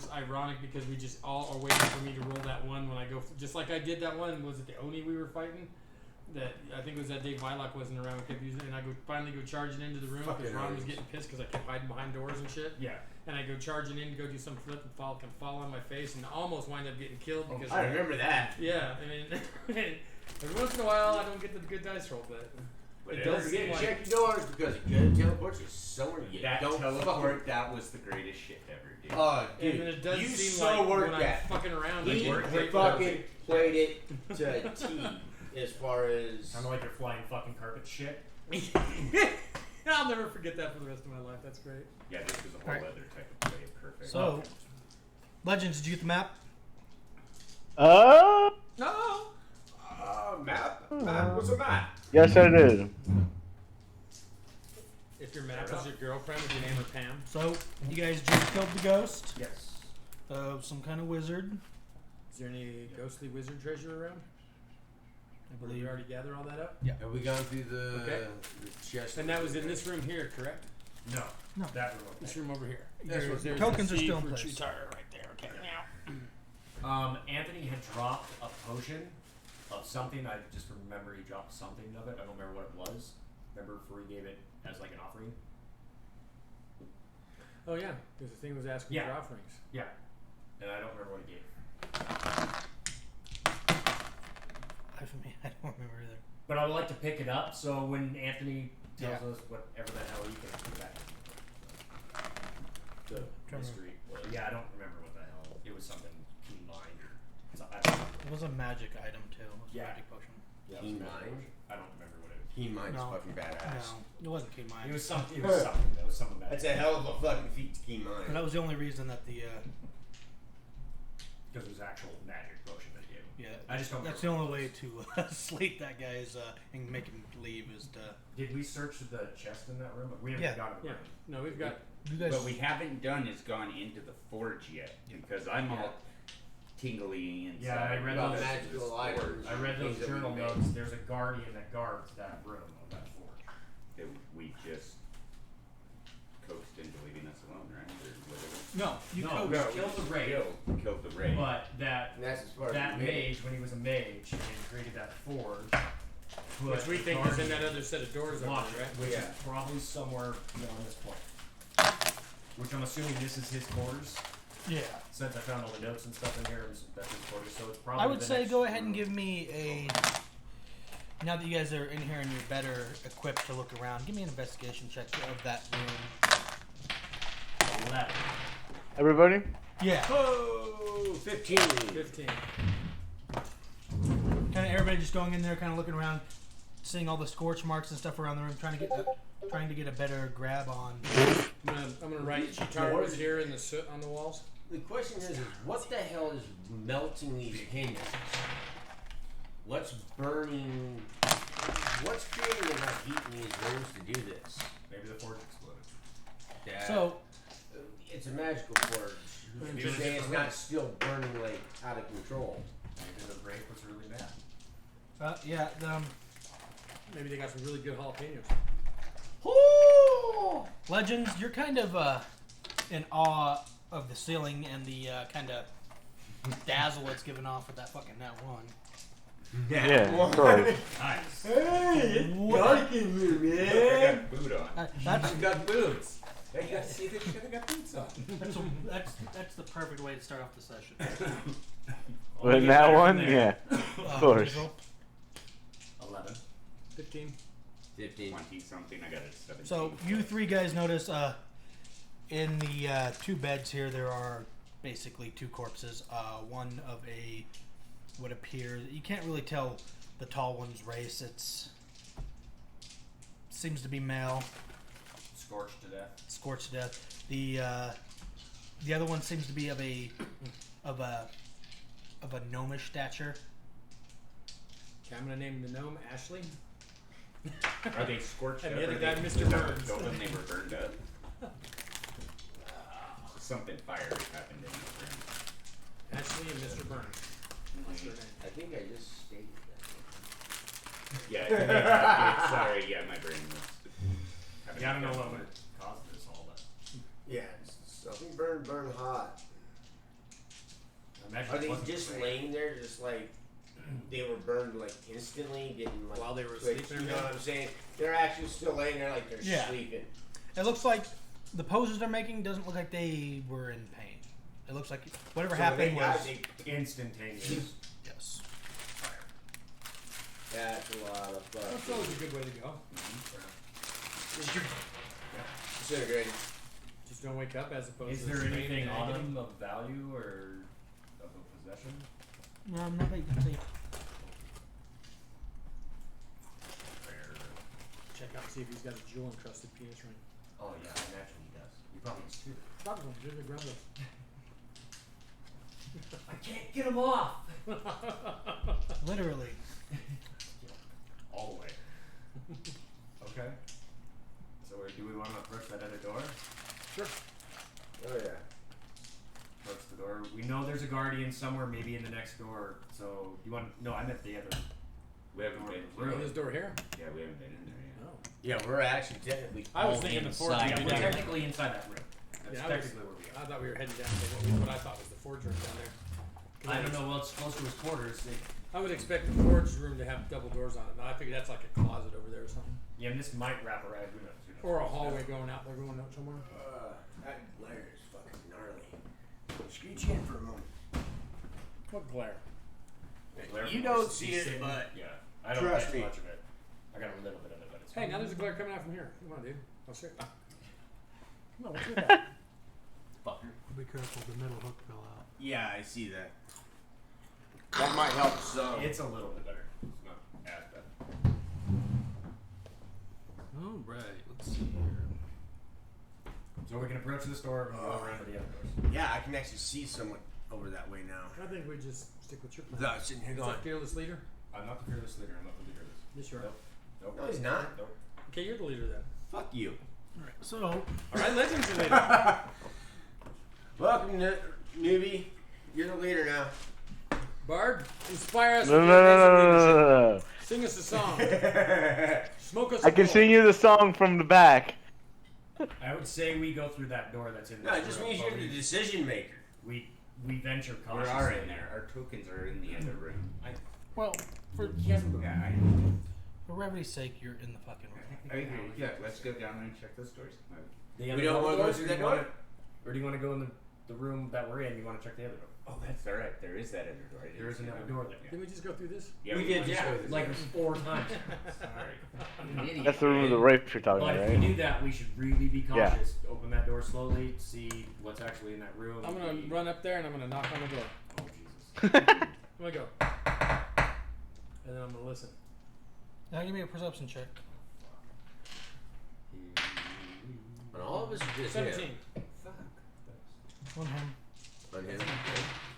looks ironic because we just all are waiting for me to roll that one when I go. Just like I did that one. Was it the Oni we were fighting? That I think it was that day Vilock wasn't around. We kept using it, and I finally go charging into the room because Ron was getting pissed because I kept hiding behind doors and shit. Yeah. And I go charging in to go do some flip and fall on my face and almost wind up getting killed because I remember that. Yeah, I mean, every once in a while I don't get the good dice roll, but it does seem like check your doors because it teleports you somewhere you That don't teleport, that was the greatest shit ever, dude. Oh, dude, and then it does you seem so like worked when that. I'm fucking around, I He get great fucking played it to a T as far as. Kind of like your flying fucking carpet shit. I'll never forget that for the rest of my life. That's great. Yeah, this was a whole Alright. other type of play of perfect. So, Legends, did you get the map? No. Map? Map was a map. Yes, I did. If your map was your girlfriend, would you name her Pam? So, you guys just killed the ghost Yes. of some kind of wizard. Is there any ghostly wizard treasure around? I Did believe. you already gather all that up? Have we gone through the chest? And that was in this room here, correct? No. No. That room. This room over here. There's There's tokens a are still in for place. Chutara right there. Okay. Anthony had dropped a potion of something. I just remember he dropped something of it. I don't remember what it was. Remember before he gave it as like an offering? Oh yeah, because the thing was asking Yeah. for offerings. Yeah. And I don't remember what he gave. I don't remember either. But I would like to pick it up so when Anthony tells Yeah. us whatever the hell he can put back. The mystery. Well, yeah, I don't remember what the hell. It was something keen mind or something. I don't know. It was a magic item too. It was Yeah. a magic potion. Yeah, it Keen was magic. mind? I don't remember what it was. Keen Mind's No. fucking badass. No, it wasn't Key Mine. It was something. It was something. That was something magic. That's a hell of a fucking feat to Keen Mind. And that was the only reason that the Because it was actual magic potion that gave him. yeah. I just don't. That's the remember only what it way to slate that guy's and make him leave is to. was. Did we search the chest in that room? We haven't Yeah. got it. Yeah. No, we've got. You guys. What we haven't done is gone into the forge yet because I'm all tingly inside. Yeah, I read About those. magical items. I read those things that we journal made. notes. There's a guardian that guards that room of that forge. That we just coaxed into leaving us alone, right? Or whatever. no, you No, coached. killed the raid. Killed the raid. But that And that's as far as that we made. mage, when he was a mage and created that forge, Which we think is in that other set of doors over locked there, it, right? which Yeah. is probably somewhere beyond this point. Which I'm assuming this is his quarters, Yeah. since I found all the notes and stuff in here. That's his quarters, so it's probably. I would the say next go ahead and room. give me a. Now that you guys are in here and you're better equipped to look around, give me an investigation check of that room. 11. Everybody? Yeah. Oh, 15. 15. Kind of everybody just going in there, kind of looking around, seeing all the scorch marks and stuff around the room, trying to get a better grab on. I'm gonna write Chutara was here in the soot on the walls. The question is what the hell is melting these hinges? What's burning? What's creating enough heat in these rooms to do this? Maybe the forge exploded. So It's a magical forge. Maybe You it's say it's different. not still burning like out of control. Maybe the raid was really bad. yeah, Maybe they got some really good jalapenos. Legends, you're kind of in awe of the ceiling and the kind of dazzle it's given off with that fucking net one. Yeah, of course. Nice. Hey, it's dark in here, I man. got boot on. That's You got boots. Hey, you got to see this shit. I got boots on. that's the perfect way to start off the session. But in that one, yeah, of course. Digital. 11. 15. 15. 20 something. I got a 17. So you three guys notice in the two beds here there are basically two corpses. One of a what appears you can't really tell the tall one's race. It's seems to be male, Scorched to death. scorched to death. The other one seems to be of a gnomish stature. Okay, I'm gonna name the gnome Ashley. Are they scorched And up? the other or guy, they- Mr. Burns. When they were burned up. Something fire happened in this room. Ashley and Mr. Burns. That's their name. I think I just stated that. Yeah, sorry, yeah, my brain was. Yeah, I don't know what caused this all, but Yeah, something burn hot. actually Are they wasn't just great. laying there, just like they were burned like instantly, didn't like While they were twitch, sleeping? You know what I'm saying? They're actually still laying there like they're Yeah. sleeping. It looks like the poses they're making doesn't look like they were in pain. It looks like whatever So happened they got- was Instantaneous. yes. That's a lot of That's fun. always a good way to go. Disintegrated. Just don't wake up as opposed Is to there spraying anything and on agony. him of value or of a possession? No, not that you can see. Check out and see if he's got a jewel encrusted penis ring. Oh yeah, I imagine he does. He probably has two. Probably. Just a grab those. I can't get him off. Literally. All the way. Okay. So do we want to approach that other door? Sure. Oh yeah. Approach the door. We know there's a guardian somewhere, maybe in the next door. So do you want? No, I meant the other. We haven't been. We're in this door here. Yeah, we haven't been in there yet. No. Yeah, we're actually technically. I was all thinking the fourth inside. would Yeah, be we're down there. technically inside that room. That's Yeah, I was- technically where we I are. thought we were heading down to what I thought was the forge room down there. I don't know. Well, it's close to his quarters. I would expect the forge room to have double doors on it. I figure that's like a closet over there or something. Yeah, and this might wrap around. Who knows? Who knows? Or a hallway going out there, going out somewhere. That glare is fucking gnarly. Screech in for a moment. What glare? Glare You from don't us. see He's it, sitting- but yeah, I don't trust get me. much of it. I got a little bit of it, but it's Hey, fine. now there's a glare coming out from here. Come on, dude. I'll show you. Come on, what's with that? Fucker. Be careful, the middle hook fell out. yeah, I see that. That might help some. It's a little bit better. It's not as bad. Alright, let's see here. So we can approach this door and go around to the other doors. Yeah, I can actually see someone over that way now. I think we just stick with your plan. Without sitting here Is going, that fearless leader? I'm not the fearless leader. I'm not the leader of this. Yes, you are. Nope. Nope. no, he's not. Nope. Okay, you're the leader then. Fuck you. Alright, so All right, Legends are leader. Welcome, newbie. You're the leader now. Bard, inspire us. No, with no, your no, amazing no, no, leadership. no, no. Sing us a song. Smoke us. I a can bowl. sing you the song from the back. I would say we go through that door that's in this No, it just room, means but you're the decision maker. we venture We cautiously. are in there. Our tokens are in the other room. well, for He hasn't. Yeah, for brevity's sake, you're in the fucking room. I agree. Yeah, let's go down there and check those doors. The We other don't double wanna go doors, through or that do you wanna- door? Or do you want to go in the room that we're in? You want to check the other door? Oh, that's all right. There is that other door. I didn't There is see another that. door there. Didn't we just go through this? Yeah, We did, went yeah. through this. Like 4 times. Sorry. That's the room of the rape you're talking But about, if we right? do that, we should really be Yeah. cautious. Open that door slowly, see what's actually in that room. I'm gonna run up there and I'm gonna knock on the door. Oh Jesus! I'm gonna go. And then I'm gonna listen. Now give me a perception check. And all of us are just 17. him. On him. On him.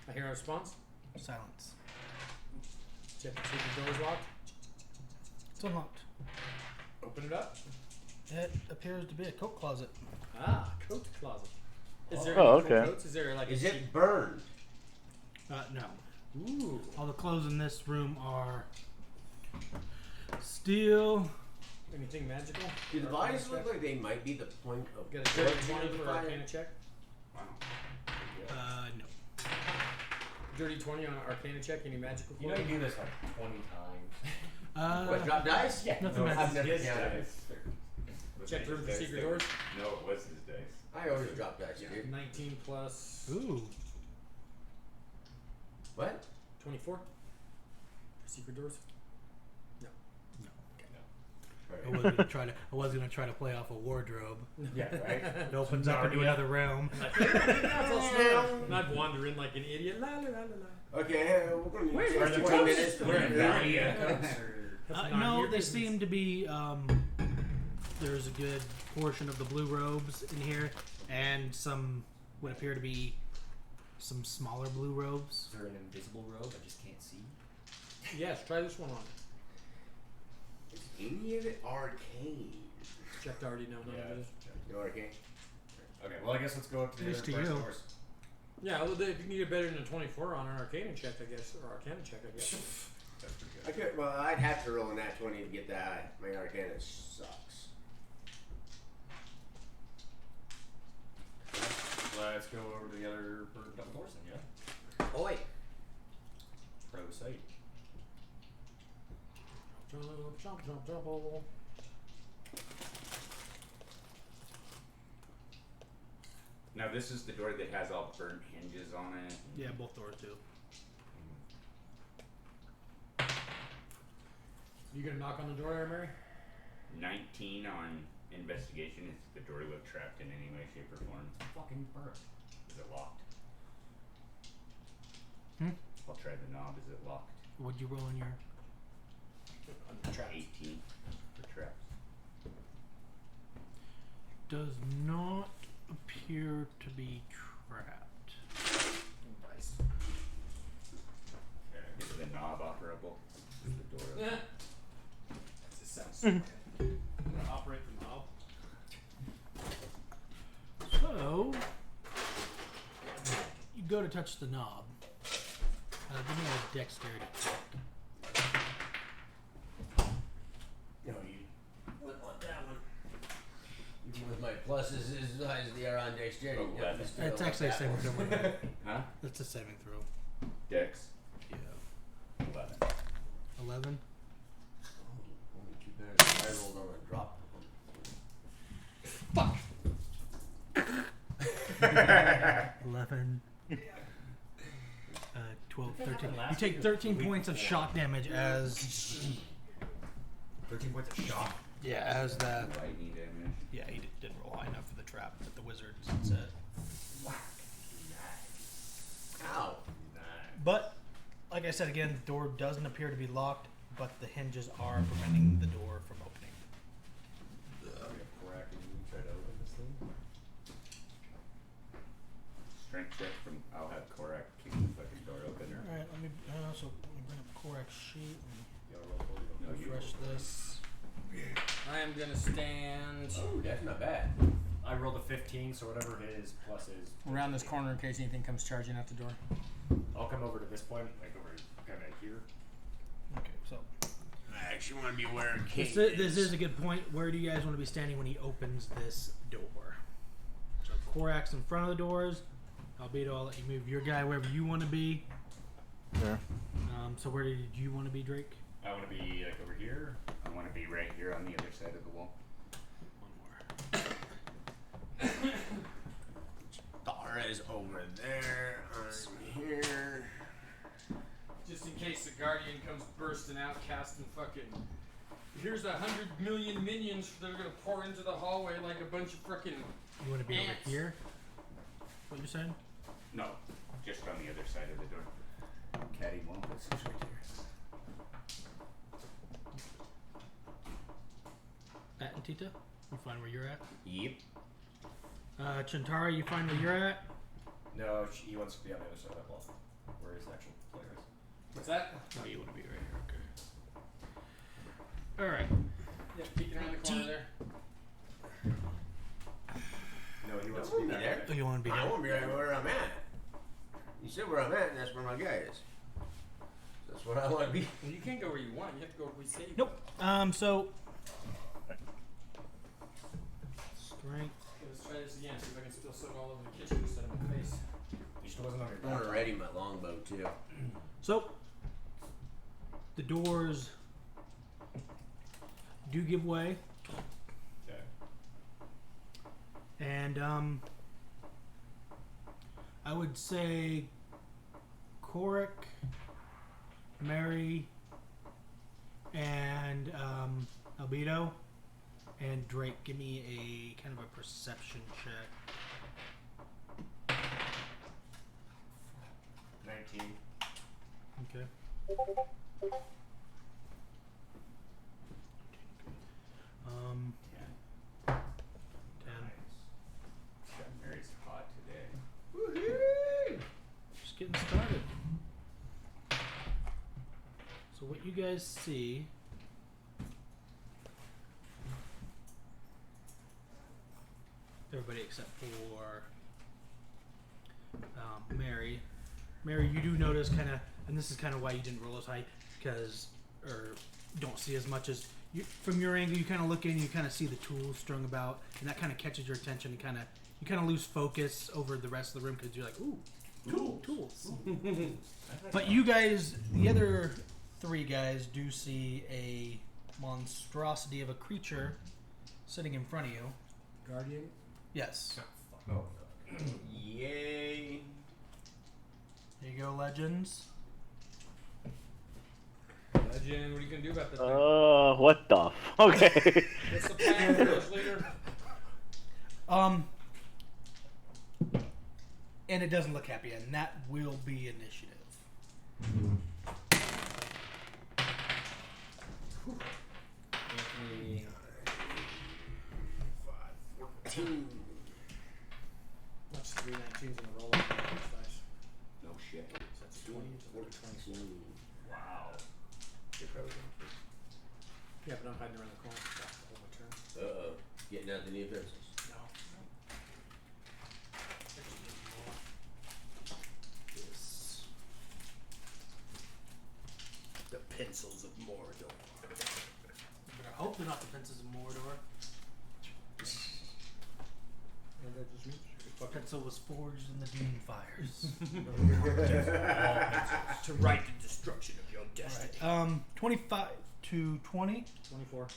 I hear a response. Silence. Check to see if the door is locked. It's unlocked. Open it up. It appears to be a coat closet. Ah, coat closet. Is there Oh, any cool okay. coats? Is there like Is a it burned? No. Ooh. All the clothes in this room are steel. Anything magical? Do the Arcana bodies look check? like they might be the point of Got a dirty origin 20 of the for fire? Arcana check. No. Dirty 20 on an Arcana check. Any magical You know you clothing? do this like 20 times. What, drop dice? Yeah. Nothing no, magic. I've never His counted. dice. Was Check it through his the dice secret that doors. were- No, it was his dice. I always drop dice, dude. 19 plus Ooh. What? 24. Secret doors. I was gonna try to. I was gonna try to play off a wardrobe. Yeah, right. It opens up into another realm. And I'd wander in like an idiot. La, la, la, la, la. Okay, we're gonna need Wait, Are It's there 20 coats. minutes to Where figure the it out. value comes, or That's none of No, your they business. seem to be. There's a good portion of the blue robes in here, and some what appear to be some smaller blue robes. is there an invisible robe I just can't see? Yes, try this one on. Is any of it arcane? Checked already. No, none of it is. No arcane? Okay, well I guess let's go up to the News other to first you. doors. Yeah, well, if you need it better than a 24 on an Arcana check, I guess, or Arcana check, I guess. That's pretty I good. could, well, I'd have to roll a nat 20 to get that high. My arcana sucks. Let's go over to the other double doors then, yeah? Oh, wait. sight. Jump. Now this is the door that has all burnt hinges on it. Yeah, both doors do. You gonna knock on the door there, Mary? 19 on investigation. Is the door look trapped in any way, shape, or form? Fucking burnt. Is it locked? I'll try the knob. Is it locked? What'd you roll in your? 18 for traps. Does not appear to be trapped. Is the knob operable? Is the door open? It just sounds so bad. I'm gonna operate the knob. So you go to touch the knob. Give me a dexterity check. No, you wouldn't want that one. Even with my pluses as high as they are on dexterity. Oh, no, you still It's want actually a that saving one. throw. Huh? It's a saving throw. Dex. Yeah. 11. 11. Only too bad. I rolled on a drop. 11. 12, 13. You take 13 points of shock damage as 13 points of shock. as that. Lightning damage. Yeah, he didn't roll high enough for the trap that the wizard said. Ow. But like I said again, the door doesn't appear to be locked, but the hinges are preventing the door from opening. We have Korak and you try to open this thing. Strength check from. I'll have Korak kick the fucking door open. Or All right, let me bring up Korak's sheet Yeah, roll for it. No, and you refresh roll. this. I am gonna stand Ooh, that's not bad. I rolled a 15, so whatever his plus is. around this corner in case anything comes charging out the door. I'll come over to this point, like over kind of here. Okay, so I actually want to be wearing this is a good point. Where do you guys want to be standing when he opens this door? So Korak's in front of the doors. Albedo, I'll let you move your guy wherever you want to be. Sure. So where did you want to be, Drake? I want to be like over here. I want to be right here on the other side of the wall. One more. Tara's over there. I'm here. Just in case the guardian comes bursting out, casting fucking. Here's 100 million minions that are gonna pour into the hallway like a bunch of fucking. You want to be Ants. over here? What you saying? No, just on the other side of the door. Caddy Wampus is right here. At and Tita? You find where you're at? Yep. Chintara, you find where you're at? No, he wants to be on the other side of that wall, where his actual player is. What's that? Oh, you want to be right here. Okay. Alright. Yeah, peeking around the corner there. No, he wants I to be won't be back there. Oh, you want to be I there? won't be right where I'm at. You said where I'm at, and that's where my guy is. That's what I want to be. Well, you can't go where you want. You have to go where we say you Nope. go. So. Strength. Okay, let's try this again. See if I can still soak all over the kitchen instead of my face. He still wasn't on your I want back. to ready my longbow too. So. The doors do give way. Okay. And, I would say Korak, Mary, and Albedo, and Drake. Give me a kind of a perception check. 19. Okay. Yeah. 10. God, Mary's hot today. Woohoo! Just getting started. So what you guys see everybody except for Mary. Mary, you do notice kind of, and this is kind of why you didn't roll as high, because, or don't see as much as, you, from your angle, you kind of look in, you kind of see the tools strung about, and that kind of catches your attention, and you kind of lose focus over the rest of the room, because you're like, ooh, tools. rules. But you guys, the other 3 guys, do see a monstrosity of a creature sitting in front of you. Guardian. Yes. Oh, Yay. There you go, legends. Legend. What are you gonna do about that thing? What the? Okay. What's the plan for this leader? And it doesn't look happy, and that will be initiative. Anthony. 14. That's 3 19s in a row. Nice. No shit. So that's 20. 14. Wow. You're probably going Yeah, but I'm hiding around the corner. So I'll hold my turn. Uh-oh. Getting out the new business. No. Yes. The pencils of Mordor. But I hope they're not the Princes of Mordor. And that just means The pencil was forged in the Dune fires. To write the destruction of your destiny. Alright, 25 to 20. 24.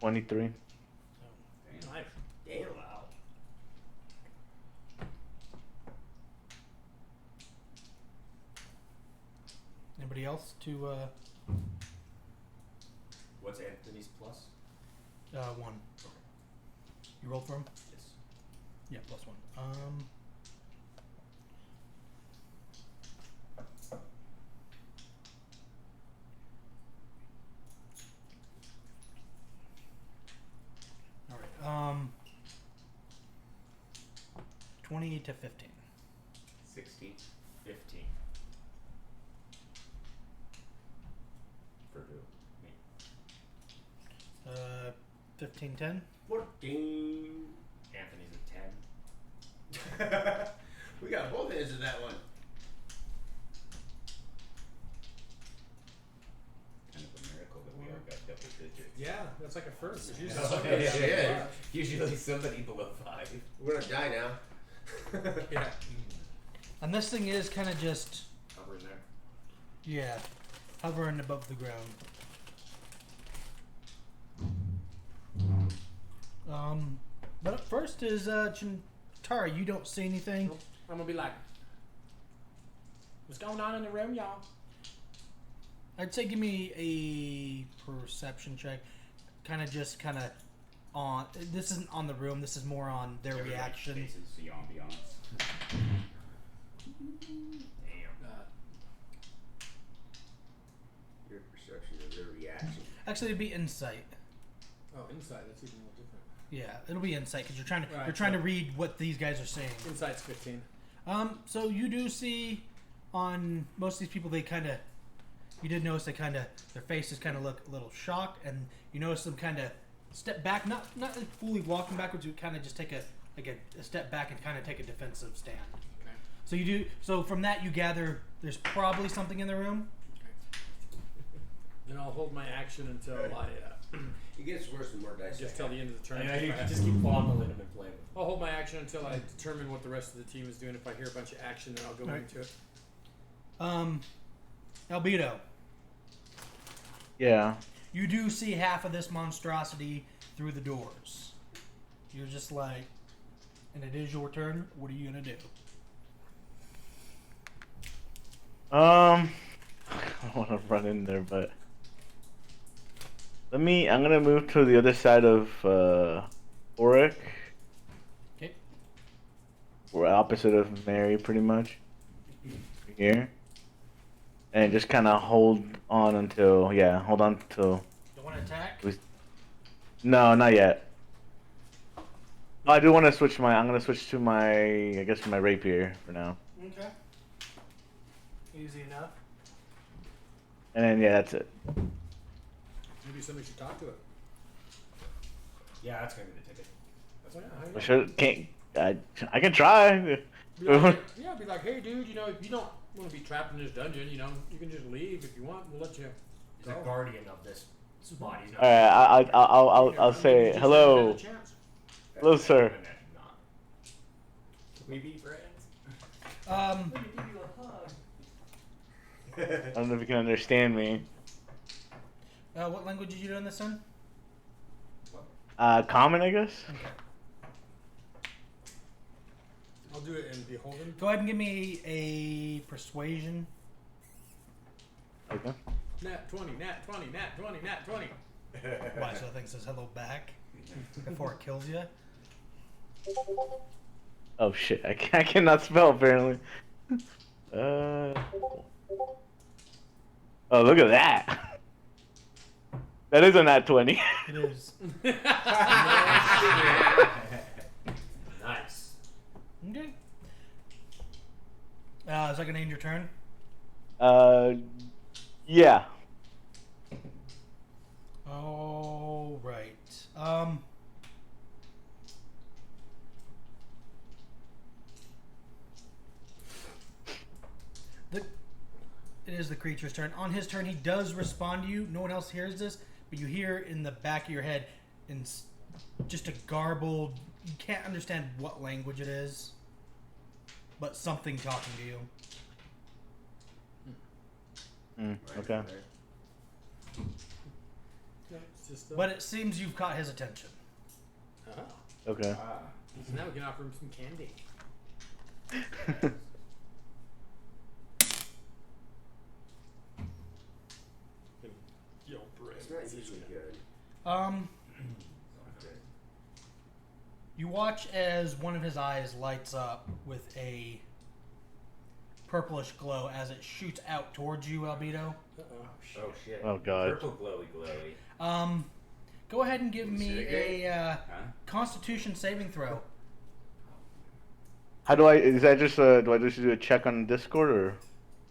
23. Nice. Damn. Wow. Anybody else to, What's Anthony's plus? 1. You rolled for him? Yes. Yeah, +1. Alright, 20 to 15. 16. 15. For who? Me. 15, 10. 14. Anthony's a 10. We got both ends of that one. Kind of a miracle that we all got double digits. Yeah, that's like a first. It's usually Oh, somebody yeah, else. yeah. Usually somebody below 5. We're gonna die now. Yeah. And this thing is kind of just, Hovering there. yeah, hovering above the ground. But up first is Chintara. You don't see anything. I'm gonna be like, what's going on in the room, y'all? I'd say give me a perception check. Kind of on. This isn't on the room. This is more on their Everybody's reaction. faces, the ambiance. Damn. Your perception of their reaction. Actually, it'd be insight. Oh, inside. That's even more different. Yeah, it'll be insight because you're trying to Right, you're trying to so- read what these guys are saying. Inside's 15. So you do see on most of these people you did notice their faces kind of look a little shocked, and you notice them kind of step back, not like fully walking backwards. You kind of just take a step back and kind of take a defensive stand. Okay. So you do. So from that you gather there's probably something in the room. Then I'll hold my action until I It gets worse the more dice. just till the end of the turn. Yeah, you If I can have- just keep fondling him and playing with him. I'll hold my action until I determine what the rest of the team is doing. If I hear a bunch of action, then I'll go Alright. into it. Albedo, Yeah. you do see half of this monstrosity through the doors. You're just like, and it is your turn. What are you gonna do? I don't want to run in there, but I'm gonna move to the other side of Auric. Okay. We're opposite of Mary, pretty much. Here. And just kind of hold on until. Don't want to attack. No, not yet. Oh, I do want to switch I'm gonna switch to my rapier for now. Okay. Easy enough. And then, yeah, that's it. Maybe somebody should talk to it. Yeah, that's gonna be the ticket. Well, yeah, I can try. Be like, yeah, be like, hey, dude, if you don't want to be trapped in this dungeon, you can just leave if you want. We'll let you. He's a guardian of this spot. He's not. Alright, I'll say Just hello. haven't had a chance. Hello, sir. Can we be friends? Um, Let me give you a hug. I don't know if you can understand me. what language did you do in this one? Common, I guess. I'll do it in Beholden. Go ahead and give me a persuasion. Okay. Nat 20, nat 20, nat 20, nat 20. Why? So the thing says hello back before it kills you. Oh shit! I cannot spell apparently. Oh, look at that. That is a nat 20. It is. Nice. Okay. Is that gonna end your turn? Yeah. All right. It is the creature's turn. On his turn, he does respond to you. No one else hears this, but you hear in the back of your head, in just a garbled. You can't understand what language it is, but something talking to you. Okay. No, it's just, But it seems you've caught his attention. Okay. So now we can offer him some candy. Yo, Brett. It's not usually good. You watch as one of his eyes lights up with a purplish glow as it shoots out towards you, Albedo. Oh shit. Oh god. Purple glowy. Go ahead and give me a Huh? Constitution saving throw. How do I? Is that just do I just do a check on Discord or?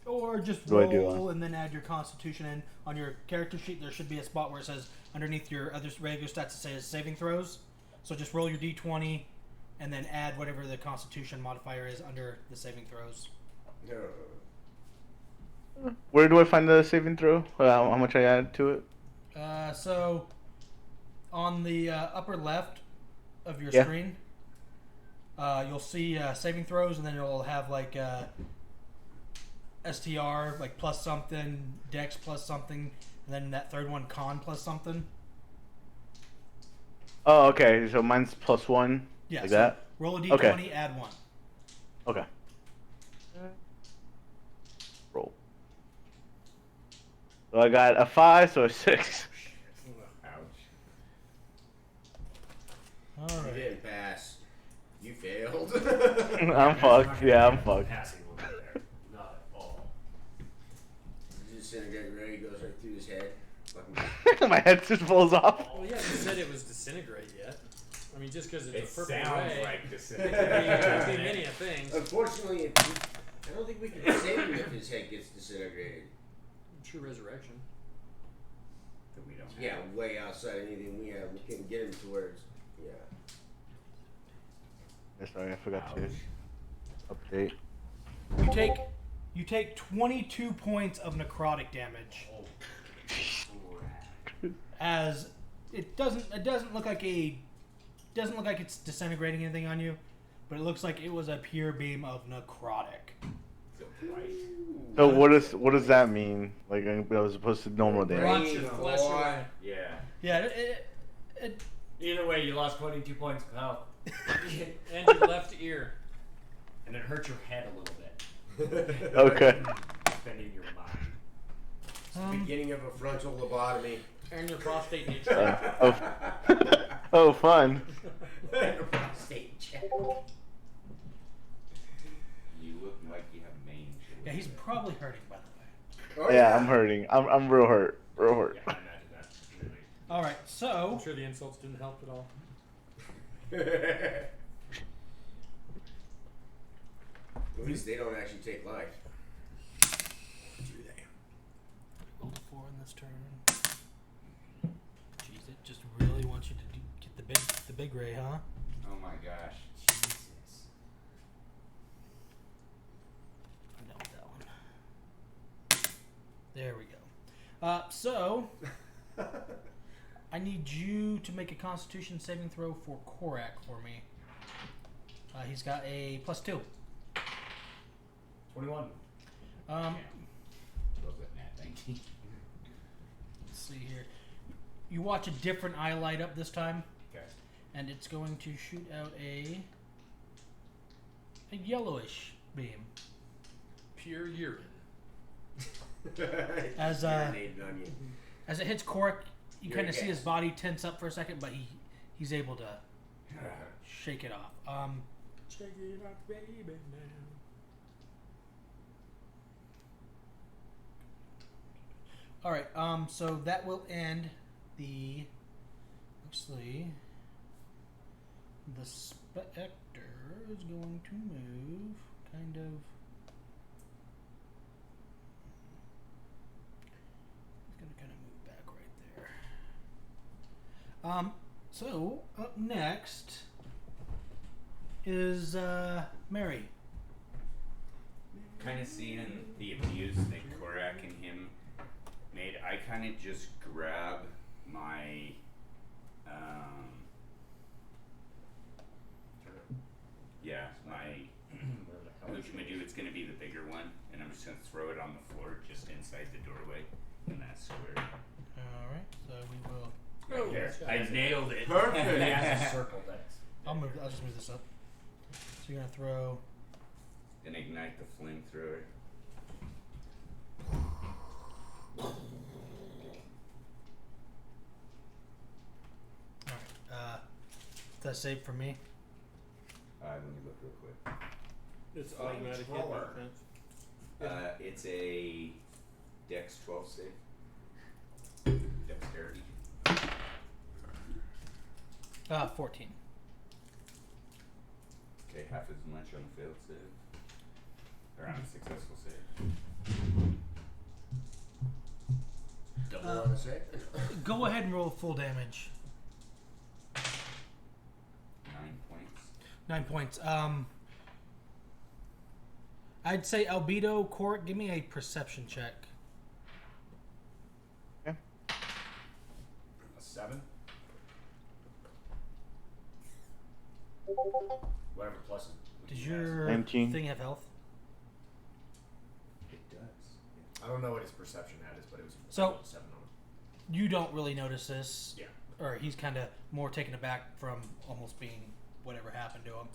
Or just What do I do roll and then add your Constitution in. On your character sheet, there should be a spot where it says underneath your other regular stats, it says saving throws. So just roll your d20 and then add whatever the Constitution modifier is under the saving throws. Where do I find the saving throw? How much I add to it? So on the upper left of your Yeah. screen, you'll see saving throws, and then it'll have like STR, like plus something, Dex plus something, and then that third one, Con plus something. Oh, okay. So mine's +1. Yeah, Like so that. roll a d20, Okay. add 1. Okay. Roll. So I got a 5, so a 6. Ouch. All You right. didn't pass. You failed. I'm fucked. Yeah, I'm fucked. Passing a little bit there. Not at all. Disintegrate ray goes right through his head. Fucking My head just falls off. Well, yeah, you said it was disintegrate yet. I mean, just because it's It a purple sounds ray, like it disintegrating. could be many a things. Unfortunately, I don't think we can save him if his head gets disintegrated. True resurrection. That we don't have. Yeah, way outside anything we have. We can get him to where it's. Yeah. Sorry, I forgot to update. You take 22 points of necrotic damage. As it doesn't look like it's disintegrating anything on you, but it looks like it was a pure beam of necrotic. So what does that mean? Like I was supposed to normal damage. Rots your flesh away. Yeah. Yeah, it Either way, you lost 22 points of health. And your left ear. And it hurt your head a little bit. Okay. Spending your mind. Beginning of a frontal lobotomy. And your prostate needs Oh, fun. Prostate check. You look like you have mange. yeah, he's probably hurting, by the way. Oh, Yeah, I'm hurting. I'm real hurt. Real hurt. Yeah, I imagine that. Really. All right, so I'm sure the insults didn't help at all. At least they don't actually take life. roll a 4 in this turn. Jeez, it just really wants you to get the big ray, huh? Oh my gosh. Jesus. I'm done with that one. There we go. So I need you to make a Constitution saving throw for Korak for me. He's got a +2. 21. Um, Was it nat 19? let's see here. You watch a different eye light up this time, Okay. and it's going to shoot out a yellowish beam. Pure urine. As Urinated on you. as it hits Cork, you You're kind of see his gas. body tense up for a second, but he's able to shake it off. Check it out, baby, now. All right. So that will end the. Actually, the Spectre is going to move, kind of. He's going to kind of move back right there. So up next is Mary. Kind of seeing the abuse that Korak and him made, I kind of just grab my, my Mujimadu, it's going to be the bigger one, and I'm just going to throw it on the floor just inside the doorway in that square. All right. So we will. Right there. I nailed it. Perfect. He has a circle that's. I'll just move this up. So you're gonna throw. And ignite the flamethrower. Alright, that's safe for me. Let me look real quick. It's Oh, automatic hit controller. defense. It's a Dex 12 save. Dexterity. 14. Okay, half as much on a failed save. Or on a successful save. Double on the save. Go ahead and roll full damage. 9 points. 9 points. I'd say Albedo, Court, give me a perception check. A 7? Whatever plus it. Does your 19. thing have health? It does. I don't know what his perception had is, but it was So- 7 on him. You don't really notice this. Yeah. Or he's kind of more taken aback from almost being whatever happened to him.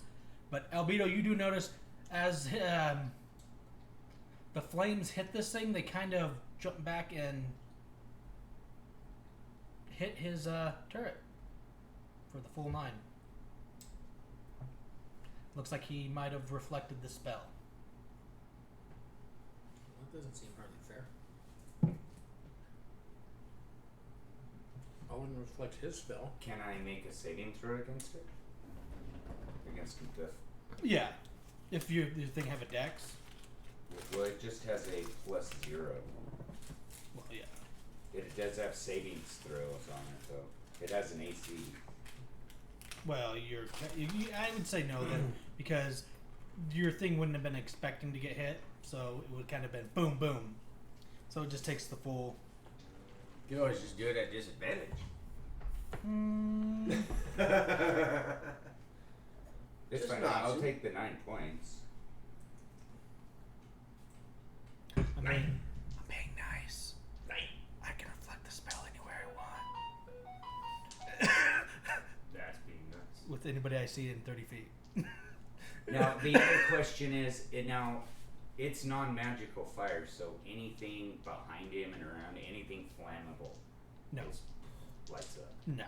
But Albedo, you do notice as the flames hit this thing, they kind of jump back and hit his turret for the full 9. Looks like he might have reflected the spell. That doesn't seem hardly fair. I wouldn't reflect his spell. Can I make a saving throw against it? Against the. Yeah. If your thing have a dex. Well, it just has a +0. Well, yeah. It does have savings throws on it, though. It has an AC. Well, I would say no then, because your thing wouldn't have been expecting to get hit, so it would kind of been boom, boom. So it just takes the full. You can always just do it at disadvantage. It's Just fine. not I'll you. take the 9 points. I'm being nice. I can reflect the spell anywhere I want. That's being nuts. With anybody I see in 30 feet. Now, the other question is, it's non-magical fire, so anything behind him and around, anything flammable, No. lights up. No.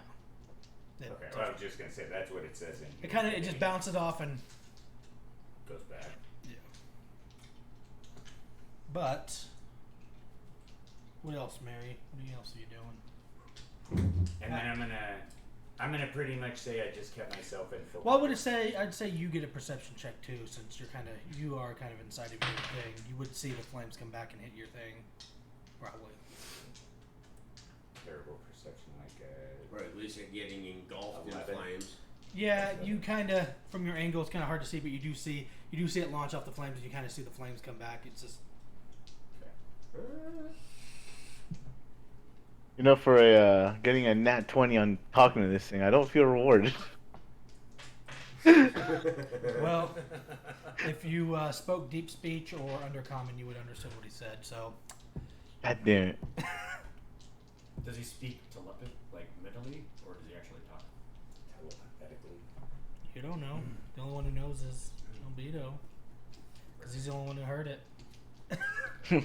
Okay, well, I was just gonna say that's what it says in here. It kind of just bounces off and. Goes back. Yeah. But. What else, Mary? What else are you doing? And then I'm gonna pretty much say I just kept myself in. Well, I'd say you get a perception check too, since you are kind of inside of your thing. You would see the flames come back and hit your thing, probably. Terrible perception, like Or at least it getting engulfed in 11. flames. Yeah, you kind of from your angle, it's kind of hard to see, but you do see it launch off the flames, and you kind of see the flames come back. It's just You know, for getting a nat 20 on talking to this thing, I don't feel rewarded. Well, if you spoke deep speech or undercommon, you would understand what he said. So, God damn it. Does he speak like mentally, or does he actually talk? Telepathically. you don't know. The only one who knows is Albedo. Because he's the only one who heard it. I don't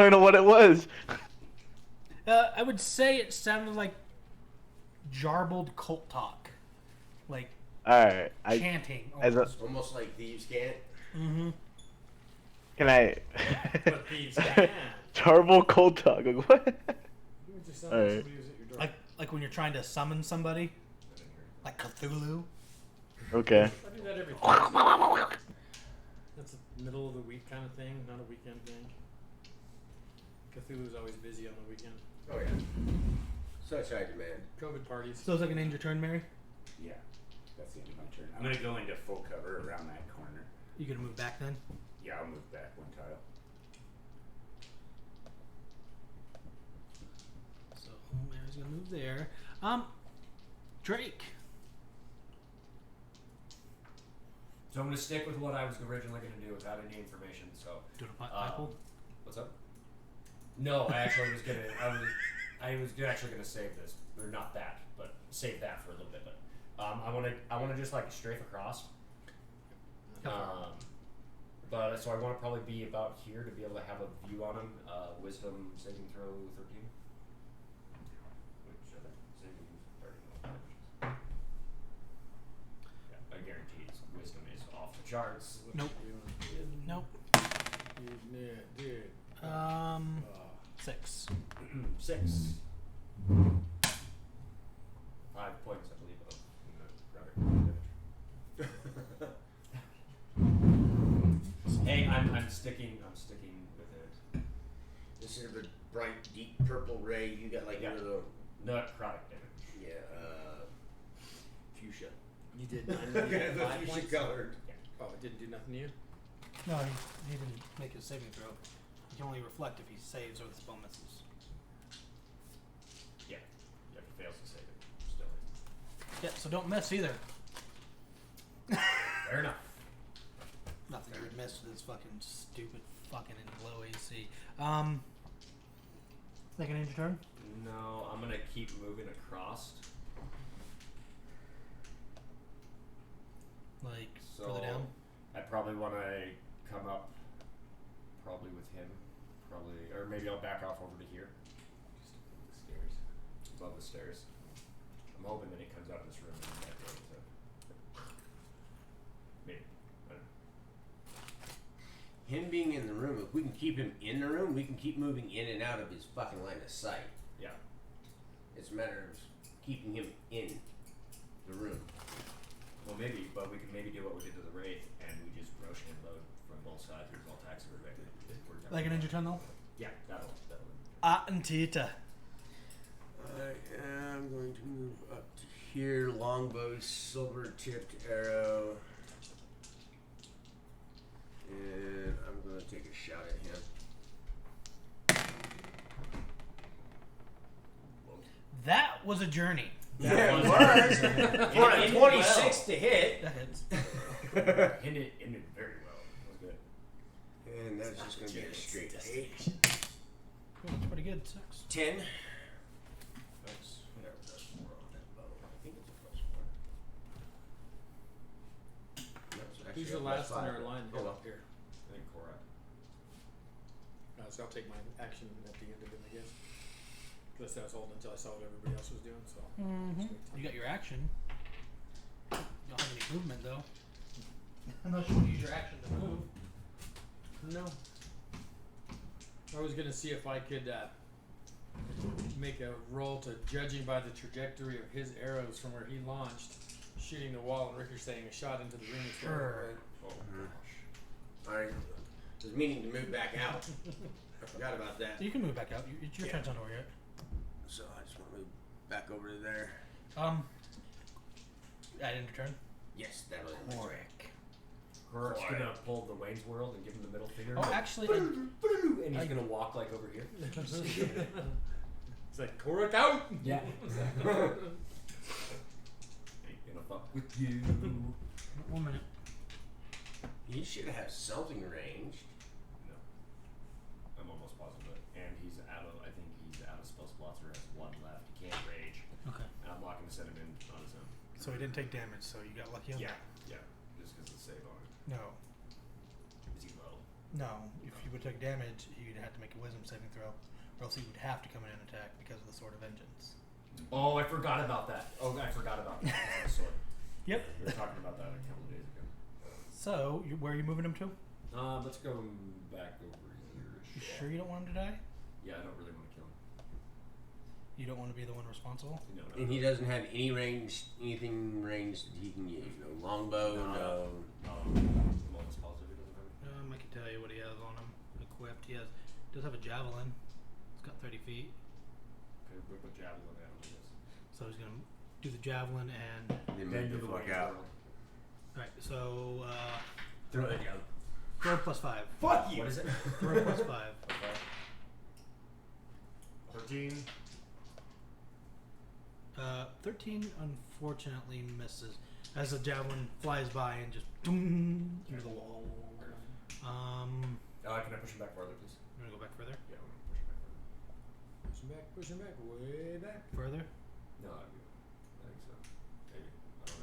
even know what it was. I would say it sounded like jarbled cult talk. Like Alright. chanting. As a, almost. Almost like thieves can't. Mm-hmm. can I. But thieves can. Terrible cold talk. Like, what? You just sound Alright. like somebody who's at your door. Like when you're trying to summon somebody. I didn't hear it. Like Cthulhu. Okay. I do that every Thursday. That's a middle of the week kind of thing, not a weekend thing. Cthulhu's always busy on the weekend. Oh yeah. Such high demand. COVID parties. So it's like an end your turn, Mary? Yeah, that's the end of my turn. I'm gonna go into full cover around that corner. You gonna move back then? Yeah, I'll move back one tile. So Mary's gonna move there. Drake. So I'm gonna stick with what I was originally gonna do without any information. So Doing a pineapple? what's up? No, I actually was gonna. I was actually gonna save this, or not that, but save that for a little bit. But I wanna just like strafe across. But so I want to probably be about here to be able to have a view on him. Wisdom saving throw 13. Which saving 30. Yeah, I guarantee wisdom is off the charts. Nope. Nope. Yeah, dude. 6. 6. 5 points, I believe, of product damage. Hey, I'm sticking with it. Instead of a bright, deep purple ray, you got like Yeah. one of the Not product damage. fuchsia. You did Okay, the 5 fuchsia points? colored. Oh, it didn't do nothing to you? No, he didn't make his saving throw. He can only reflect if he saves or the spell misses. Yeah. Yeah, if he fails to save it, still. Yeah, so don't miss either. Fair enough. Nothing you would miss with this fucking stupid fucking low AC. Second end your turn? No, I'm gonna keep moving across. Like So further down? I probably want to come up, probably with him, or maybe I'll back off over to here, just above the stairs. Above the stairs. I'm hoping that he comes out of this room and I might be able to. Maybe. I don't know. Him being in the room, if we can keep him in the room, we can keep moving in and out of his fucking line of sight. Yeah. It's a matter of keeping him in the room. Well, maybe, but we can maybe do what we did to the Wraith and we just Roshan load from both sides. There's all attacks that are evicted. Like an end your turn though? Yeah, that'll. Antita. I am going to move up to here. Longbow, silver tipped arrow. And I'm going to take a shot at him. That was a journey. Yeah, was- it was. For a Ended 26 to hit. That hits. Ended very well. It was good. And that's just going to be a straight 8. Oh, that's pretty good. 6. 10. Thanks. Whatever, plus 4 on that bow. I think it's a plus 4. No, it's actually Who's a the plus last in 5. our line Oh, well. up here? I think Korak. So I'll take my action at the end of it, I guess. Because I was holding until I saw what everybody else was doing, so. Mm-hmm. You got your action. You don't have any movement though. Unless you want to use your action to move. No. I was gonna see if I could make a roll to judging by the trajectory of his arrows from where he launched, shooting the wall and ricocheting a shot into the room. Sure. Oh gosh. I was meaning to move back out. I forgot about that. You can move back out. Your Yeah. turn's not over yet. So I just want to move back over to there. Add end your turn. Yes, that'll end my turn. Korak's Korak. gonna pull the Wayne's World and give him the middle finger. Oh, actually, And he's gonna walk like over here. It's like Korak out. Yeah. Ain't gonna fuck with you. 1 minute. He should have something ranged. No. I'm almost positive. And he's out of. I think he's out of spell slots or has one left. He can't rage. Okay. And I'm not going to send him in on his own. So he didn't take damage, so you got lucky on Yeah. that? Yeah. Just because of the save on it. No. Is he low? No. If you would take damage, you'd have to make a wisdom saving throw, or else he would have to come in and attack because of the Sword of Vengeance. Oh, I forgot about that. Oh, I forgot about that. Sword. Yep. We were talking about that a couple of days ago. So, where are you moving him to? Let's go back over here. You sure you don't want him to die? Yeah, I don't really want to kill him. You don't want to be the one responsible? No, no. And he doesn't have any anything ranged that he can use. No longbow, no. I'm almost positive he doesn't have it. I can tell you what he has on him equipped. He does have a javelin. It's got 30 feet. Okay, whip a javelin out of this. So he's going to do the javelin and... Then move the fuck out. Alright, so... Throw it down. throw plus 5. Fuck you! What is it? Throw plus 5. Okay. 13. 13 unfortunately misses as the javelin flies by and just boom into the wall. Can I push him back farther, please? You want to go back further? Yeah, I want to push him back farther. Push him back, way back. Further? No, I think so. Maybe. I don't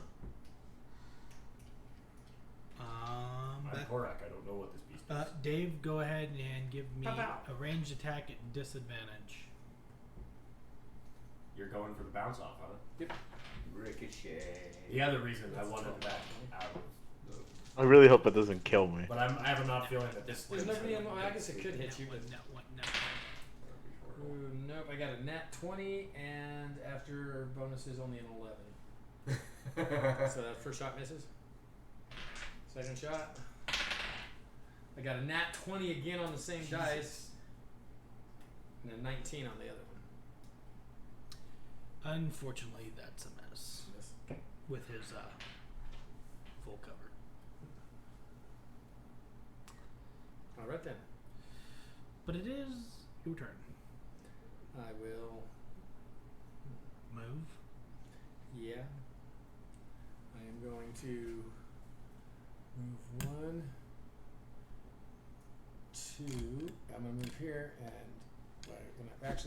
know. I'm Back. Korak. I don't know what this beast is. Dave, go ahead and give me Pow. a ranged attack at disadvantage. You're going for the bounce off, huh? Yep. Ricochet. The other reason I wanted that out of the... I really hope it doesn't kill me. But I have a not feeling that this... There's thing's nobody gonna in. be I guess it could hit you, but Net one. Ooh, nope. I got a nat 20, and after bonuses, only an 11. So that first shot misses. Second shot. I got a nat 20 again on the same dice, and a 19 on the other one. Unfortunately, that's a miss Miss. with his full cover. All right then. But it is your turn. I will. Move. Yeah. I am going to move 1, 2. I'm gonna move here, and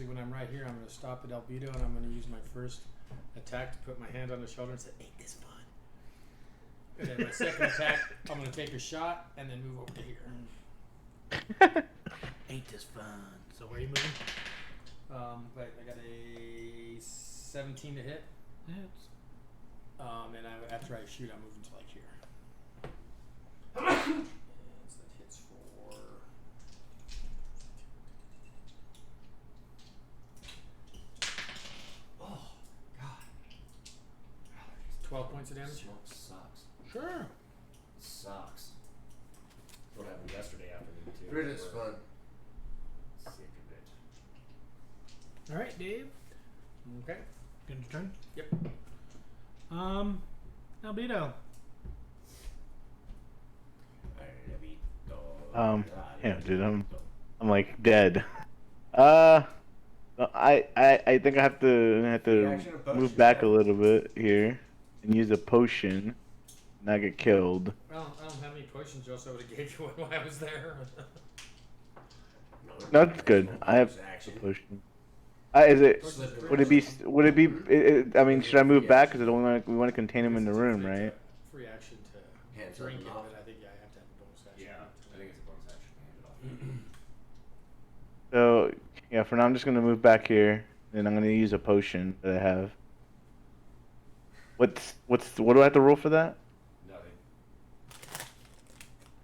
when I'm right here, I'm gonna stop at Albedo, and I'm gonna use my first attack to put my hand on his shoulder and say, "Ain't this fun?" And then my second attack, I'm gonna take a shot and then move over to here. Ain't this fun? So where are you moving? But I got a 17 to hit. Hits. And after I shoot, I'm moving to like here. And so that hits for 12 points of damage. Smoke sucks. Sure. Sucks. What happened yesterday afternoon, too. British fun. Sick of it. All right, Dave. Okay. Good your turn. Yep. Albedo. Yeah, dude, I'm like dead. I think I have to Reaction of potion move back a attack. little bit here and use a potion, not get killed. Well, I don't have any potions, Joe, so I would have gave you one while I was there. No, that's good. I have a Action. potion. Would it be? I mean, should I move back? Because we want to contain him in the room, right? Free action to Hands drink it, up and off. but I think I have to have a bonus action. Yeah, I think it's a bonus action to hand it off. So yeah, for now I'm just gonna move back here, and I'm gonna use a potion that I have. What do I have to roll for that? Nothing.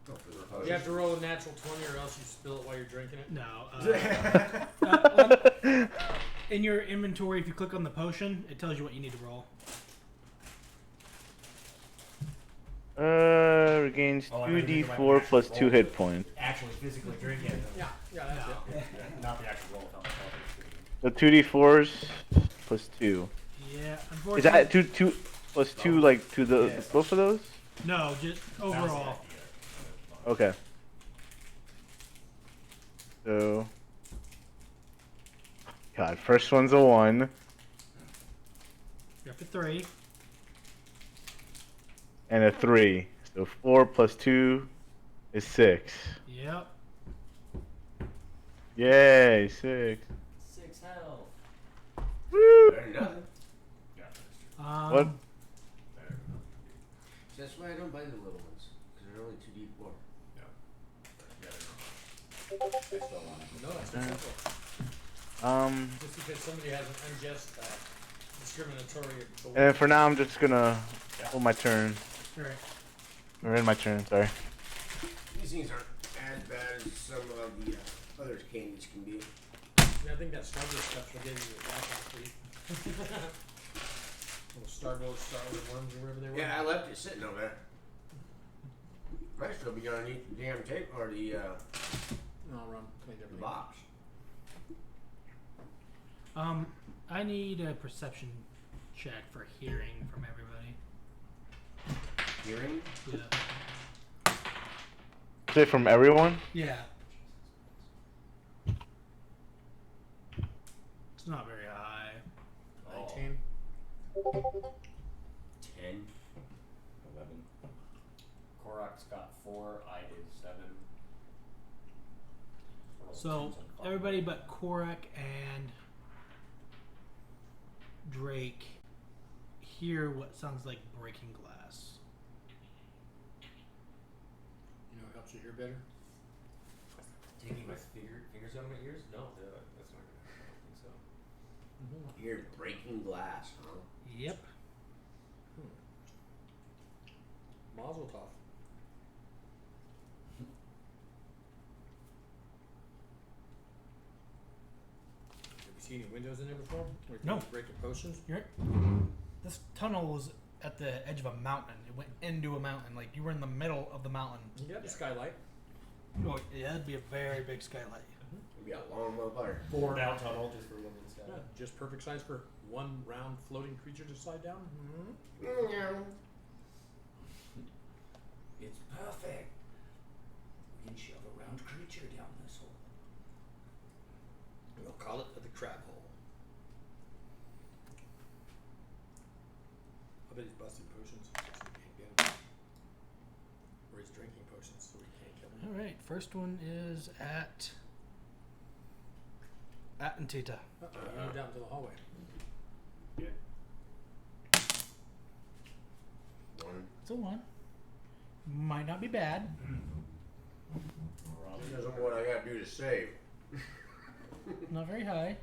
Go for the You have to roll a natural 20 or else you spill it while you're drinking it. No. In your inventory, if you click on the potion, it tells you what you need to roll. Regains Oh, I thought you meant 2d4 like plus actual 2 roll. hit points. Actually physically drink it. Yeah, that's No. it. Not the actual roll without the So 2d4s plus 2. Yeah, Is unfortunately. that two plus 2 like to the Yeah. both of those? No, just overall. Okay. So, God, first one's a 1, You're up to 3. and a 3. So 4 plus 2 is 6. Yep. Yay, 6. 6 health. Woo! Better than nothing. Yeah, that's true. What? Better than nothing. That's why I don't buy the little ones, because they're only 2d4. I still want it. No, that's not simple. Just because somebody has an unjust, discriminatory belief. And for now, I'm just gonna hold my turn. Alright. Or end my turn, sorry. These things aren't as bad as some of the other candies can be. Yeah, I think that Starburst stuff will give you a back last week. Little Starburst worms or whatever they were. Yeah, I left it sitting over there. Might still be underneath the damn tape or the No, I'll run. Cleaned everything. box. I need a perception check for hearing from everybody. Hearing? Yeah. Is it from everyone? Yeah. It's not very high. 19. 10. 11. Korok's got 4. I did 7. So everybody but Korak and Drake hear what sounds like breaking glass. You know what helps you hear better? Taking my fingers out of my ears? No, that's not gonna happen. I don't think so. You're breaking glass, huh? Yep. Mazel tov. Have you seen any windows in there before? Where No. people break the potions? This tunnel was at the edge of a mountain. It went into a mountain. Like you were in the middle of the mountain. You got the skylight. Oh, yeah, that'd be a very big skylight. It'd be a long motherfucker. 4 down tunnel just for women's stuff. Yeah, just perfect size for one round floating creature to slide down. It's perfect. We can shove a round creature down this hole. We'll call it the crab hole. I bet he's busting potions so we can't get him. Or he's drinking potions so we can't kill him. All right, first one is at Antita. You moved out into the hallway. Yeah. 1. It's a 1. Might not be bad. Depends on what I gotta do to save. Not very high.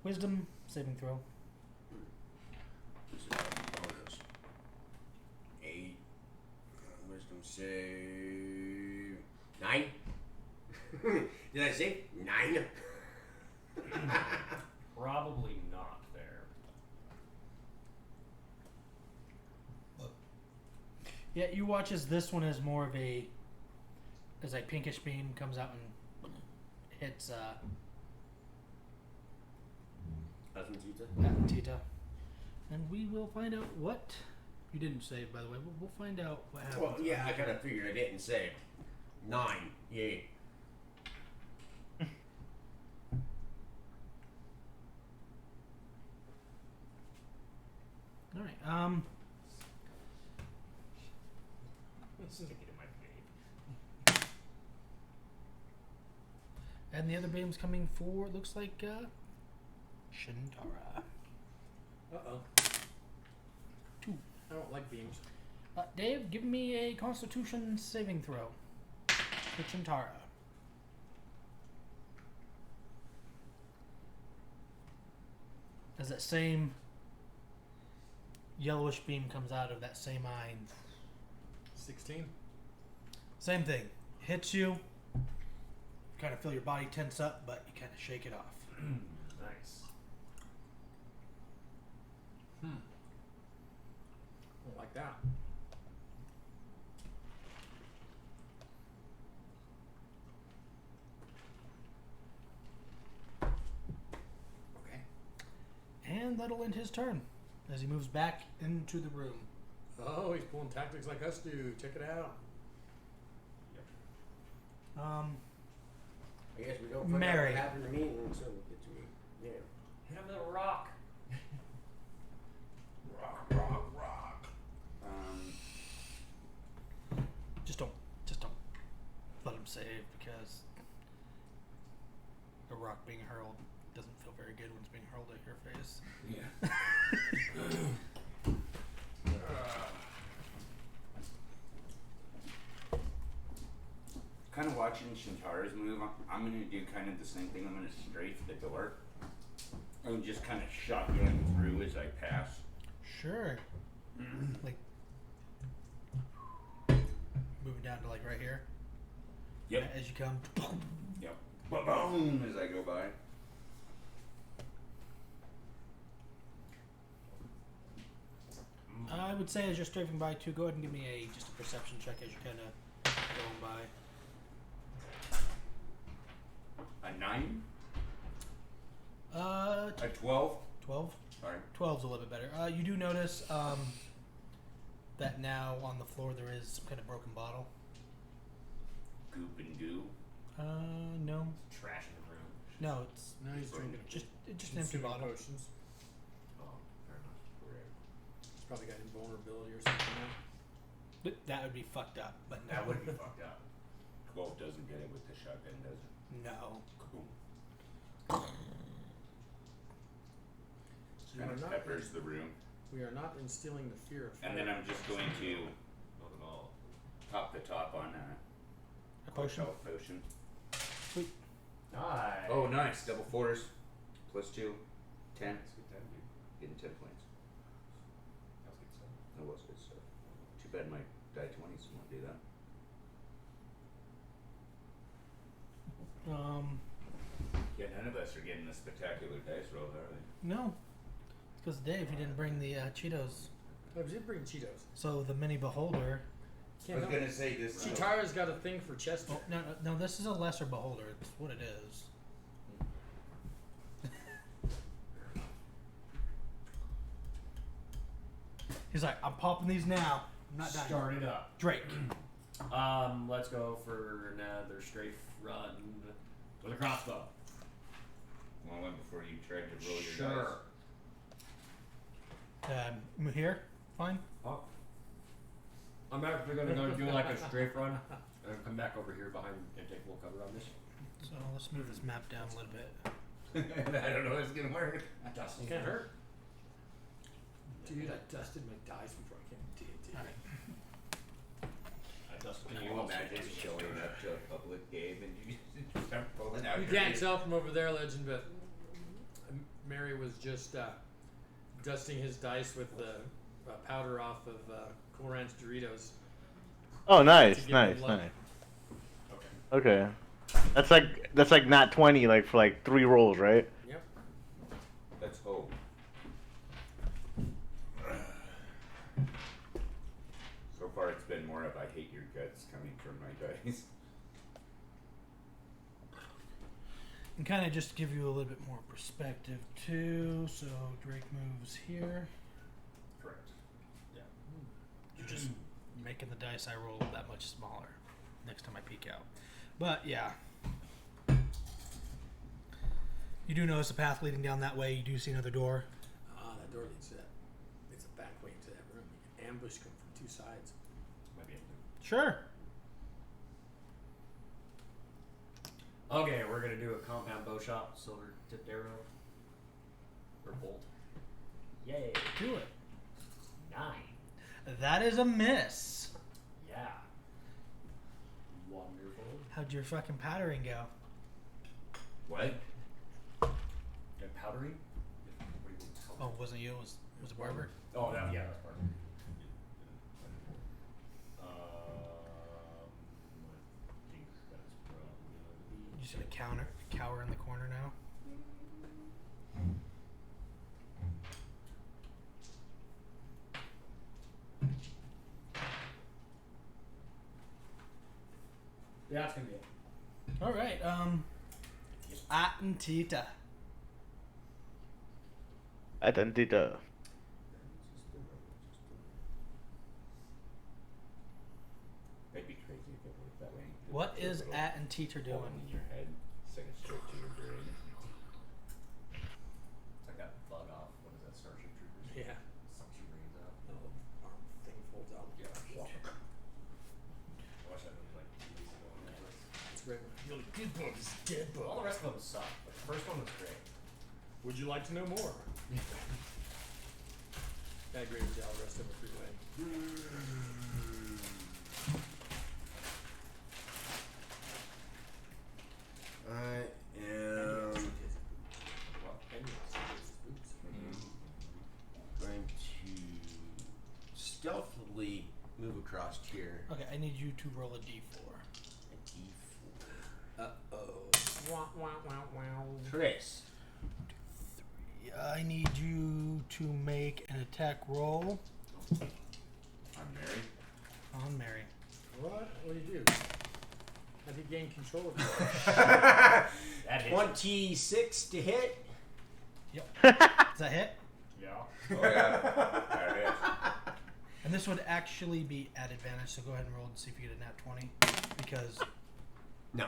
Wisdom saving throw. This is a bonus. 8. Wisdom save. 9. Did I say 9? Probably not there. Yeah, you watch as this one is more of a pinkish beam comes out and hits Antita. And we will find out what you didn't save, by the way. We'll find out what happened. Well, yeah, I kind of figured I didn't save. 9. Yay. All right. Stick it in my vape. And the other beam's coming for looks like Shintara. Uh-oh. 2. I don't like beams. Dave, give me a Constitution saving throw for Shintara. As that same yellowish beam comes out of that same eye. 16. Same thing. Hits you. Kind of feel your body tense up, but you kind of shake it off. Nice. Don't like that. Okay. And that'll end his turn as he moves back into the room. Oh, he's pulling tactics like us do. Check it out. I guess we don't find out Mary. what happened to me until we get to me. Yeah. Hit him with a rock. Rock. Just don't let him save, because a rock being hurled doesn't feel very good when it's being hurled at your face. Yeah. Kind of watching Shintara's move. I'm gonna do kind of the same thing. I'm gonna strafe the door and just kind of shotgun through as I pass. Sure. Like moving down to like right here. Yep. As you come. Yep. Boom as I go by. I would say as you're strafing by too, go ahead and give me just a perception check as you're kind of going by. A 9? Uh, A 12? 12? Sorry. 12's a little bit better. You do notice that now on the floor there is some kind of broken bottle. Goop and goo. No. Trash in the room. No, it's No, he's drinking just an empty consuming bottle. potions. Oh, fair enough. He's probably got invulnerability or something. That would be fucked up, but no. That would be fucked up. 12 doesn't get it with the shotgun, does it? No. Cool. We Kind are of not peppers the room. We are not instilling the fear of fire. And then I'm just going to Not at all. top the top on A a potion. health potion. Sweet. Nice. Oh, nice. Double 4s. +2. 10. That's good time, dude. Getting 10 points. That was good stuff. That was good stuff. Too bad my die 20s didn't want to do that. Yeah, none of us are getting the spectacular dice rolls, are they? No. It's because Dave, he didn't bring the Cheetos. Oh, we did bring Cheetos. So the mini beholder. Can't help it. say this. Chitara's got a thing for Chester. Oh, no, this is a lesser beholder. It's what it is. He's like, I'm popping these now. I'm not dying. Start it up. Drake. Let's go for another strafe run with a crossbow. One before you tried to roll your Sure. Here? Fine. Oh. I'm actually gonna go do like a strafe run and come back over here behind and take full cover on this. So let's move this map down a little bit. I don't know if it's gonna work. Dusting. Can't hurt. Dude, I dusted my dice before I came to D&D. Alright. I dusted Can my you walls. imagine showing up to a public game and you just start pulling out You your can't tell from over there, Legend, but Mary was just dusting his dice with the powder off of Cool Ranch Doritos. Oh, To nice, give nice, him luck. nice. Okay. Okay, that's like not 20, like for like 3 rolls, right? Yep. Let's hope. So far, it's been more of I hate your guts coming from my dice. And kind of just to give you a little bit more perspective too. So Drake moves here. Correct. Yeah. You're just making the dice I roll that much smaller next time I peek out. But yeah. You do notice a path leading down that way. You do see another door. That door leads to that. It's a back way into that room. You can ambush them from 2 sides. Might be able to. Sure. Okay, we're gonna do a compound bow shot, silver tipped arrow. Or bolt. Yay. Do it. 9. That is a miss. Yeah. Wonderful. How'd your fucking powdering go? What? And powdery? What do you mean? Oh, wasn't you? It was it Barber? Oh, that, yeah, that's part of it. I think that's probably You just gonna cower in the corner now. yeah, it's gonna be it. All right. Atentita. Atentita. That'd be crazy if it worked that way. What Put a is little Atentita hole doing? in your head, send it straight to your brain. It's like that bug off. What is that? Starship Troopers? Yeah. Sucks you great one. You're like, good book is dead book. All the rest of them suck, but the first one was great. Would you like to know more? I agree with you. All the rest of them are pretty lame. I am going to stealthily move across here. Okay, I need you to roll a d4. A D4. Wah, wah, wah, wah. Trace. I need you to make an attack roll I'm married. on Mary. What? What do you do? How do you gain control of it? That hits. 26 to hit. Yep. Does that hit? Yeah. Oh yeah. There it is. And this would actually be at advantage, so go ahead and roll and see if you get a nat 20. Because No.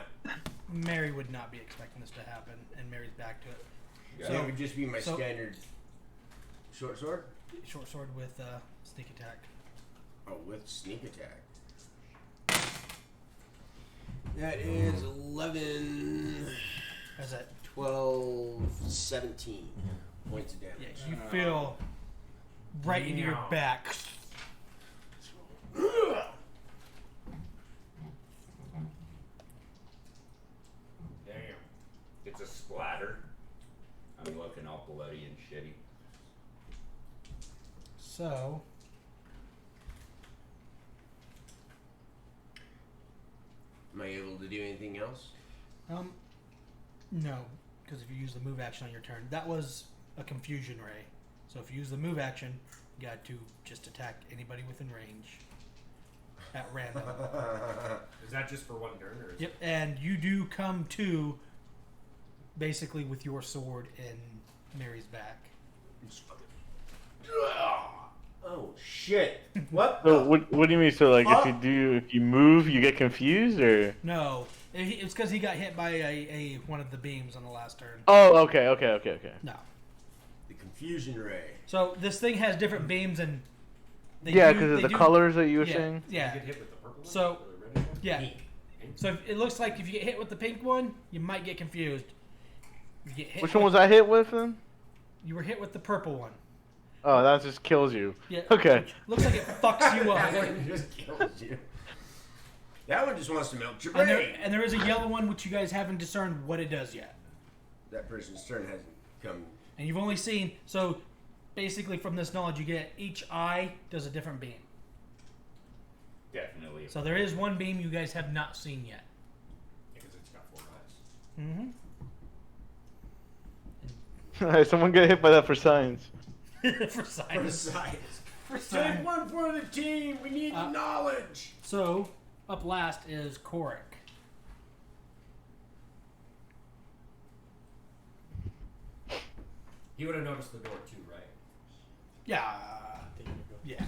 Mary would not be expecting this to happen, and Mary's back to it. So it would just be my so- standard short sword. Short sword with sneak attack. Oh, with sneak attack. That is 11, How's that? 12, 17 points of damage. Yeah, you feel right in your Yeah. back. Damn. It's a splatter. I'm looking all bloody and shitty. So, Am I able to do anything else? no, because if you use the move action on your turn, that was a confusion ray. So if you use the move action, you got to just attack anybody within range at random. Is that just for one turn, or is Yep, and you do come to basically with your sword in Mary's back. Oh shit! What? So what do you mean? So like Fuck. if you move, you get confused, or? No, it's because he got hit by a one of the beams on the last turn. Oh, okay. No. The confusion ray. So this thing has different beams and they Yeah, do- because of they the do- colors that you were yeah, saying. Yeah. You get hit with the purple one? So- Or the red one? Yeah. Pink. So it looks like if you get hit with the pink one, you might get confused. You get hit Which one was I hit with then? You were hit with the purple one. Oh, that just kills you. Yeah. Okay. Looks like it fucks you up. It just kills you. That one just wants to melt your And brain. there is a yellow one which you guys haven't discerned what it does yet. That person's turn hasn't come. And you've only seen, so basically from this knowledge you get, each eye does a different beam. Definitely. So there is one beam you guys have not seen yet. Because it's got 4 eyes. Mm-hmm. Alright, someone get hit by that for science. For science. science. For Take science. one for the team. We need the knowledge. So, up last is Korik. He would have noticed the door too, right? Yeah. Yeah.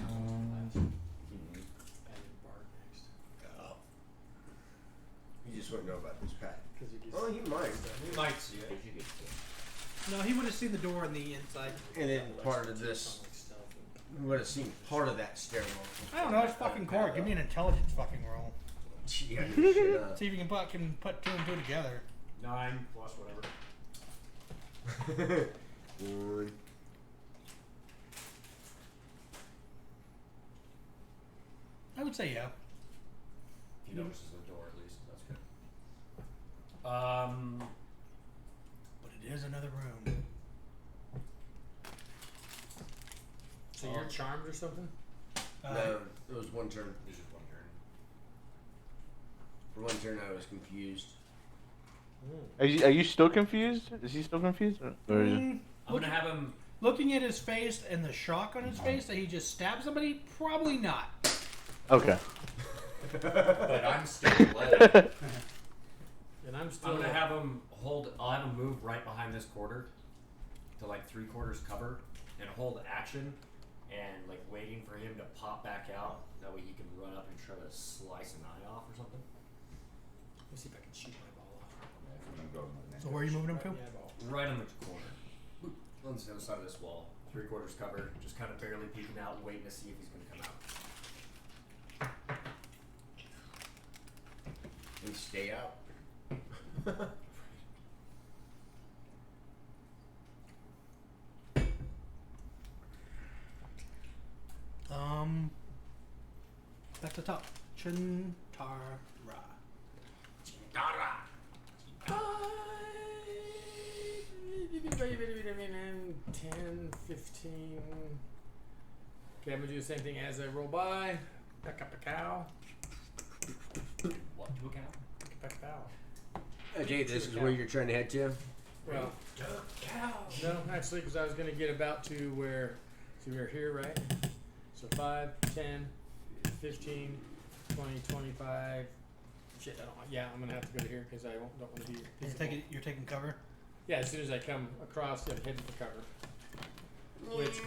You just wouldn't know about this pack. Because you Oh, he might. He might see it. No, he would have seen the door on the inside. And then part of this would have seen part of that stairwell. I don't know, it's fucking Korik. Give me an intelligence fucking roll. Yeah, you should, See if you can put two and two together. 9 plus whatever. One. I would say yeah. He notices the door at least. That's good. But it is another room. So you're charmed or something? No, it was one turn. It's just one turn. For one turn, I was confused. Are you still confused? Is he still confused? Or is Mm, I'm gonna have him. looking at his face and the shock on his face that he just stabbed somebody, probably not. Okay. But I'm still bloody. And I'm still. I'm gonna have him hold. I'll have him move right behind this quarter to like 3/4 cover and hold action and like waiting for him to pop back out. That way he can run up and try to slice an eye off or something. Let me see if I can shoot my ball off. So where are you moving him to? Yeah, ball. Right on the corner. On the other side of this wall. 3/4 cover. Just kind of barely peeking out, waiting to see if he's gonna come out. And stay out. Back to top. Chintara. 10, 15. Okay, I'm gonna do the same thing as I roll by. Back up a cow. What to a cow? Back a cow. Okay, this is where you're trying to head to. Well, no, actually, because I was gonna get about to where. See, we're here, right? So 5, 10, 15, 20, 25. Shit, I don't. Yeah, I'm gonna have to go to here because I don't want to be. You're taking cover. Yeah, as soon as I come across, I'm heading for cover. Which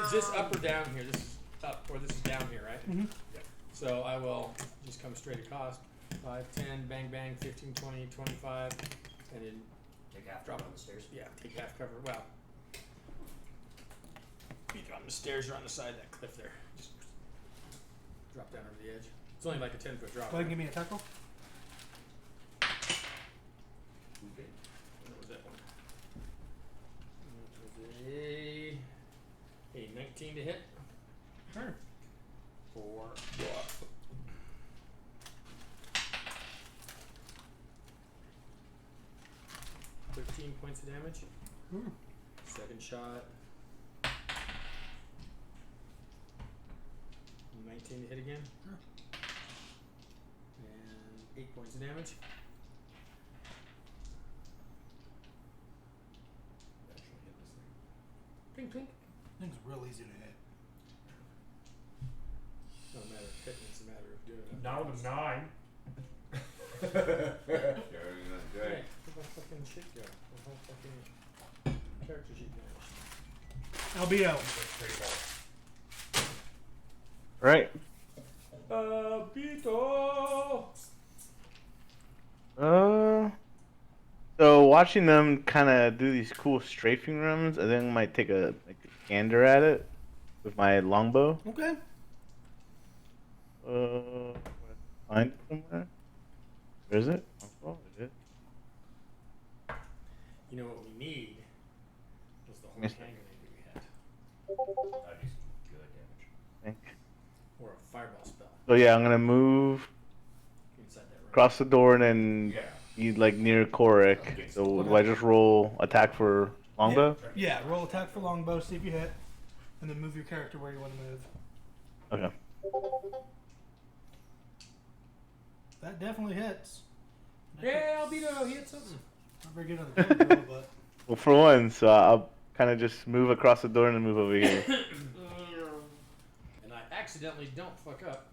is this up or down here? This is up, or this is down here, right? Mm-hmm. Yep. So I will just come straight across. 5, 10, bang, bang, 15, 20, 25, and then Take half drop on the stairs. yeah, take half cover. Well, either on the stairs or on the side of that cliff there. Just drop down over the edge. It's only like a 10-foot drop. Go ahead and give me a tackle. Okay. What was that one? That was a 19 to hit. Sure. For 13 points of damage. Second shot. 19 to hit again. Sure. And 8 points of damage. Actually hit this thing. Ping, ping. Thing's real easy to hit. No matter of hitting, it's a matter of doing it. Now the 9. Hey, where'd my fucking shit go? The whole fucking character sheet vanished. LBO. Right. Pito! So watching them kind of do these cool strafing runs, I think I might take a gander at it with my longbow. Okay. Find it somewhere. Where is it? Oh, it is. You know what we need was the whole hand Missed it. grenade we had. That'd be some good damage. I think. Or a fireball spell So yeah, I'm gonna move inside that room. across the door and then Yeah. be like near Korik. So do I just roll attack for longbow? Yeah, roll attack for longbow, see if you hit, and then move your character where you want to move. Okay. That definitely hits. Yeah, Albedo, he hit something. Not very good on the kill roll, but Well, for one, so I'll kind of just move across the door and then move over here. And I accidentally don't fuck up.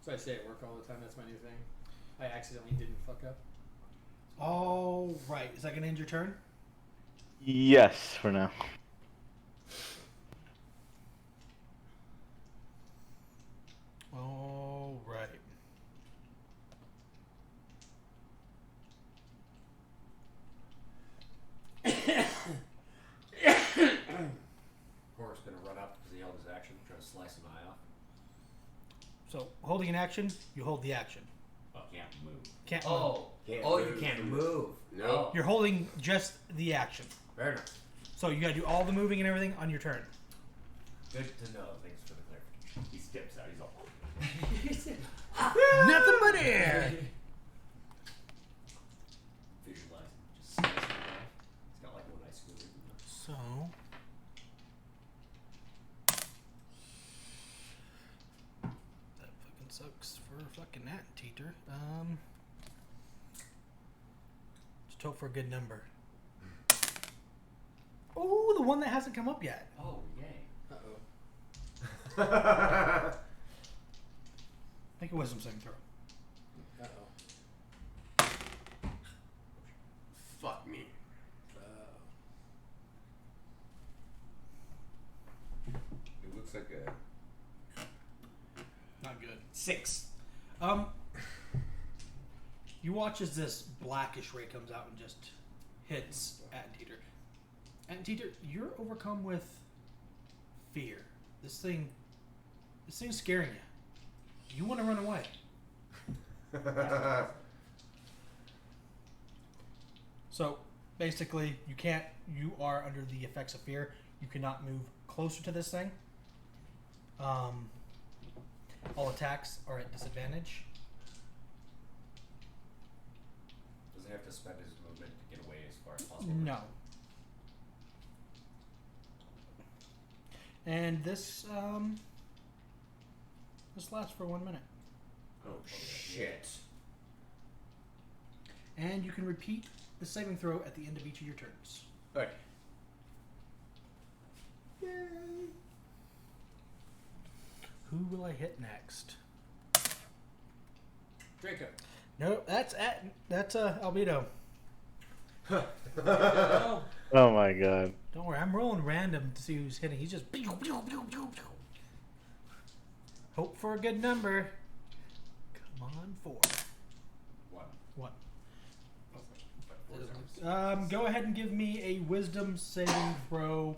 So I say at work all the time, that's my new thing. I accidentally didn't fuck up. all right. Is that gonna end your turn? Yes, for now. All right. Cork's gonna run up because he held his action, try to slice an eye off. So holding an action, you hold the action. Oh, can't move. Can't move. Oh, Can't oh, move. you can't move. No. Oh, You're holding just the action. fair enough. So you gotta do all the moving and everything on your turn. Good to know. Thanks for the clarification. He skips out. He's all. Nothing but air. Visualize. Just slice it off. It's got like one ice squeeze. So that fucking sucks for fucking that teeter. Just hope for a good number. Oh, the one that hasn't come up yet. Oh, yay. Uh-oh. Make a wisdom saving throw. Uh-oh. Fuck me. It looks like a Not good. 6. You watch as this blackish ray comes out and just hits Anteater. Anteater, you're overcome with fear. This thing's scaring you. You want to run away. So basically, you can't. You are under the effects of fear. You cannot move closer to this thing. All attacks are at disadvantage. Does he have to spend his movement to get away as far as possible? No. And this lasts for 1 minute. Oh shit. And you can repeat the saving throw at the end of each of your turns. Okay. Yay! Who will I hit next? Draco. No, that's Albedo. Oh, Oh my god. Don't worry, I'm rolling random to see who's hitting. He's just pew, pew, pew, pew, pew. Hope for a good number. Come on, 4. One. 1. But 4 times. Go ahead and give me a wisdom saving throw,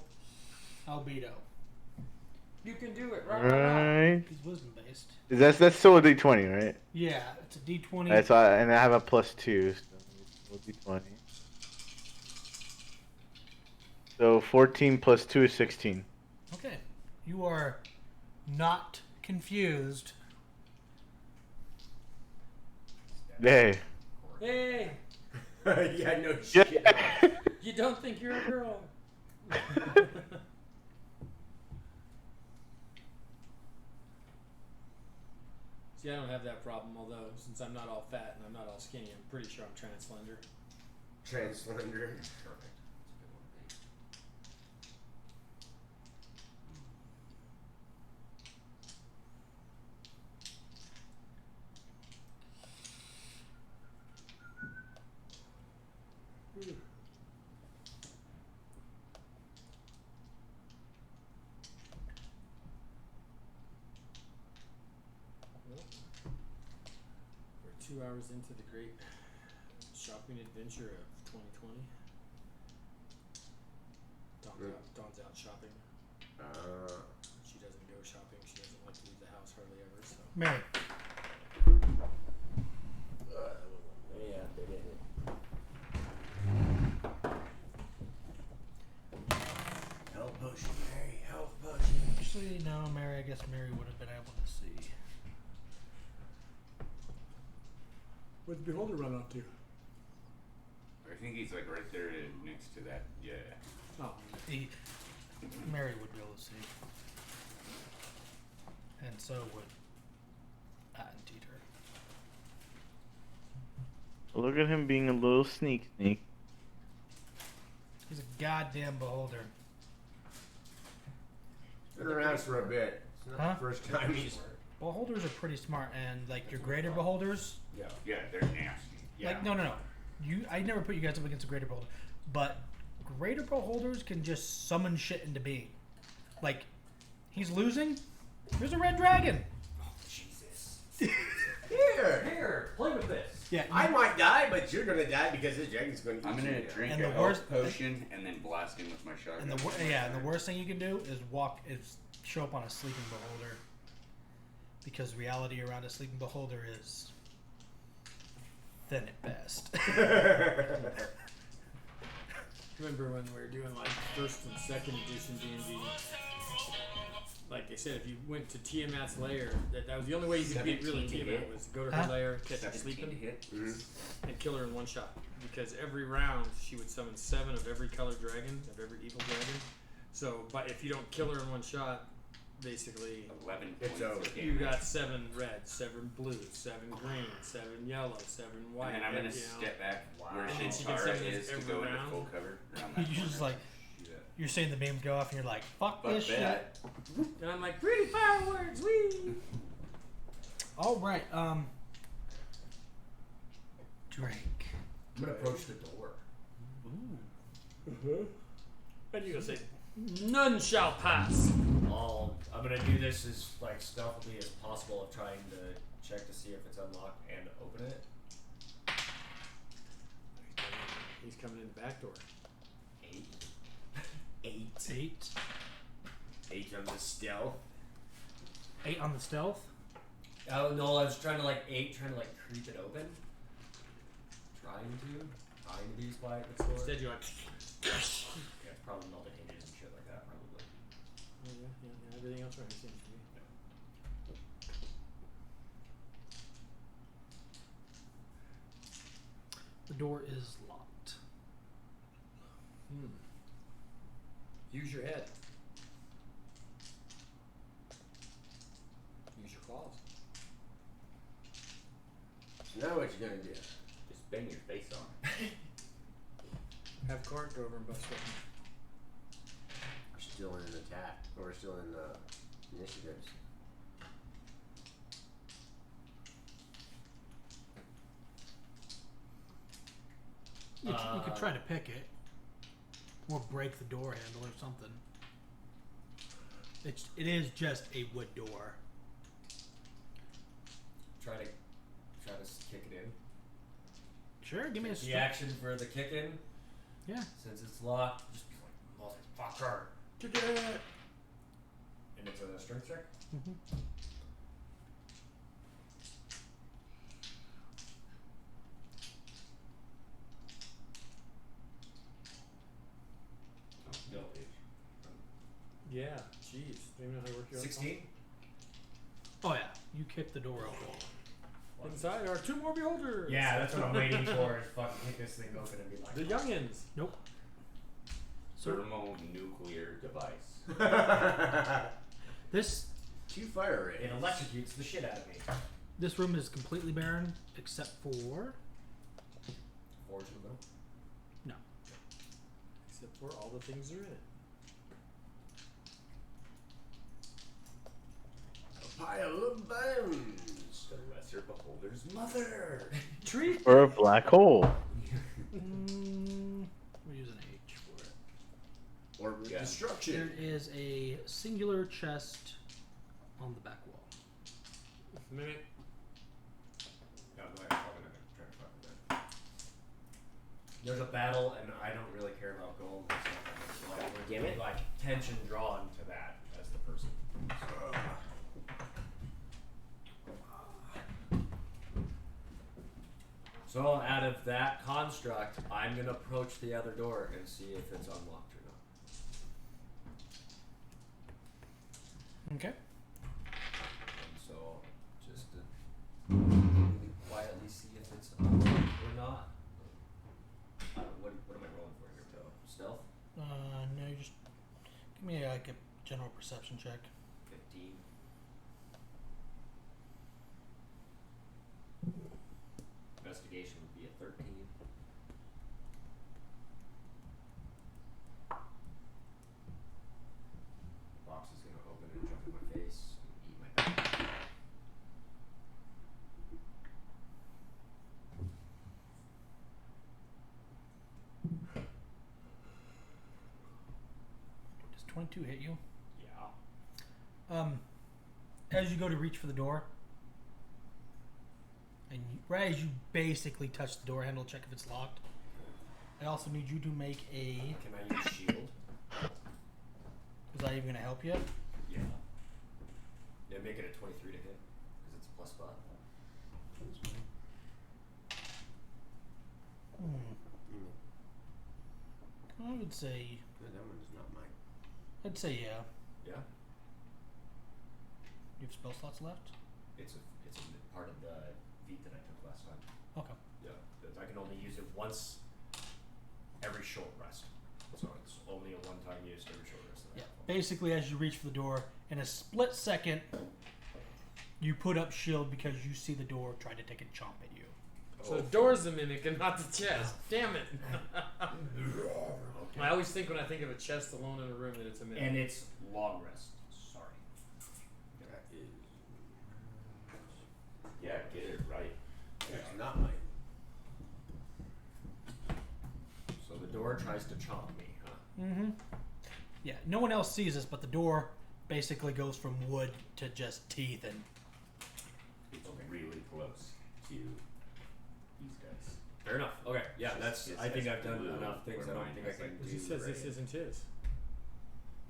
Albedo. you can do it right now. Right. He's wisdom based. That's still a D20, right? Yeah, it's a D20. That's why, and I have a +2, so D20. So 14 plus 2 is 16. Okay, you are not confused. Hey. Hey, Yeah, no Yeah. shit. you don't think you're a girl? See, I don't have that problem. Although, since I'm not all fat and I'm not all skinny, I'm pretty sure I'm trans slender. Translander. Perfect. That's a good one. We're 2 hours into the great shopping adventure of 2020. Dawn's out shopping. She doesn't go shopping. She doesn't like to leave the house hardly ever. So Mary. Yeah, they did it. Health potion, Mary. Health potion. Actually, no, Mary. I guess Mary would have been able to see. where'd the beholder run off to? I think he's like right there next to that. Yeah. Oh, Mary would be able to see. And so would Attenteater. Look at him being a little sneak. He's a goddamn beholder. Been around for a bit. It's not Huh? the first time he's. Beholders are pretty smart, and like your greater beholders. Yeah. Yeah, they're nasty. Yeah. Like no. I never put you guys up against a greater beholder, but greater beholders can just summon shit into being. Like, he's losing. There's a red dragon. Jesus. Here, play with this. Yeah, I might die, but you're gonna die because this dragon's gonna eat I'm gonna you. drink And a the health worst- potion and then blast him with my shotgun. and the worst thing you can do is show up on a sleeping beholder, because reality around a sleeping beholder is thin at best. Remember when we were doing like first and second edition D&D? Like they said, if you went to Tiamat's lair, that was the only way you could beat really 17 to Tiamat hit. was go to her Huh? lair, catch her 17 to sleeping, hit. and kill her in one shot. Because every round she would summon 7 of every colored dragon, of every evil dragon. So, but if you don't kill her in one shot, basically 11 It's points over. of you damage. got 7 red, 7 blue, 7 green, 7 yellow, 7 white. And then I'm gonna you know. step back where And then she can Shintara summon this is to every go into round. full cover. around You're that just corner. like, you're seeing the beams go off, and you're like, fuck Fuck this that. shit. And I'm like, pretty fireworks, wee! All right, Drake. I'm gonna approach the door. Ooh. And you gonna say, none shall pass. I'm gonna do this as like stealthily as possible of trying to check to see if it's unlocked and open it. He's coming in the back door. 8. 8. 8 on the stealth. 8 on the stealth. Oh no, I was trying to like creep it open. Trying to. kind of used by the store. Instead, you're like, Yeah, it's probably melted hinges and shit like that, probably. yeah, everything else right seems to be. The door is locked. Use your head. Use your claws. So now what you gonna do? Just bang your face on. Have Clark go over and bust it. We're still in attack, or we're still in initiatives. You could try to pick it, or break the door handle or something. It is just a wood door. Try to kick it in. Sure, give me a The strength. action for the kick in. Yeah. Since it's locked, just be like, motherfucker. Kick it! And it's a strength check? Mm-hmm. No, bitch. Yeah, jeez. Do you know how to work your own 16? Oh yeah, you kick the door open. phone? Inside are two more beholders. Yeah, that's what I'm waiting for, is fucking kick this thing open and be like, The youngins. Nope. Thermonuclear device. This Two fire rays. it electrocutes the shit out of me. this room is completely barren except for Forward to the middle. no. Except for all the things that are in it. A pile of bones. The lesser beholder's mother. Tree. Or a black hole. We're using H for it. Or Yeah. destruction. There is a singular chest on the back wall. Mimic. No, I'm probably not gonna try to fuck with that. There's a battle, and I don't really care about gold. And stuff. So like, Damn it. like tension drawn to that as the person. So out of that construct, I'm gonna approach the other door and see if it's unlocked or not. Okay. And so just to quietly see if it's unlocked or not. What am I rolling for here, Joe? Stealth? No, you just give me like a general perception check. 15. Investigation would be a 13. The box is gonna open and jump in my face and eat my back. Does 22 hit you? Yeah. As you go to reach for the door, and right as you basically touch the door handle, check if it's locked. I also need you to make a. Can I use shield? Is that even going to help you? Yeah. Yeah, make it a 23 to hit. Because it's plus 5. I would say. That one is not mine. I'd say yeah. Yeah? You have spell slots left? It's a part of the feat that I took last time. Okay. Yeah. I can only use it once every short rest. So it's only a one-time use every short rest. That I Yeah. have. Basically, as you reach for the door, in a split second, you put up shield because you see the door try to take a chomp at you. So the door's the mimic and not the chest. Damn it. I always think when I think of a chest alone in a room that it's a mimic. And it's long rest. Sorry. That is. Yeah, get it right. It's not mine. So the door tries to chomp me, huh? Mm-hmm. Yeah, no one else sees this, but the door basically goes from wood to just teeth and. It's really close to these guys. Fair enough. Okay, yeah, Just- that's. just I think has I've done blue enough things. where I don't mine think I has, can like, do. He says this gray. isn't his.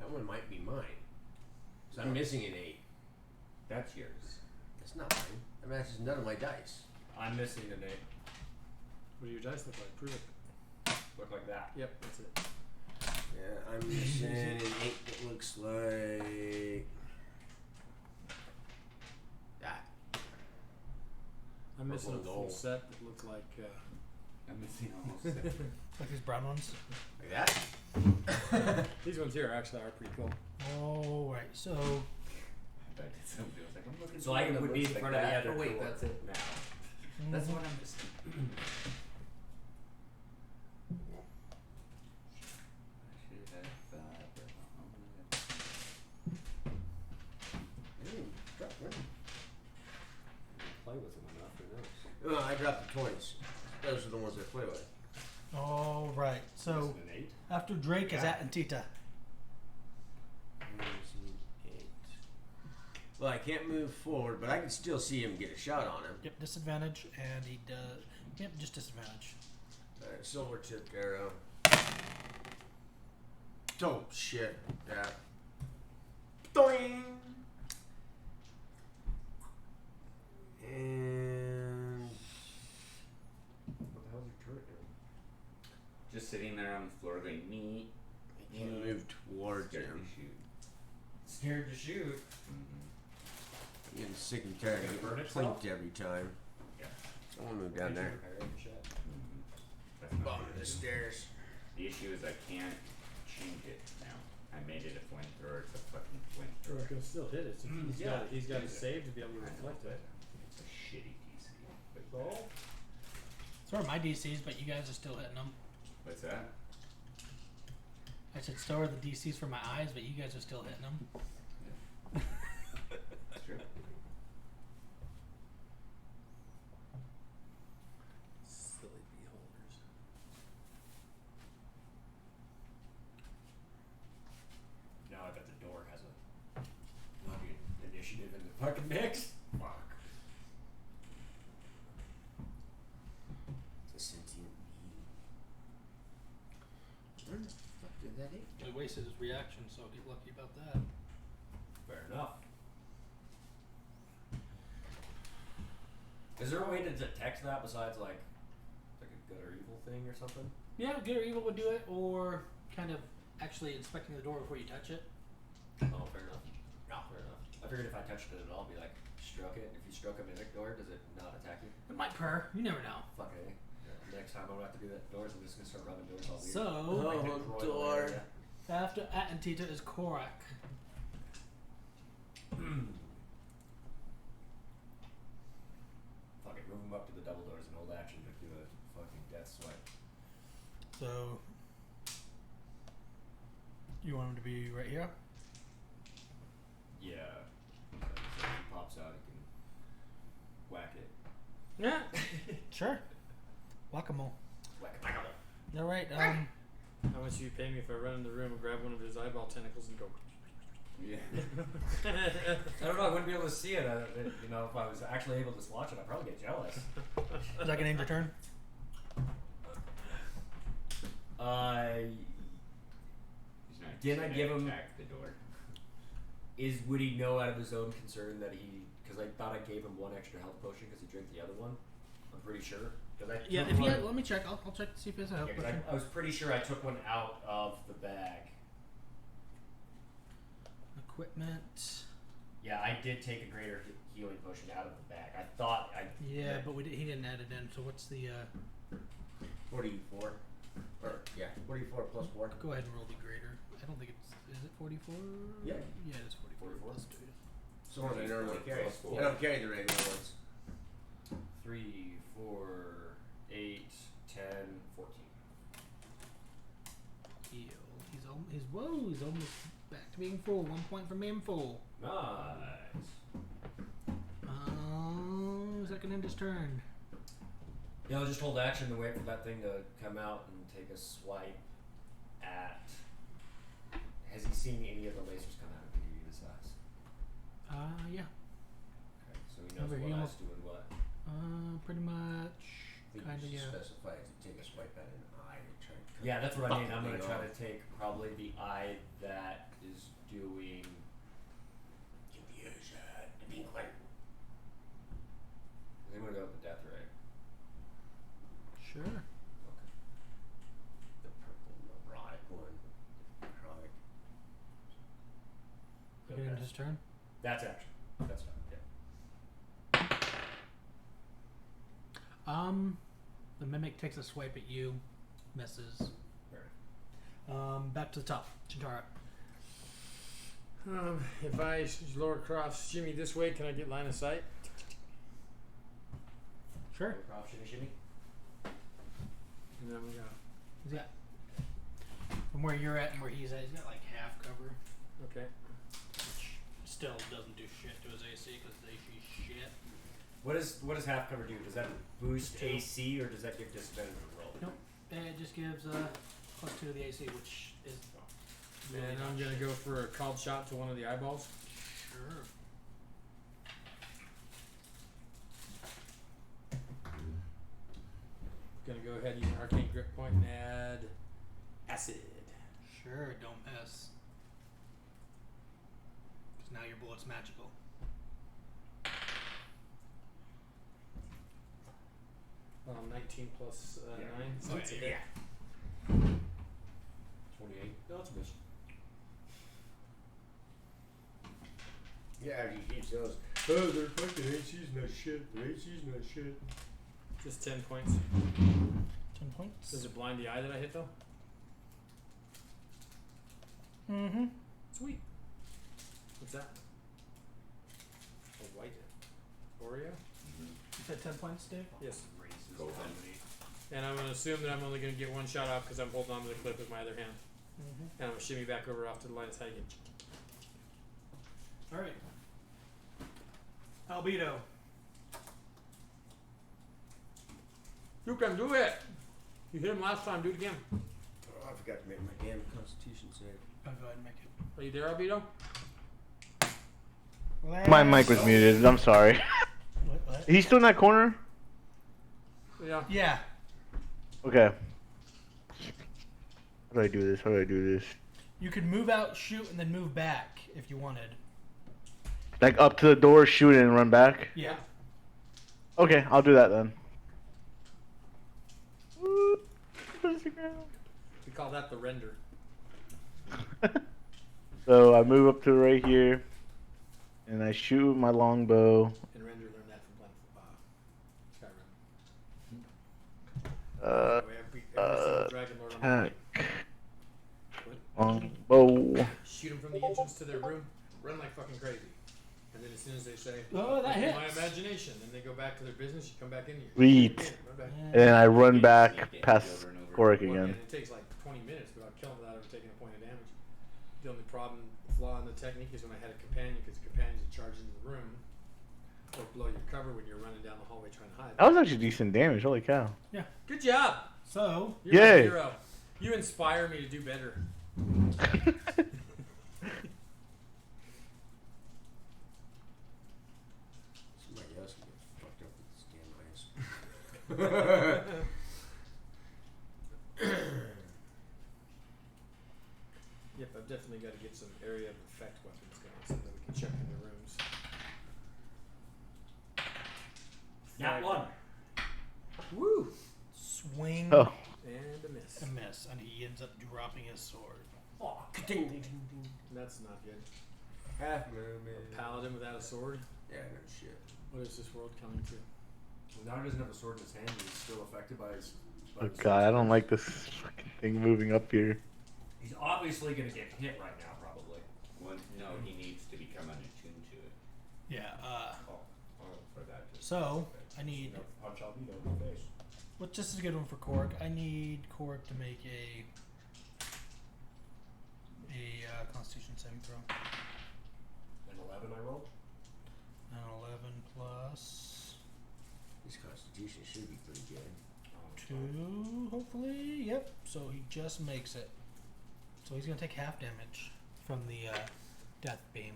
That one might be mine. So I'm missing an 8. That's yours. That's not mine. That matches none of my dice. I'm missing an 8. What do your dice look like? Prove it. Look like that. Yep, that's it. Yeah, I'm missing an 8 that looks like that. I'm missing a Purple full gold. set that looks like. I'm missing almost. Everything. Like these brown ones. Like that? These ones here actually are pretty cool. All right, so I did something. I was like, I'm looking. So for I one that would be in looks front like of the that. other. Oh, wait, door. that's it. Now. That's the one I'm missing. I should have Drop one. Play with them enough for those. Oh, I dropped the 20s. Those are the ones I play with. all right, so Missing an 8. after Drake is Yeah. at Antita. Well, I can't move forward, but I can still see him get a shot on him. Yep, disadvantage, and he does. Yep, just disadvantage. Alright, silver tipped arrow. Oh, shit. Yeah. Doing! And. What the hell's your turret doing? Just sitting there on the floor going, me. I can't move towards Scared him. to shoot. Scared to shoot. I'm getting sick and tired Gonna of burn getting itself? plinked every time. Yeah. I want to move down there. That's not Bottom good. of the stairs. The issue is I can't change it now. I made it a flamethrower. It's a fucking Or flamethrower. I can still hit it. So he's got to save to be able to I know, reflect but it. it's a shitty DC. But So, So are my DCs, but you guys are still hitting them. what's that? I said so are the DCs for my eyes, but you guys are still hitting them. That's true. silly beholders. Now I bet the door has a fucking initiative in the fucking mix. Fuck. It's a sentient being. Where the fuck did that eat? He wasted his reaction, so get lucky about that. Fair enough. Is there a way to detect that besides like a good or evil thing or something? Yeah, good or evil would do it, or kind of actually inspecting the door before you touch it. Oh, fair enough. Fair enough. I figured if I touched it at all, I'd be like, struck it. If you struck a mimic door, does it not attack you? It might purr. You never know. Fuck it. Next time I'm gonna have to do that doors, I'm just gonna start rubbing doors all weird. So Like the Oh, groin door. area. after Antita is Korak. Fuck it, move him up to the double doors and hold action to do a fucking death swipe. So you want him to be right here? Yeah. So if he pops out, he can whack it. Yeah. Sure. Whack-a-mole. Whack it. All right. How much do you pay me if I run in the room and grab one of his eyeball tentacles and go? Yeah. I don't know, I wouldn't be able to see it. You know, if I was actually able to watch it, I'd probably get jealous. Is that gonna end your turn? He's not Didn't I gonna give him- attack the door? Would he know out of his own concern that he? Because I thought I gave him one extra health potion because he drank the other one. I'm pretty sure. I Yeah. took If he one- had, let me check. I'll check to see if he has a health Yeah, 'cause potion. I was pretty sure I took one out of the bag. Equipment. Yeah, I did take a greater healing potion out of the bag. I thought I. Yeah, but he didn't add it in. So what's the? 44. Or, yeah, 44 plus 4. Go ahead and roll the greater. I don't think it's. Is it 44? Yeah. Yeah, it's 44. 44? Plus 2. So what I normally carry. Plus 4. I don't carry the regular ones. 3, 4, 8, 10, 14. Heal. He's whoa. He's almost back to being full. 1 point from being full. Nice. Is that gonna end his turn? Yeah, I'll just hold action and wait for that thing to come out and take a swipe at. Has he seen any of the lasers come out of the this eyes? Yeah. Okay, so he knows Remember, he what almost- eyes doing what. Pretty much. I think Kinda, you should yeah. specify to take a swipe at an eye to try and cut Yeah, that's what I mean. the I'm gonna thing try off. to take probably the eye that is doing. Confusion. The pink one. I'm gonna go with the death ray. Sure. Okay. That's action. That's not. Yeah. The mimic takes a swipe at you, misses. Back to the top, Chintara. If I lower cross shimmy this way, can I get line of sight? Sure. Prop shimmy. And then we go. He's got from where you're at and where he's at. He's got like half cover, Okay. which still doesn't do shit to his AC because his AC is shit. What does half cover do? Does that boost Two. AC or does that give disadvantage on the roll? Nope. It just gives +2 to the AC, which is. Really And I'm not gonna shit. go for a called shot to one of the eyeballs. Sure. Gonna go ahead and use an arcane grip point and add acid. Sure, don't miss. Because now your bullet's magical. Um, 19 plus Yeah. 9. So Oh, it's a yeah, hit. 28. No, it's a miss. Yeah, he keeps those. Oh, their fucking AC's not shit. Their AC's not shit. Just 10 points. 10 points. Does it blind the eye that I hit though? Mm-hmm. Sweet. What's that? A white Oreo? You said 10 points, Dave? Yes. Raises Go the then. ability. And I'm gonna assume that I'm only gonna get one shot off because I'm holding on to the clip with my other hand. Mm-hmm. And I'm gonna shimmy back over off to the line of sight again. All right. Albedo. You can do it! You hit him last time, do it again. Oh, I forgot to make my damn Constitution save. I'll go ahead and make it. Are you there, Albedo? My mic was muted. I'm sorry. What? He's still in that corner? Yeah. Yeah. Okay. How do I do this? How do I do this? You could move out, shoot, and then move back if you wanted. Like up to the door, shoot it, and run back? Yeah. Okay, I'll do that then. We call that the render. So I move up to right here, and I shoot with my longbow. And render learned that from Skyrim. Every single Dragon Lord on the Attack. Longbow. shoot them from the entrance to their room, run like fucking crazy. And then as soon as they say, Oh, that "Look at hits." my imagination, then they go back to their business, you come back in here. Sweet. Run back. And then I run back past Korik Well, again. and it takes like 20 minutes without killing without ever taking a point of damage. The only flaw in the technique is when I had a companion, because the companions would charge into the room or blow your cover when you're running down the hallway trying to hide. That was actually decent damage. Holy cow. Good job! So, You're my Yay. hero. You inspire me to do better. Somebody else can get fucked up with this damn ice. Yep, I've definitely got to get some area of effect weapons going so that we can check in the rooms. Nat 1. Woo! swing Oh. And a miss. a miss, and he ends up dropping his sword. Oh, ding, ding, ding, ding. That's not good. Half mermaid. A paladin without a sword? Yeah, no shit. What is this world coming to? Well, now he doesn't have a sword in his hand, but he's still affected by his. Oh god, I don't like this fucking thing moving up here. He's obviously gonna get hit right now, probably. Well, no, he needs to become unattuned to it. Yeah, For that. so, I need, Punch Albedo in the face. well, just as a good one for Korg, I need Korg to make a Constitution saving throw. An 11 I rolled. An 11 plus This Constitution should be pretty good. 2, hopefully. Yep, so he just makes it. So he's going to take half damage from the Death Beam.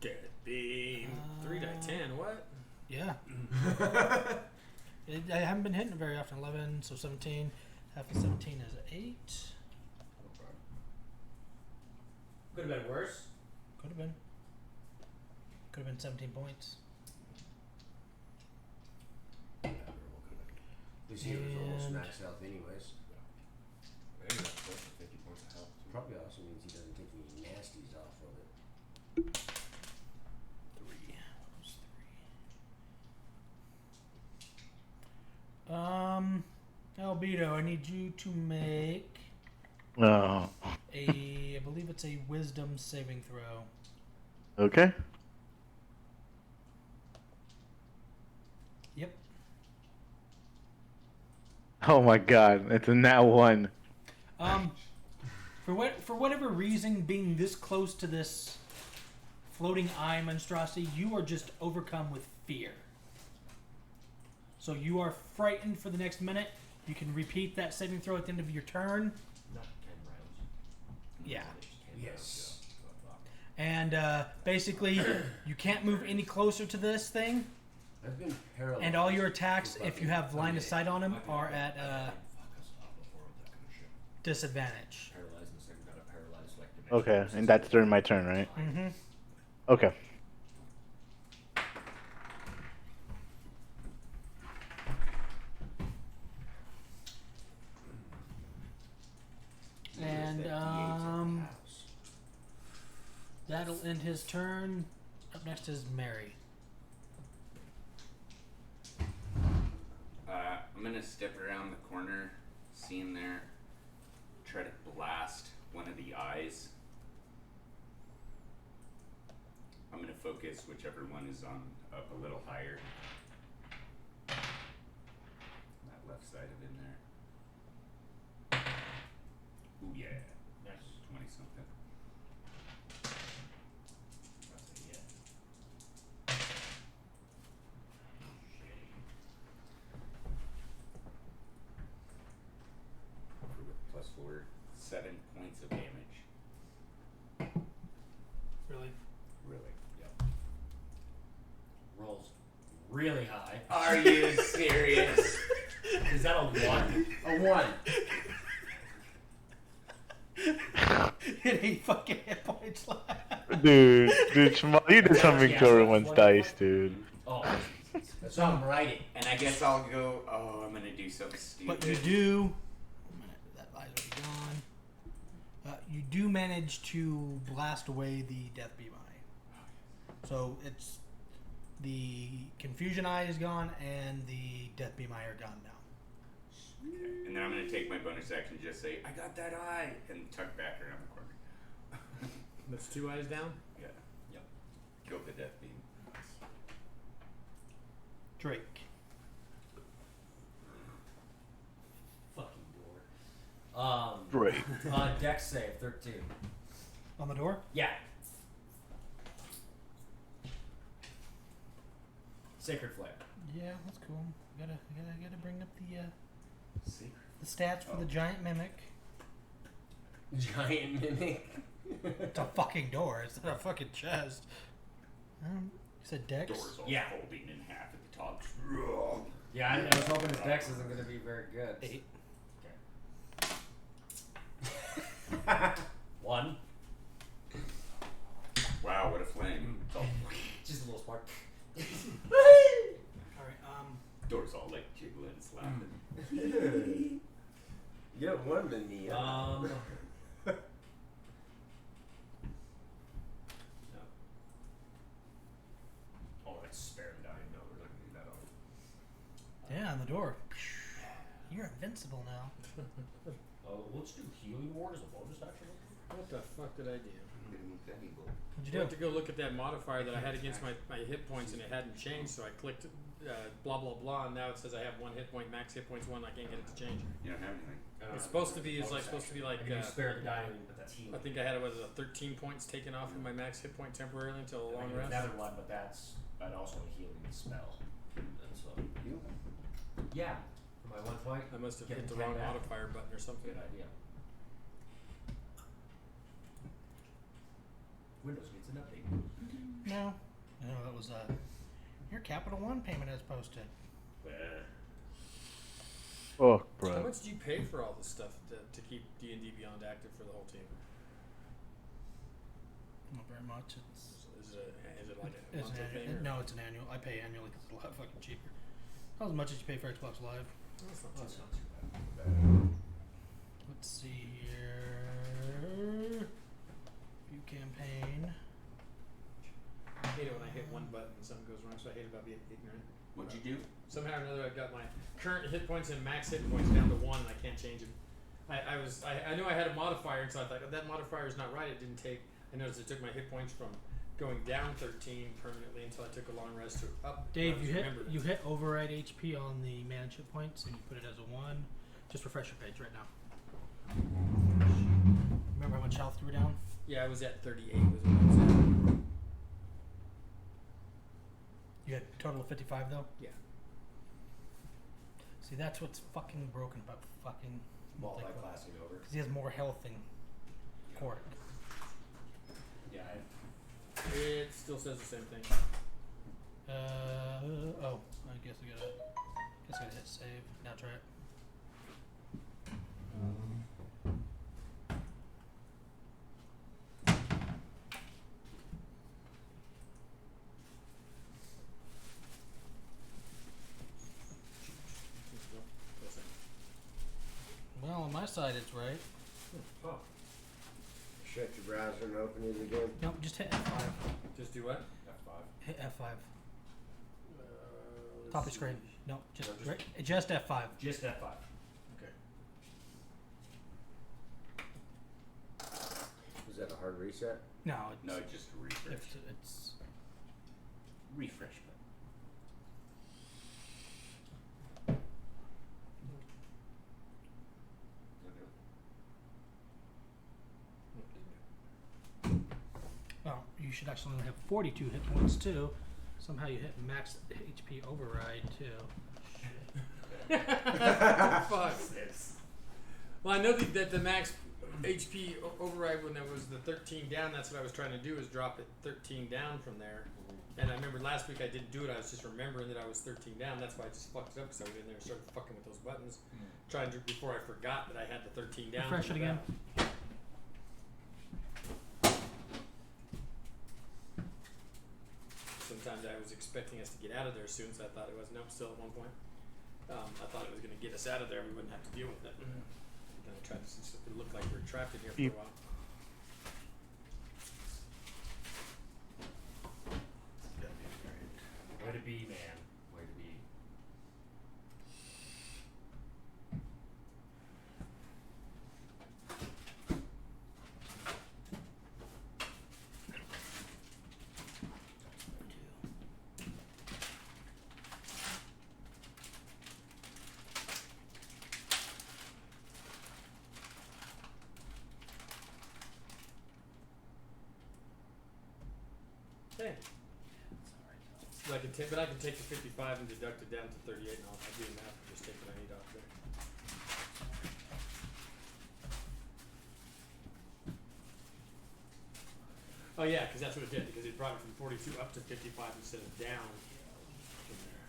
Dead beam. 3 die 10. What? Yeah. I haven't been hitting it very often. 11, so 17. Half of 17 is 8. Could have been worse. Could have been. Could have been 17 points. This here was almost And- max health anyways. Maybe that's close to 50 points of health. Probably also means he doesn't take any nasties off of it. Albedo, I need you to make Oh. I believe it's a wisdom saving throw. Okay. Yep. Oh my god, it's a nat 1. For whatever reason, being this close to this floating eye monstrosity, you are just overcome with fear. So you are frightened for the next minute. You can repeat that saving throw at the end of your turn. Not 10 rounds. Yeah. 10 Yes. And basically, you can't move any closer to this thing. I've been paralyzed. And all your attacks, if you have line of sight on them, are at Fuck us up before with that kind of shit. disadvantage. Paralyzed and second got a paralyzed like Okay, and that's during my turn, right? Mm-hmm. Okay. And that'll end his turn. Up next is Mary. I'm gonna step around the corner, see him there, try to blast one of the eyes. I'm gonna focus whichever one is on up a little higher. That left side of in there. Ooh yeah, Nice. 20 something. That's a hit. Plus 4, 7 points of damage. Really? Really? Yep. Rolls really high. Are you serious? Is that a 1? A 1. Hit 8 fucking hit points left. Dude, Shmuel, you did something Yeah, to everyone's 20 dice, dude. Oh, that's not writing. And I guess I'll go. Oh, I'm gonna do something stupid. But you do. 1 minute, that eye's already gone. You do manage to blast away the Death Beam Eye. So it's the Confusion Eye is gone and the Death Beam Eye are gone now. Okay. And then I'm gonna take my bonus action, just say, "I got that eye," and tuck back around the corner. That's 2 eyes down. Yeah. Yep. Kill the death beam. Drake. Fucking door. Great. Dex save 13. On the door? Yeah. Sacred Flare. Yeah, that's cool. Gotta bring up Secret. the stats for the giant mimic. Giant mimic. It's a fucking door. It's not a fucking chest. You said Dex? Doors all Yeah. folding in half at the top. Yeah, I was hoping his Dex isn't going to be very good. 8. Okay. 1. Wow, what a flame! It's all Just a little spark. Alright, doors all like jiggling, slapping. You got one in the. Oh, that's spare and dying. No, we're not gonna do that on. yeah, on the door. You're invincible now. Let's do Healing Ward as a bonus action. What the fuck did I do? What'd I you went do? to go look at that modifier that I had against my hit points and it hadn't changed, so I clicked blah blah blah, and now it says I have 1 hit point, max hit points 1. I can't get it to change. You don't have anything. It's supposed to be. It's like supposed to be like. You spare the dying, but that's healing. I think I had 13 points taken off of my max hit point temporarily until a long rest. Another one, but that's also a healing spell. That's You? yeah. For my 1 point. I must have Get hit the 10 wrong back. modifier button or something. Good idea. Windows needs an update. No. No, that was your Capital One payment as posted. Oh, How bro. much do you pay for all this stuff to keep D&D Beyond active for the whole team? Not very much. It's Is it like a It's monthly an thing? annual. or- No, it's an annual. I pay annually because it's a lot fucking cheaper. Not as much as you pay for Xbox Live. That's not That's too not too bad. Let's see here. View campaign. bad. I hate it when I hit one button and something goes wrong, so I hate about being ignorant. What'd you do? Somehow or another, I've got my current hit points and max hit points down to 1, and I can't change them. I knew I had a modifier, and so I thought, oh, that modifier is not right. It didn't take. I noticed it took my hit points from going down 13 permanently until I took a long rest to up. Dave, I just remembered it. you hit override HP on the manage hit points, and you put it as a 1. Just refresh your page right now. Remember how much health you were down? Yeah, I was at 38. Was what I was at. You had a total of 55 though. Yeah. See, that's what's fucking broken about fucking Multi-classing over. because he has more health than Cork. Yeah. It still says the same thing. Oh, I guess I gotta hit save. Now try it. Well, on my side it's right. Oh, Shut your browser and open it again. No, just hit F5. just do what? F5. Hit F5. Let's Top of see. screen. No, just No, just- right, just F5. Just F5. Okay. Is that a hard reset? No, it's, No, just refresh. it's Refresh oh, you should actually only have 42 hit points too. Somehow you hit max HP override too. Fuck. Well, I know that the max HP override when there was the 13 down. That's what I was trying to do is drop it 13 down from there. And I remember last week I didn't do it. I was just remembering that I was 13 down. That's why I just fucked it up because I went in there and started fucking with those buttons, trying to before I forgot that I had the 13 down. Refresh it again. Sometimes I was expecting us to get out of there soon, so I thought it was. Nope, still at one point. I thought it was going to get us out of there. We wouldn't have to deal with it. Then I tried to. It looked like we were trapped in here for Beep. a while. Way to be, man. Way to be. Hey. But I can take the 55 and deduct it down to 38, and I'll do the math and just take what I need off there. Oh yeah, because that's what it did. Because it brought it from 42 up to 55 instead of down from there.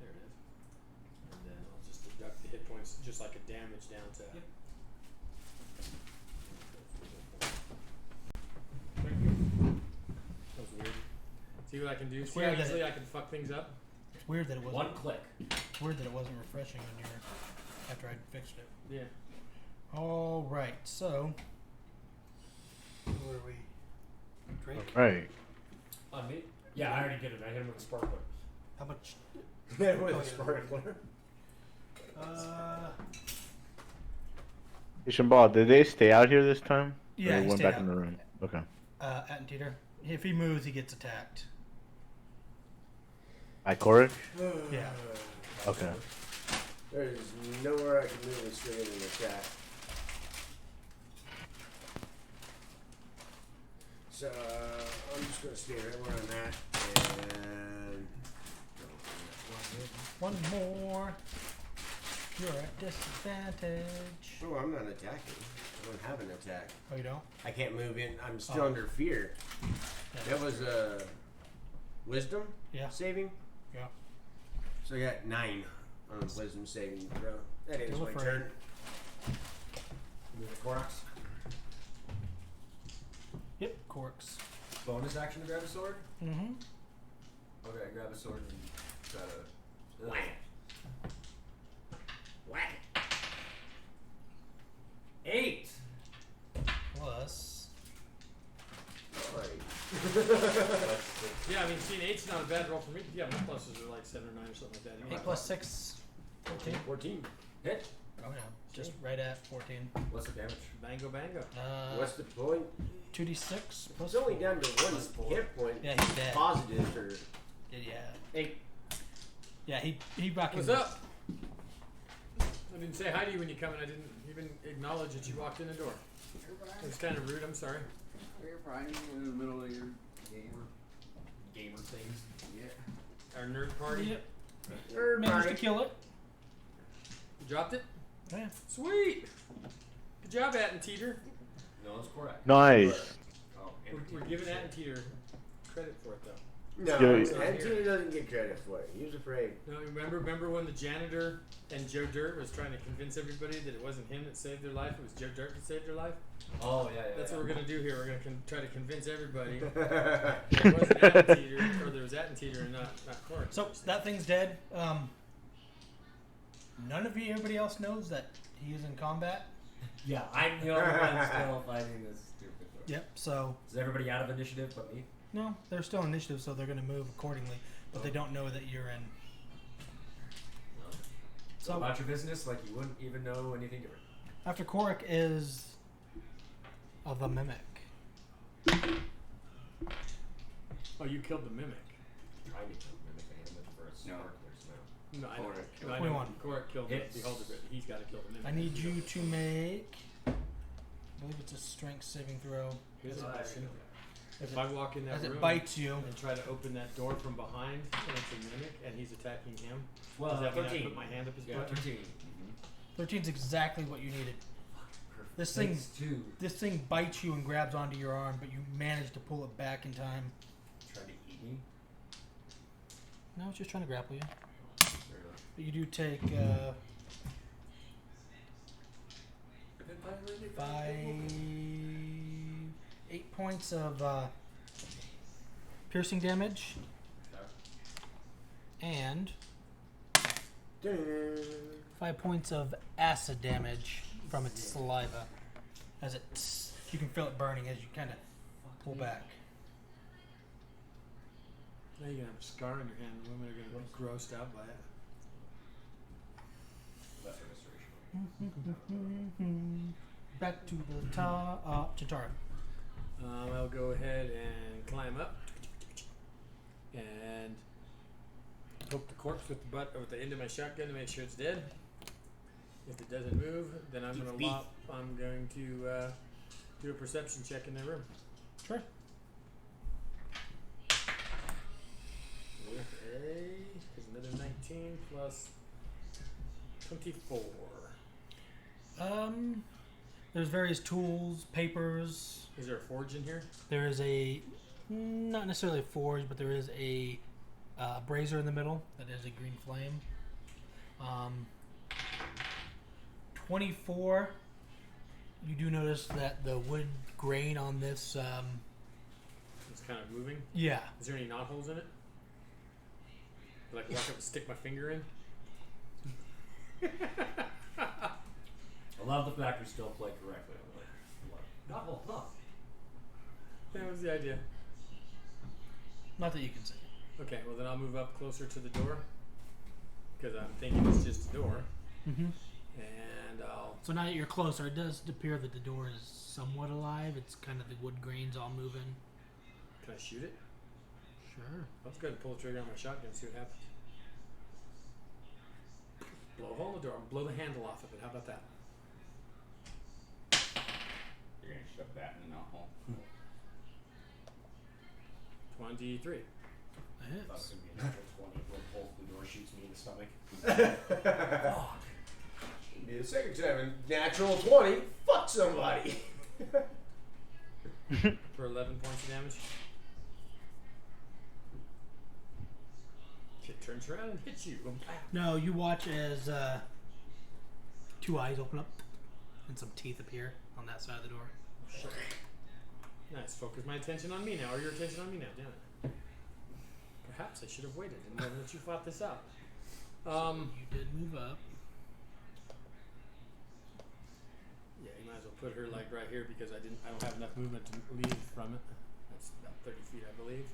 There it is. And then I'll just deduct the hit points just like a damage down to. Yep. Thank you. That was weird. See what I can do? See how weird that easily I can fuck things up? It's weird that it wasn't. One click. It's weird that it wasn't refreshing when you were after I'd fixed it. Yeah. All right, so where are we? Drake. Right. On me? Yeah, I already did it. I hit him with a sparkler. How much? With Oh, a yeah. sparkler. Hey, Shambhala, did they stay out here this time? Or Yeah, they he went stayed back in out. the room. Okay. Attenteater. If he moves, he gets attacked. Icoric? Yeah. Okay. There's nowhere I can move and stay in an attack. So I'm just gonna stay right where I'm at and One more. You're at disadvantage. oh, I'm not attacking. I don't have an attack. Oh, you don't? I can't move in. I'm still Oh. under fear. Yeah. That was a wisdom Yeah. saving. Yeah. So I got 9 on the wisdom saving throw. That is Still my afraid. turn. Move the Corax. Yep. Corks. Bonus action to grab a sword. Mm-hmm. Okay, grab a sword and try to. Whack it. Whack it. 8. Yeah, I mean, seeing 8's not a bad roll for me. Yeah, my pluses are like 7 or 9 or something like that. 8 plus 6, 14. 14. Hit. Oh yeah, just right at 14. What's the damage? Bango, bango. What's the point? 2d6 plus It's only 4. down to one Plus 4. hit point. Yeah, he's dead. Positive or Yeah. 8. Yeah, he fucking. What's up? I didn't say hi to you when you come in. I didn't even acknowledge that you walked in the door. It was kind of rude. I'm sorry. You're fine. You're in the middle of your Gamer things. yeah. Our nerd party. Yep. Managed to kill it. You dropped it? Yeah. Sweet. Good job, Attenteeter. No, that's correct. Nice. Oh, We're giving Attenteeter credit for it, though. No, Yo, Antino doesn't get credit for it. He was afraid. No, remember when the janitor and Joe Dirt was trying to convince everybody that it wasn't him that saved their life, it was Joe Dirt that saved their life? Oh, yeah. That's what we're going to do here. We're going to try to convince everybody that it wasn't Attenteeter, or there was Attenteeter and not Cork. So that thing's dead. None of you, everybody else knows that he is in combat. Yeah, I'm the only one still fighting this stupid thing. Yep. So Is everybody out of initiative but me? no, they're still in initiative, so they're going to move accordingly. But they don't know that you're in. No. So So about your business, like you wouldn't even know anything different. after Korik is the mimic. Oh, you killed the mimic. Trying to kill mimic animal for a sparklers now. No, I know. Cork No, I know. 21. Cork killed the Hits. beholder, but he's got to kill the mimic. I need you to make. I believe it's a strength saving throw. Here's a Oh, question. As If I walk in that As room it bites you. and try to open that door from behind, and it's a mimic, and he's attacking him, Well, does that mean I 13. put my hand up his Yeah, butt? 13. 13's exactly what you needed. Perfect. This thing- Thanks to This thing bites you and grabs onto your arm, but you manage to pull it back in time. trying to eat me. No, it's just trying to grapple you. Fair enough. But you do take 8 points of piercing damage and 5 points of acid damage from its saliva. As you can feel it burning as you kind of pull back. Now you're gonna have a scar on your hand. The women are gonna be grossed out by it. Lesser restoration. Back to the top, Chintara. I'll go ahead and climb up and poke the corpse with the butt or with the end of my shotgun to make sure it's dead. If it doesn't move, then I'm going to do a perception check in their room. Sure. With another 19 plus 24. There's various tools, papers. Is there a forge in here? There is not necessarily a forge, but there is a brazier in the middle that is a green flame. 24. You do notice that the wood grain on this. It's kind of moving. Yeah. Is there any knot holes in it? Like walk up and stick my finger in? I love the fact we still play correctly. I'm like, not whole enough. That was the idea. Not that you can see. Okay, well then I'll move up closer to the door because I'm thinking it's just a door, Mm-hmm. and I'll. So now that you're closer, it does appear that the door is somewhat alive. It's kind of the wood grains all moving. Can I shoot it? Sure. Let's go ahead and pull the trigger on my shotgun and see what happens. Blow a hole in the door. Blow the handle off of it. How about that? You're gonna shove that in the hole. 23. That's It gonna is. be a natural 20 when both the door shoots me in the stomach. Fuck. Be the second time in natural 20. Fuck somebody. For 11 points of damage. It turns around and hits you. No, you watch as two eyes open up and some teeth appear on that side of the door. Nice. Focus my attention on me now, or your attention on me now. Damn it. Perhaps I should have waited and let you fought this out. You did move up. Yeah, you might as well put her like right here because I don't have enough movement to leave from it. That's about 30 feet, I believe.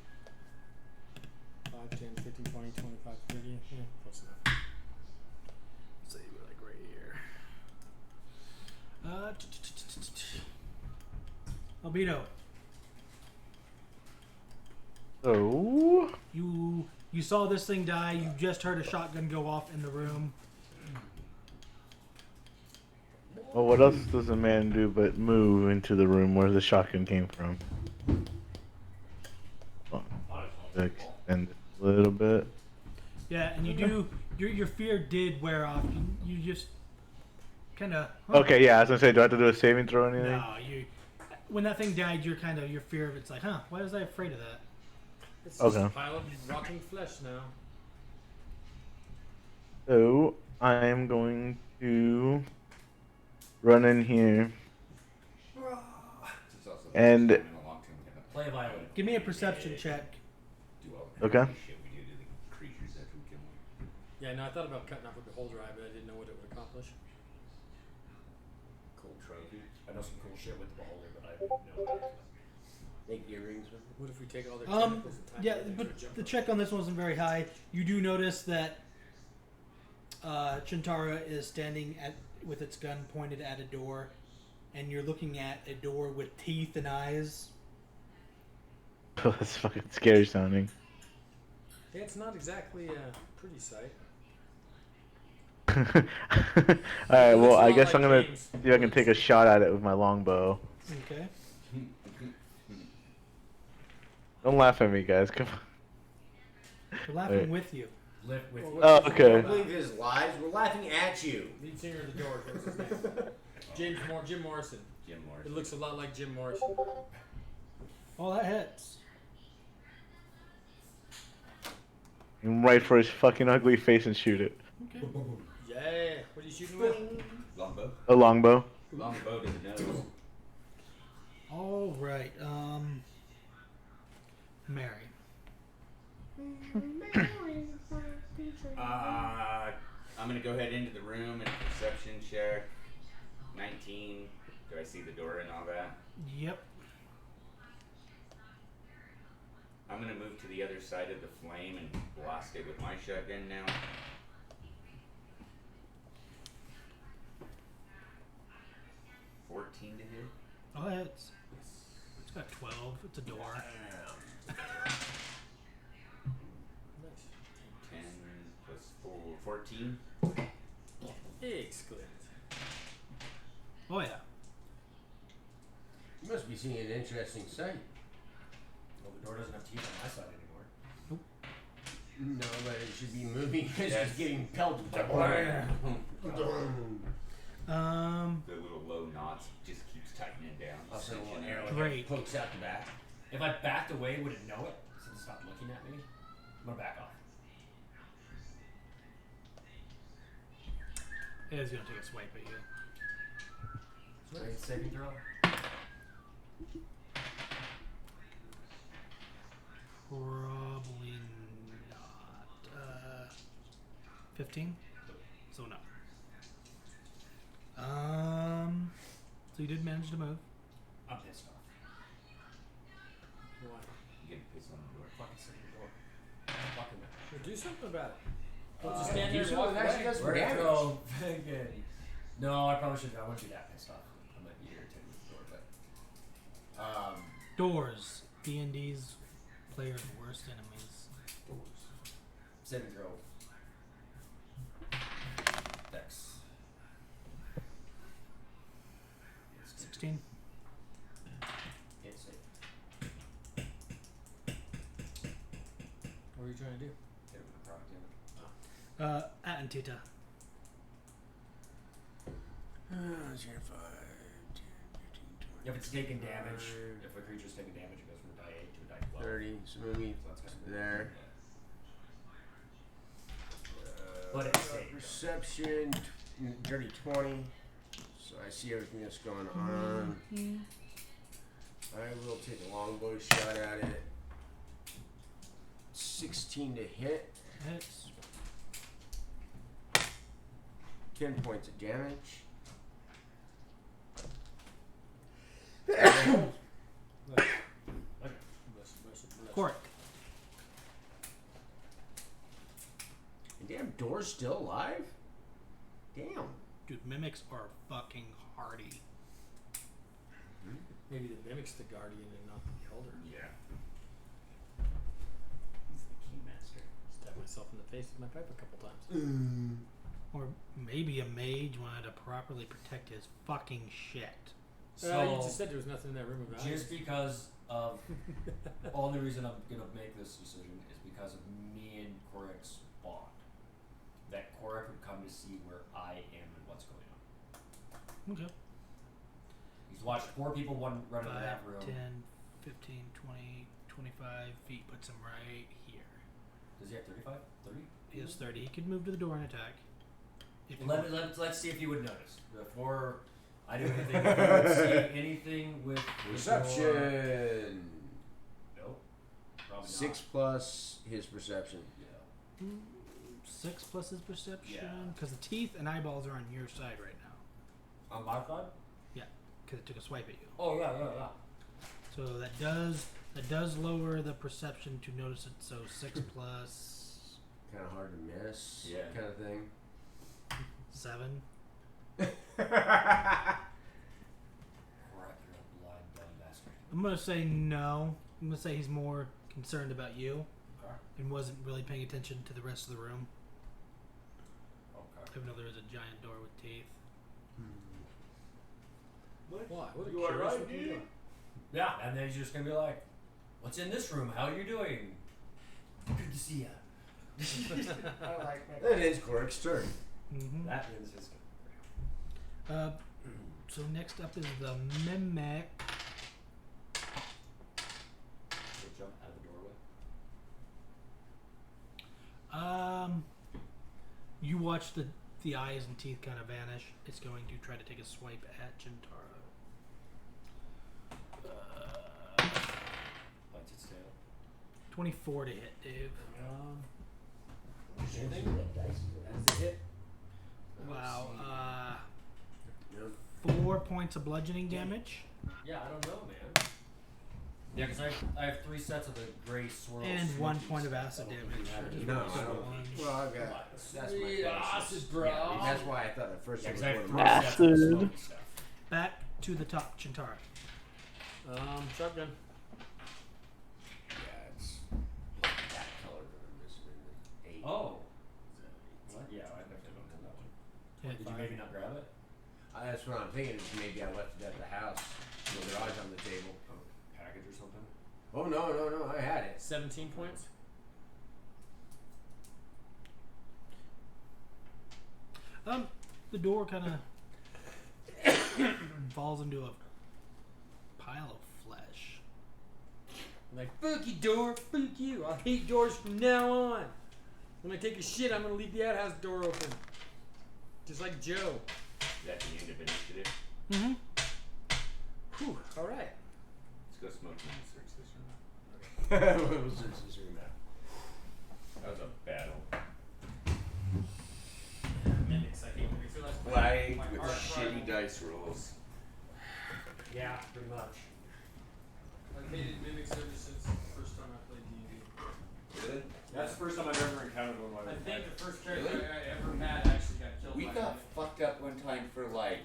5, 10, 15, 20, 25, 30. Yeah, close enough. Let's see, we're like right here. Albedo, So, you saw this thing die. You just heard a shotgun go off in the room. well, what else does a man do but move into the room where the shotgun came from? Well, extend it a little bit. Yeah, and you do. Your fear did wear off. You just kind of. Okay, yeah, I was gonna say, do I have to do a saving throw or anything? No, you. When that thing died, your fear of it's like, huh? Why was I afraid of that? It's just Okay. a pile of rotting flesh now. So, I am going to run in here. It's also the And- first time in a long time we're gonna Play violent. Give me a perception check. do all the Okay. crazy shit we do to the creatures after we kill them. Yeah, no, I thought about cutting off a beholder eye, but I didn't know what it would accomplish. Cool trophy. I know some cool shit with the beholder, but I don't know. Make earrings with it. What if we take all their tentacles and tie Yeah, them into but a jumper? the check on this wasn't very high. You do notice that Chintara is standing with its gun pointed at a door, and you're looking at a door with teeth and eyes. That's fucking scary sounding. Yeah, it's not exactly a pretty sight. Alright, It well, looks a I lot guess like I'm gonna James see if I can take a shot at it with my longbow. Okay. Don't laugh at me, guys. Come on. We're laughing Wait. with you. Live with you. Oh, okay. Don't believe his lies. We're laughing at you. Lead singer of the Doors, what's his name? Jim Morrison. Jim Morris. It looks a lot like Jim Morrison. Oh, that hits. And right for his fucking ugly face and shoot it. Okay. Yeah. What are you shooting with? Longbow. A longbow. Longbow to the nose. All right. Mary. I'm gonna go ahead into the room and perception check. 19. Do I see the door and all that? Yep. I'm gonna move to the other side of the flame and blast it with my shotgun now. $14 to hit. Oh, that hits. It's got 12. It's a door. Nice. 10 plus 4, 14. Excellent. Oh yeah. You must be seeing an interesting sight. Well, the door doesn't have teeth on my side anymore. No, but it should be moving. It's Yes. just getting pelted. The little low knots just keeps tightening down. Also, cinching one it. arrow Great. pokes out the back. If I backed away, would it know it? Since it stopped looking at me? I'm gonna back off. It is gonna take a swipe at you. Strength saving throw? Probably not. 15. So no. So you did manage to move. I'm pissed off. Why? You get a piss on the door. Fucking sit in the door. Fucking Well, do something about it. Don't just stand there and do walk something that actually away. does some We're gonna damage. throw fucking. No, I probably shouldn't. I wouldn't be that pissed off. I might be irritated with the door, but. Doors. D&D's players' worst enemies. Doors. Saving throw. Dex. 16. Can't save. What are you trying to do? Hit it with a product damage. Atantita. If it's taking damage, if a creature's taking damage, it goes from a die 8 to a die 12. 30. So maybe So that's kind of there. But it's safe. Perception, dirty 20. So I see everything that's going on. I will take a longbow shot at it. 16 to hit. Hits. 10 points of damage. door's still alive? Damn. Dude, mimics are fucking hardy. Maybe the mimic's the guardian and not the elder. Yeah. He's the keymaster. Stabbed myself in the face with my pipe a couple times. Or maybe a mage wanted to properly protect his fucking shit. You just said there was nothing in that room of value. Just because of only reason I'm gonna make this decision is because of me and Korek's bond. That Korek would come to see where I am and what's going on. Okay. He's watched 4 people run into 5, that room. 10, 15, 20, 25 feet puts him right here. Does he have 35? 30? He has 30. He could move to the door and attack. If he Let's see if he would notice. Before I do anything, if he would see anything with the door. Perception. Nope. Probably 6 plus his perception. not. 6 plus his perception. Yeah. Because the teeth and eyeballs are on your side right now. Yeah. On my side? Because it took a swipe at you. Oh yeah. So that does lower the perception to notice it. So 6 plus Kind of hard to miss. Yeah. Kind of thing. 7. Korek, you're a blind dumb bastard. I'm gonna say no. I'm gonna say he's more concerned about you Okay. and wasn't really paying attention to the rest of the room. Okay. Even though there is a giant door with teeth. Why? What a You are curious right, looking dude. door. Yeah, and then he's just gonna be like, "What's in this room? How are you doing? Good to see ya." I like that. That ends Korek's turn. Mm-hmm. That ends his. So next up is the mimic. They jump out of the doorway. You watch the eyes and teeth kind of vanish. It's going to try to take a swipe at Gentaro. Bites its tail. 24 to hit, Dave. Anything? That's a hit. Wow. Yep. 4 points of bludgeoning damage Yeah, I don't know, man. Yeah, because I have 3 sets of the gray swirl. and 1 switches. point of acid I don't damage. think you No, have it. I don't. One. Well, I've got. That's my Sweet basis. acid, bro. Yeah, that's why I thought at first Yeah, it was 'cause I one have of 3 mine. sets of the Acid. smoky stuff. Back to the top, Chintara. Shotgun. Yeah, it's that color that I'm missing in the 8. Oh. What? Yeah, I definitely don't have that one. Hit Did you 5. maybe not grab it? That's what I'm thinking. Is maybe I left it at the house with their eyes on the table. Package or something? Oh no! I had it. 17 points. The door kind of falls into a pile of flesh. I'm like, fuck you, door. Fuck you. I'll hate doors from now on. When I take a shit, I'm gonna leave the outhouse door open. Just like Joe. Is that the end of initiative? Mm-hmm. Whew. All right. Let's go smoke and search this room. What was this room at? That was a battle. Mimics. I hate when we feel like Play my with heart shitty crying. dice rolls. Yeah, pretty much. I've hated mimics ever since the first time I played D&D. Really? That's the first time I've ever encountered one. I Like think the first character Really? I ever had actually got killed We by got a fucked up one time for like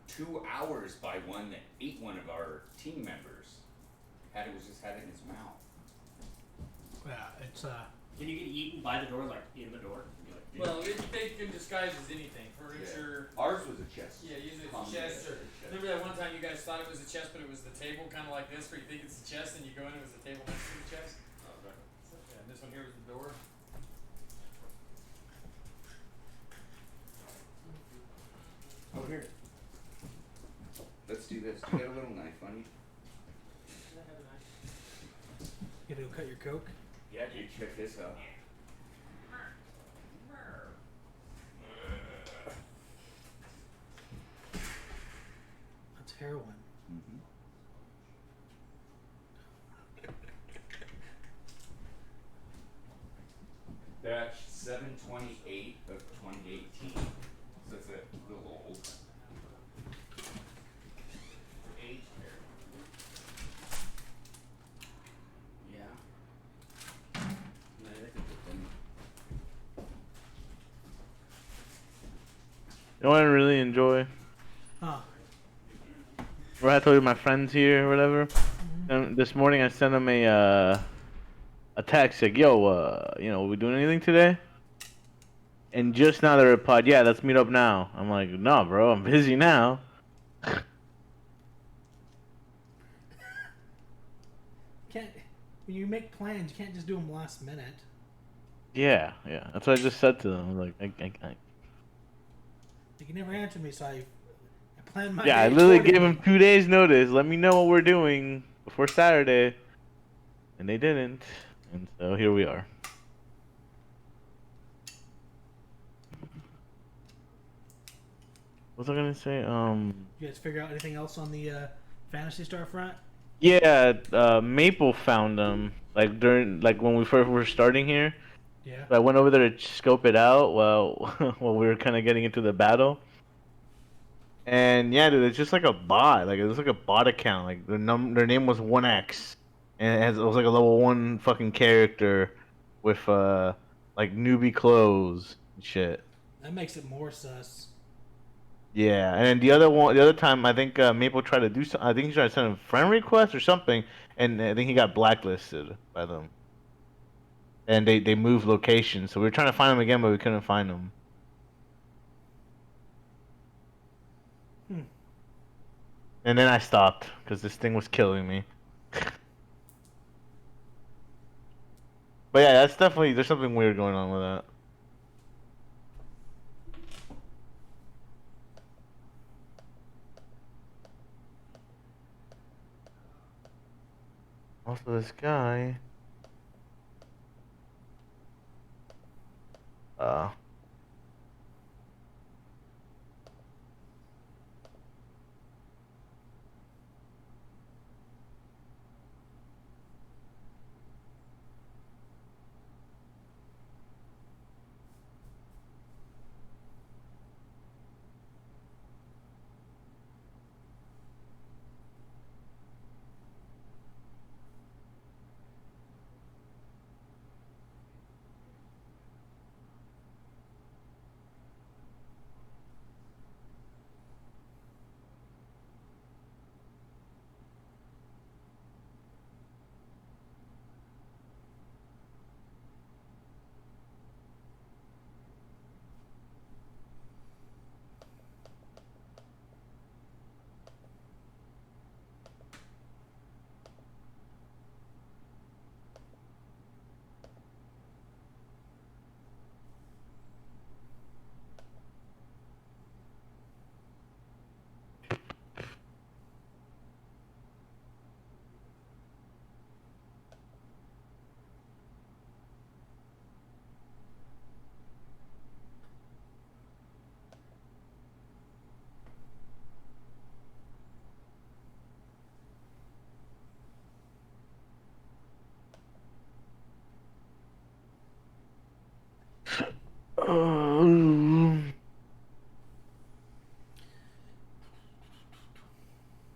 2 hours by one that ate one of our team members. Had it in his mouth. Yeah, it's Can you get eaten by the door, like in the door? Be like, Well, they can disguise as anything. Furniture. Ours was a chest. Yeah, usually it's a Combination chest. Or, chest. remember that one time you guys thought it was a chest, but it was the table, kind of like this, where you think it's a chest, and you go in, it was the table next to the chest. okay. So, yeah, this one here was the door. Oh, here. Let's do this. You got a little knife on you? you gotta go cut your coke. Yeah, dude, check this out. That's heroin. Mm-hmm. Batch 728 of 2018. So that's a little old. Age there. Yeah. No, I think it's been know what I really enjoy? Huh. Where I told you my friends here or whatever. And this morning I sent them a text like, "Yo, we doing anything today?" And just now they replied, "Yeah, let's meet up now." I'm like, "No, bro, I'm busy now." Can't when you make plans, you can't just do them last minute. Yeah, that's what I just said to them. I'm like, You can never answer me, so I planned my yeah, I day literally gave accordingly. them 2 days notice. Let me know what we're doing before Saturday, and they didn't, and so here we are. What was I gonna say? You guys figure out anything else on the Fantasy Star front? Yeah, Maple found them like during when we first were starting here. Yeah. So I went over there to scope it out while while we were kind of getting into the battle. And yeah, dude, it's just like a bot. Like it was like a bot account. Like their name was 1X, and it was like a level 1 fucking character with like newbie clothes and shit. That makes it more sus. Yeah, and then the other time, I think Maple tried to do something. I think he tried to send a friend request or something, and I think he got blacklisted by them. And they moved locations, so we were trying to find him again, but we couldn't find him. Hmm. And then I stopped because this thing was killing me. But yeah, that's definitely there's something weird going on with that. Also, this guy. Uh.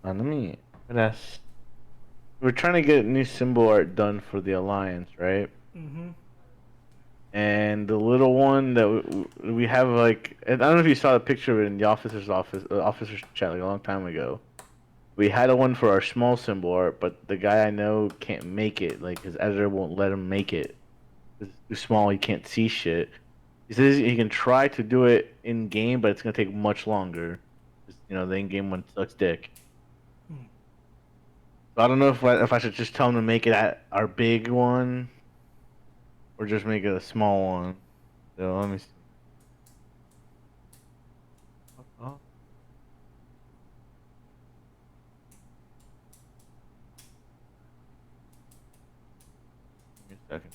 Let me. That's. We're trying to get new symbol art done for the alliance, right? Mm-hmm. And the little one that we have, like, I don't know if you saw the picture of it in the officer's chat like a long time ago. We had a one for our small symbol art, but the guy I know can't make it. Like his editor won't let him make it. It's too small. He can't see shit. He says he can try to do it in game, but it's gonna take much longer. 'Cause, the in game one sucks dick. Hmm. So I don't know if I should just tell him to make it at our big one, or just make it a small one. So let me see. Oh. Give me a second.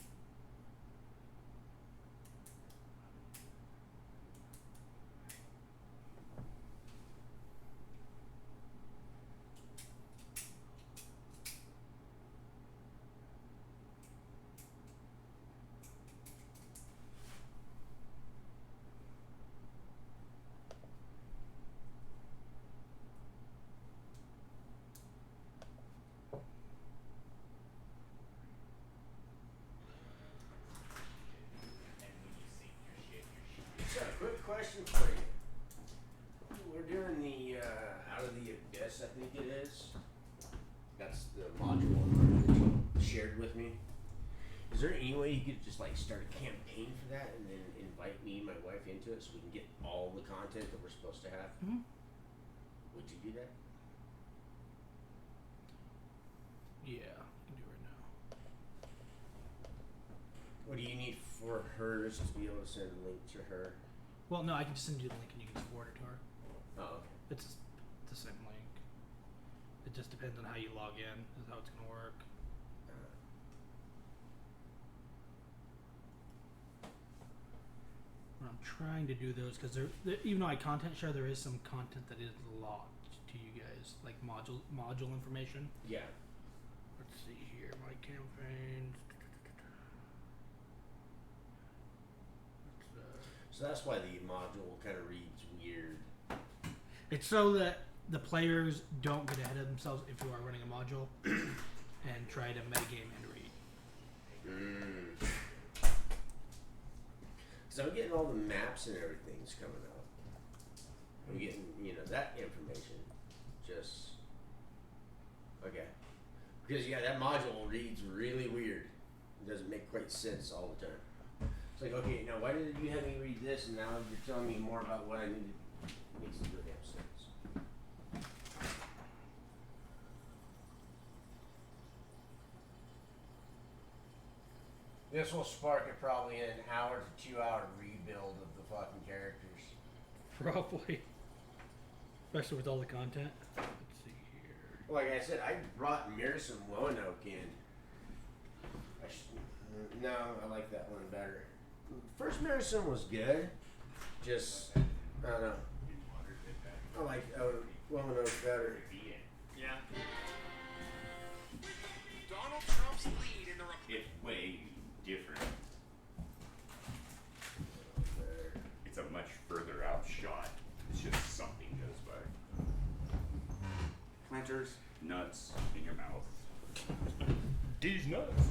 Is there any way you could just like start a campaign for that and then invite me and my wife into it so we can get all the content that we're supposed to have? Mhm. Would you do that? Yeah, I can do it right now. What do you need for hers to be able to send a link to her? Well, no, I can just send you the link and you can just forward it to her. Oh, okay. It's the same link. It just depends on how you log in, is how it's gonna work. What I'm trying to do those because even though I content share, there is some content that is locked to you guys, like module information. Yeah. Let's see here, my campaigns. So that's why the module kind of reads weird. It's so that the players don't get ahead of themselves if you are running a module and try to metagame and read. So I'm getting all the maps and everything's coming up. I'm getting, that information. Just okay. Because that module reads really weird. It doesn't make quite sense all the time. It's like, okay, now why did you have me read this and now you're telling me more about what I need to makes no damn sense. This will spark it probably an hour to 2 hour rebuild of the fucking characters. Probably. Especially with all the content. Let's see here. Like I said, I brought Mirasum Roanoke in. No, I like that one better. First Mirasum was good. Just, I don't know. I like Roanoke better. Yeah. Donald Trump's lead in the It's way different. It's a much further out shot. It's just something goes by. Planters, nuts in your mouth. These nuts.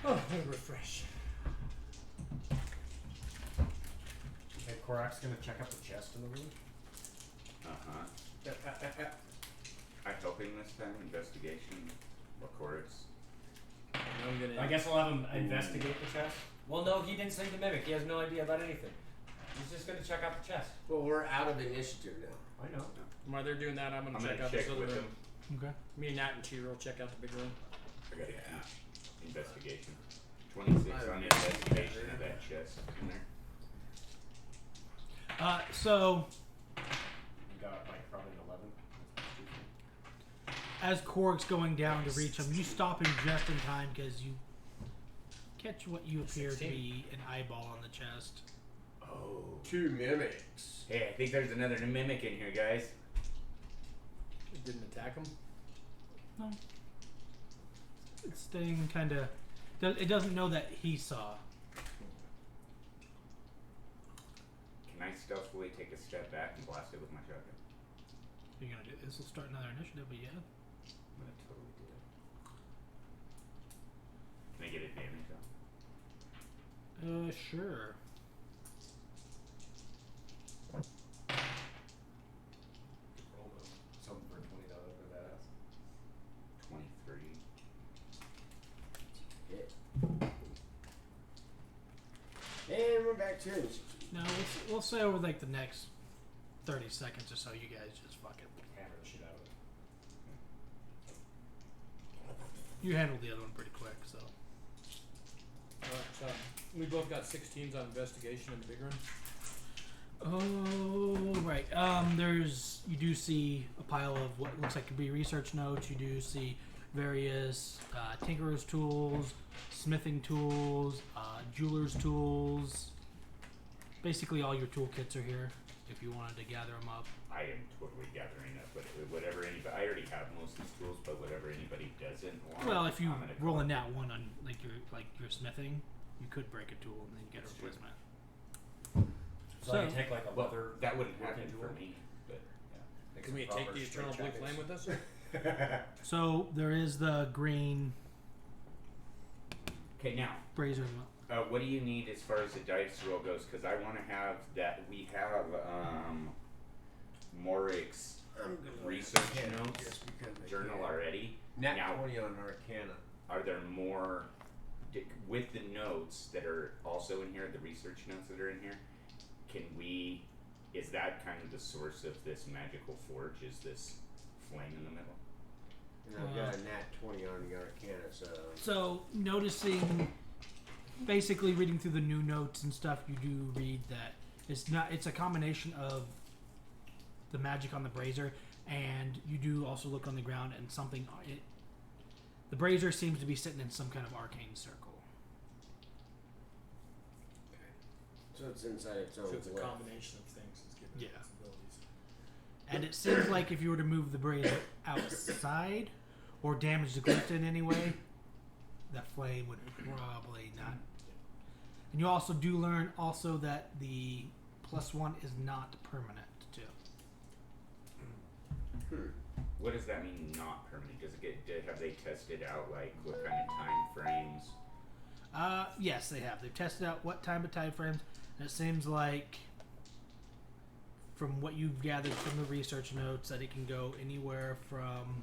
Oh, let me refresh. Okay, Korak's gonna check out the chest in the room. I'm helping this time. Investigation. Records. I'm gonna. I guess I'll have him investigate the chest. Well, no, he didn't say the mimic. He has no idea about anything. He's just gonna check out the chest. Well, we're out of initiative now. I know. While they're doing that, I'm gonna I'm check gonna out check this other with room. him. Okay. Me and Nat and T will check out the big room. I got investigation. 26 on investigation of that chest in there. So You got like probably an 11. as Korg's going down to reach him, you stop him just in time because you catch what you appear 16. to be an eyeball on the chest. Oh, 2 mimics. Hey, I think there's another mimic in here, guys. It didn't attack him. No. It's staying kind of. It doesn't know that he saw. Can I stealthily take a step back and blast it with my shotgun? You're gonna do this. Will start another initiative, but yeah. I'm gonna totally do it. Can I get advantage on it? Sure. Roll something for $20 for that ass. 23. And we're back to it. No, we'll say over like the next 30 seconds or so, you guys just fucking. Hammer the shit out of it. You handled the other one pretty quick, so. Alright, so we both got 16s on investigation in the big room. Oh, right. You do see a pile of what looks like could be research notes. You do see various tinkerer's tools, smithing tools, jeweler's tools. Basically, all your toolkits are here. If you wanted to gather them up. I am totally gathering up, but whatever anybody, I already have most of these tools, but whatever anybody doesn't want. Well, if you I'm gonna roll a collect. nat one on your smithing, you could break a tool and then you get a That's true. replacement. So, I can take like a Well, leather. that wouldn't working happen tool. for me, but Make Can some we proper take the straight eternal blue jackets. flame with us? So there is the green okay. Now, brazier. what do you need as far as the dice roll goes? Because I want to have that. We have Morix I'm gonna research Arcana notes just because I journal can. already. Nat Now- 20 on Arcana. Are there more with the notes that are also in here, the research notes that are in here? Is that kind of the source of this magical forge? Is this flame in the middle? And I've got a Nat 20 on the Arcana, so. So noticing, basically reading through the new notes and stuff, you do read that it's a combination of the magic on the brazier, and you do also look on the ground and something. The brazier seems to be sitting in some kind of arcane circle. So it's inside its own So it's a glyph. combination of things. It's giving Yeah. its abilities. And it seems like if you were to move the brazier outside or damage the glyph in any way, that flame would probably not. And you also do learn also that the +1 is not permanent too. What does that mean? Not permanent? Does it get? Have they tested out like what kind of time frames? Yes, they have. They've tested out what time frames, and it seems like, from what you've gathered from the research notes, that it can go anywhere from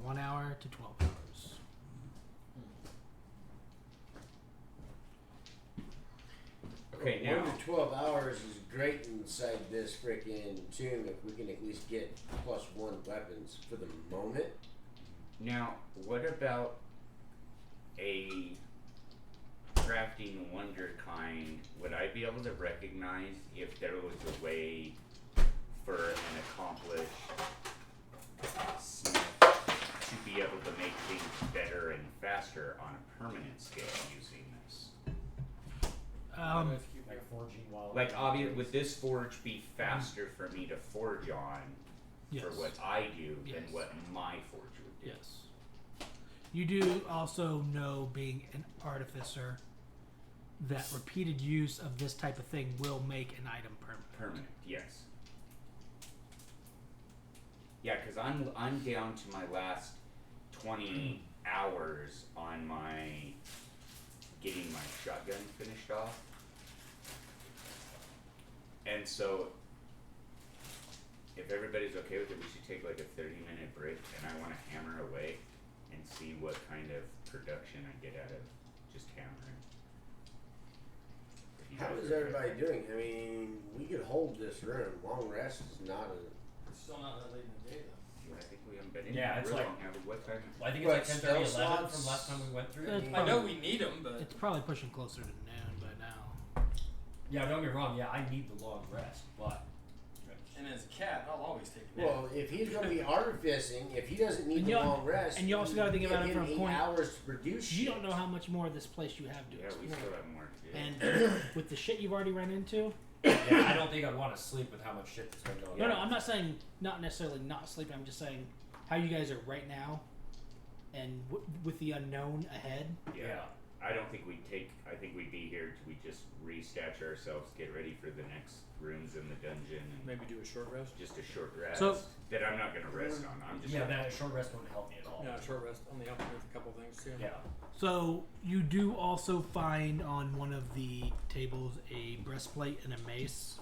1 hour to 12 hours. Okay, Well, now 1 to 12 hours is great inside this freaking tomb if we can at least get +1 weapons for the moment. Now, what about a crafting wonder kind? Would I be able to recognize if there was a way for an accomplished smith to be able to make things better and faster on a permanent scale using this? Like forging while. Like, obviously, would this forge be faster for me to forge on Yes. for what I do than Yes. what my forge would do? Yes. You do also know, being an artificer, that repeated use of this type of thing will make an item permanent. Permanent, yes. Yeah, because I'm down to my last 20 hours on my getting my shotgun finished off. And so, if everybody's okay with it, we should take like a 30-minute break, and I want to hammer away and see what kind of production I get out of just hammering. If you How guys is are okay. everybody doing? I mean, we could hold this room. Long rest is not a. It's still not that late in the day though. Yeah, I think we haven't been in Yeah, here it's real like- long, have we? What time? Well, I think But it's like 10:30, spell 11 slots- from last time we went through. It's I probably- know we need them, but It's probably pushing closer to noon by now. Yeah, don't get me wrong. Yeah, I need the long rest, but and as a cat, I'll always take a nap. Well, if he's going to be artificing, if he doesn't need And the you al- long rest, and you also gotta think give about it him from a 8 point- hours to produce. You shit. don't know how much more of this place you have to Yeah, we explore. still have more to do. And with the shit you've already run into, yeah, I don't think I'd want to sleep with how much shit that's been going on. no, I'm not saying not necessarily not sleeping. I'm just saying how you guys are right now, and with the unknown ahead. Yeah. I don't think we'd take. I think we'd be here till we just restatch ourselves, get ready for the next rooms in the dungeon, and Maybe do a short rest. just a short rest. So- that I'm not gonna rest on. I'm just. Yeah, that short rest wouldn't help me at all. Yeah, a short rest only helps with a couple things too. Yeah. So you do also find on one of the tables a breastplate and a mace.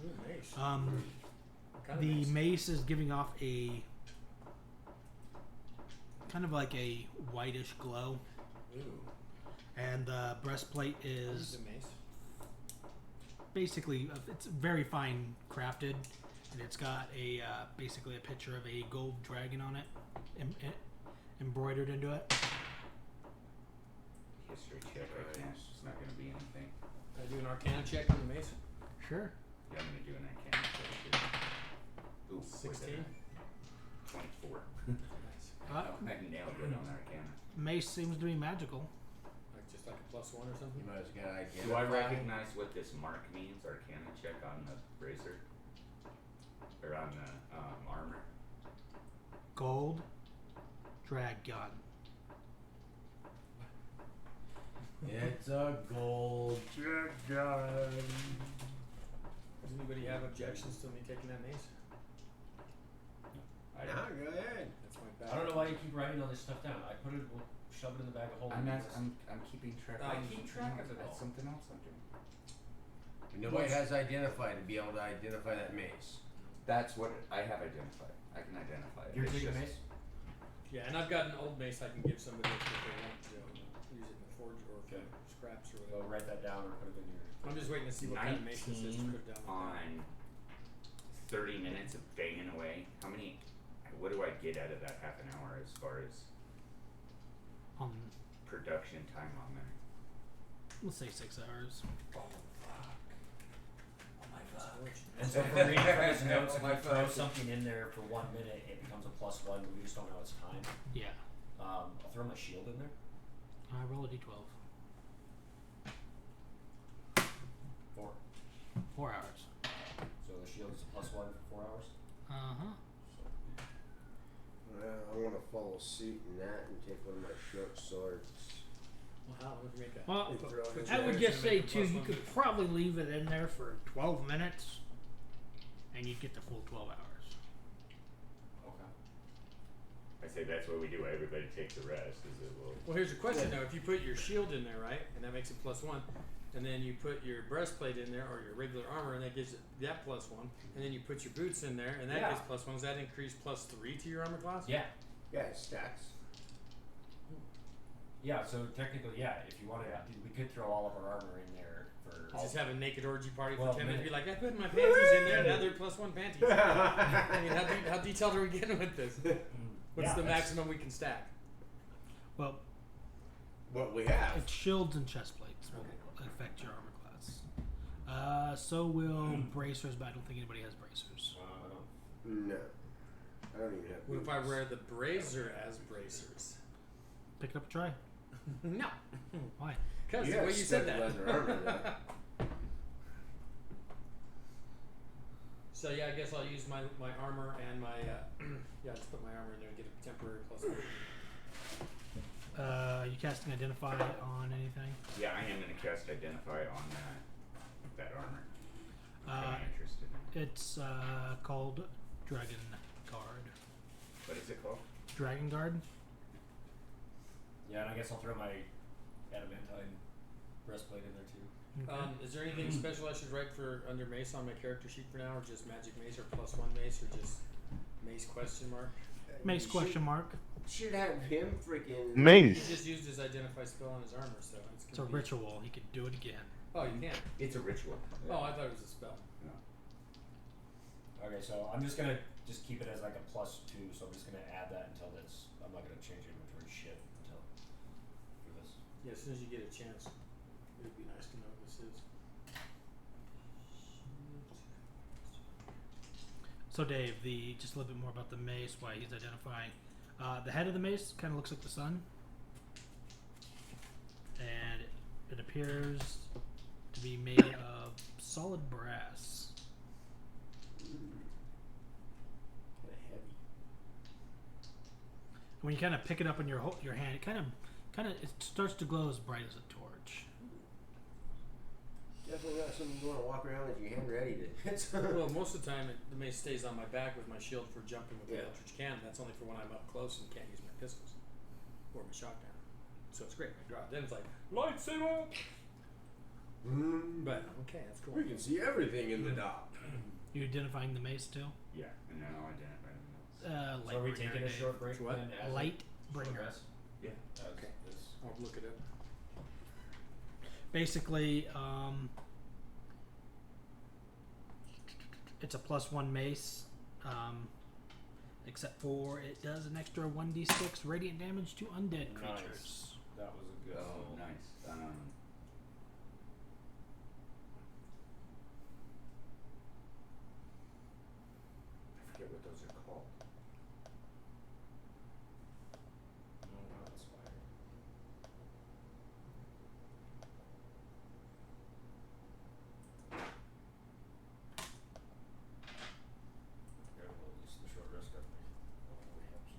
Ooh, mace. Uh, What kind of The mace? mace is giving off a kind of like a whitish glow, Ooh. and the breastplate I'll use is a mace. basically it's very fine crafted, and it's got a basically a picture of a gold dragon on it, embroidered into it. History check. I can't. It's not gonna be anything. Can I do an Arcana check on the mace? Sure. Yeah, I'm gonna do an Arcana check too. Ooh, what's that 16. at? 24. Nice. I nailed it on Arcana. Mace seems to be magical. Like just like a +1 or something. You might as well identify. Do I recognize what this mark means? Arcana check on the bracer, or on the armor. Gold dragon. It's a gold dragon. Does anybody have objections to me taking that mace? I Nah, go ahead. That's my bad. I don't know why you keep writing all this stuff down. I put it, we'll shove it in the bag of holding. I'm keeping track. I keep track of it all. That's something else I'm doing. Nobody has identified to be able to identify that mace. That's what I have identified. I can identify it. You're It's taking just- mace? Yeah, and I've got an old mace I can give somebody if they want to use it in the forge or for Okay. scraps or So whatever. write that down or put it in your. I'm just waiting to see what kind of mace this is to 19 put down. on 30 minutes of banging away. How many? What do I get out of that half an hour as far as production time on there? Let's say 6 hours. Oh my fuck. And so from reading from his notes, if Oh my you throw fuck. something in there for 1 minute, it becomes a +1, but we just don't know its time. Yeah. I'll throw my shield in there. Roll a d12. 4. 4 hours. So the shield is a +1 for 4 hours. Uh-huh. Well, I want to follow suit in that and take one of my short swords. Well, how would you make that? Well, And throw it in I there. would It's just gonna say make a too, plus you one could boost. probably leave it in there for 12 minutes, and you'd get the full 12 hours. Okay. I say that's what we do. Everybody takes a rest. Is it will. Well, here's your question though. If you put your shield in there, right, and that makes it +1, and then you put your breastplate in there or your regular armor, and that gives it that +1, and then you put your boots in there, and that Yeah. gets +1. Does that increase +3 to your armor class? Yeah. Yeah, it stacks. Yeah, so technically, yeah, if you wanted to, we could throw all of our armor in there for. Just have a naked orgy party for 12 10 minutes. Be minutes. like, I put my panties in there, now they're +1 panties. I mean, how detailed are we getting with this? What's Yeah, the that's- maximum we can stack? Well, What we have. it's shields and chest plates will affect your armor class. So will bracers, but I don't think anybody has bracers. No. I don't even have What if I boots. wear the brazier as bracers? Pick it up and try. No. Why? Because You the have way you said studded that. leather armor, though. So yeah, I guess I'll use my armor and my yeah, just put my armor in there and get a temporary +1. You casting identify on anything? Yeah, I am gonna cast identify on that armor. Uh, I'm interested in. It's called Dragon Guard. What is it called? Dragon Guard. Yeah, and I guess I'll throw my adamantine breastplate in there too. Okay. Is there anything special I should write for under mace on my character sheet for now, or just magic mace or +1 mace, or just mace question mark? Mace You question mark. Should have him freaking. He Mace. just used his identify spell on his armor, so it's It's a gonna be. ritual. He could do it again. Oh, you can. It's a ritual. Oh, I thought it was a spell. Okay, so I'm just gonna just keep it as like a +2, so I'm just gonna add that until that's. I'm not gonna change inventory shit until for this. Yeah, as soon as you get a chance, it would be nice to know what this is. So Dave, just a little bit more about the mace. Why he's identifying. The head of the mace kind of looks like the sun, and it appears to be made of solid brass. Kinda heavy. When you kind of pick it up in your hand, it kind of it starts to glow as bright as a torch. Definitely not something you want to walk around with your hand ready to hit. Well, most of the time, the mace stays on my back with my shield for jumping with the Yeah. eldritch cannon. That's only for when I'm up close and can't use my pistols or my shotgun. So it's great. I draw it. Then it's like lightsaber. But okay, that's cool. We can see everything in the dark. You identifying the mace too? Yeah, and then I'll identify them. Light So are we bringer, taking a Dave. short break What? then? as a Light short bringer. rest? Yeah. As Okay. this. I'll look it up. Basically, it's a +1 mace, except for it does an extra 1d6 radiant damage to undead Nice. creatures. That was a good. Oh, nice. I forget what those are called. No, not inspired. Yeah, well, at least the short rest definitely helps.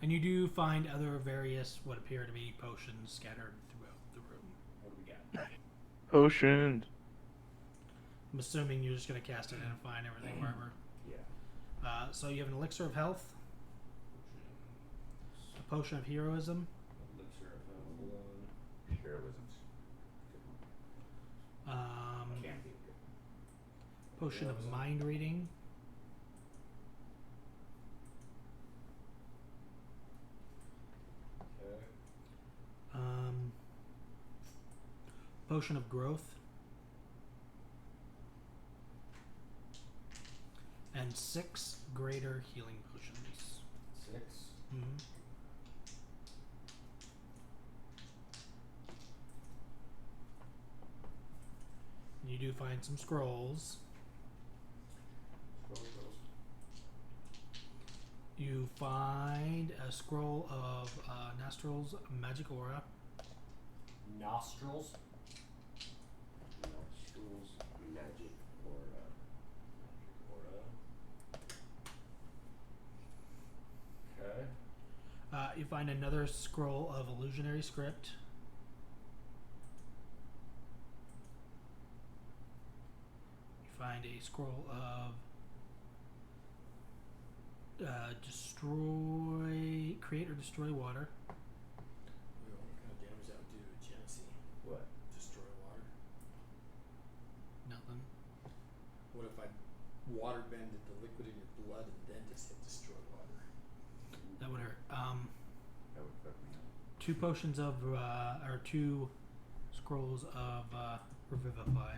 And you do find other various what appear to be potions scattered throughout the room. What do we got? Potions. I'm assuming you're just going to cast Identify and everything wherever. Yeah. So you have an Elixir of Health, a Potion of Heroism, Elixir of health. Heroisms. Can be. Potion Yeah, of was it? mind reading. Okay. Potion of growth. And 6 greater healing potions. 6. Mm-hmm. You do find some scrolls. Scroll goes. You find a scroll of Nastral's magic aura. Nostrils. Nostrils, magic aura. Okay. You find another scroll of illusionary script. You find a scroll of create or destroy water. What kind of damage that would do to Genesee? What? Destroy water. Nothing. What if I water bended the liquid in your blood and then just hit destroy water? That would hurt. That would fuck me up. 2 potions of or 2 scrolls of revivify.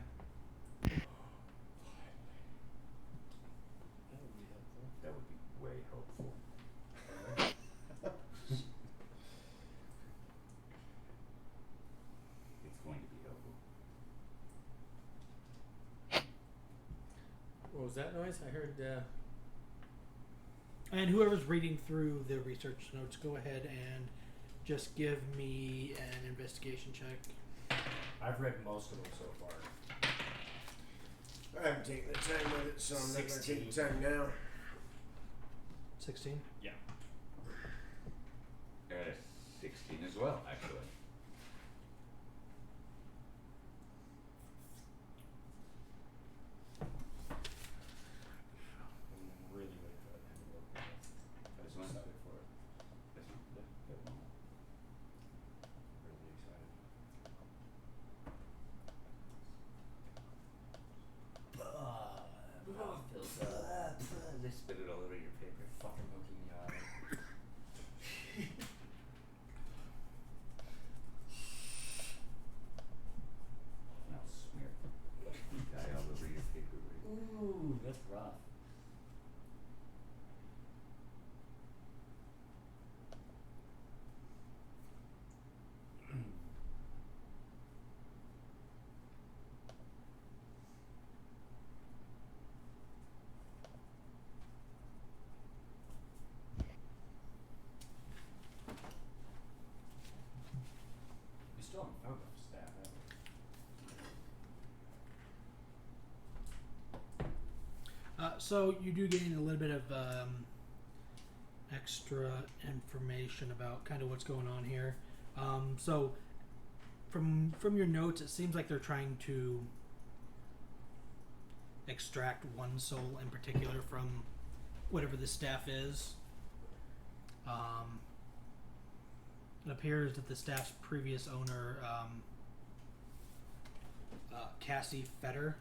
That would be helpful. That would be way helpful. It's going to be helpful. What was that noise? I heard. And whoever's reading through the research notes, go ahead and just give me an investigation check. I've read most of them so far. I haven't taken the time with it, so I'm not going to 16. take the time now. 16. 16 as well, actually. I'm really waiting for that to work. This one? Excited for it. This one? That one. Really excited. They spit it all over your paper. Fucking poking the eye. And I'll smear pink eye all over your paper. Ooh, that's rough. We still haven't found enough staff, have we? So you do gain a little bit of extra information about kind of what's going on here. So from your notes, it seems like they're trying to extract one soul in particular from whatever the staff is. It appears that the staff's previous owner, Cassie Fetter,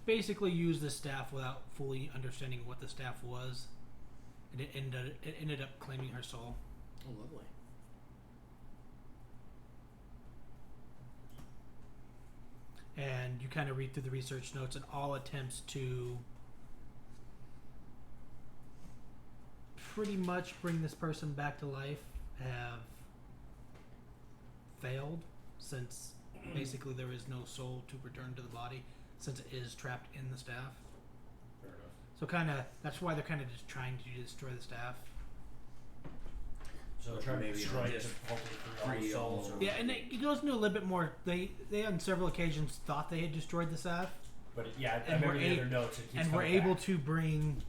basically used the staff without fully understanding what the staff was, and it ended up claiming her soul. Oh, lovely. And you kind of read through the research notes, and all attempts to pretty much bring this person back to life have failed, since basically there is no soul to return to the body, since it is trapped in the staff. Fair enough. So kind of that's why they're kind of just trying to destroy the staff. So they're trying to Maybe destroy it just to hopefully free all the souls. Or Yeah, and it goes into a little bit more. They on several occasions thought they had destroyed the staff, But yeah, I And remember we're the other notes. It keeps and were coming able back. to bring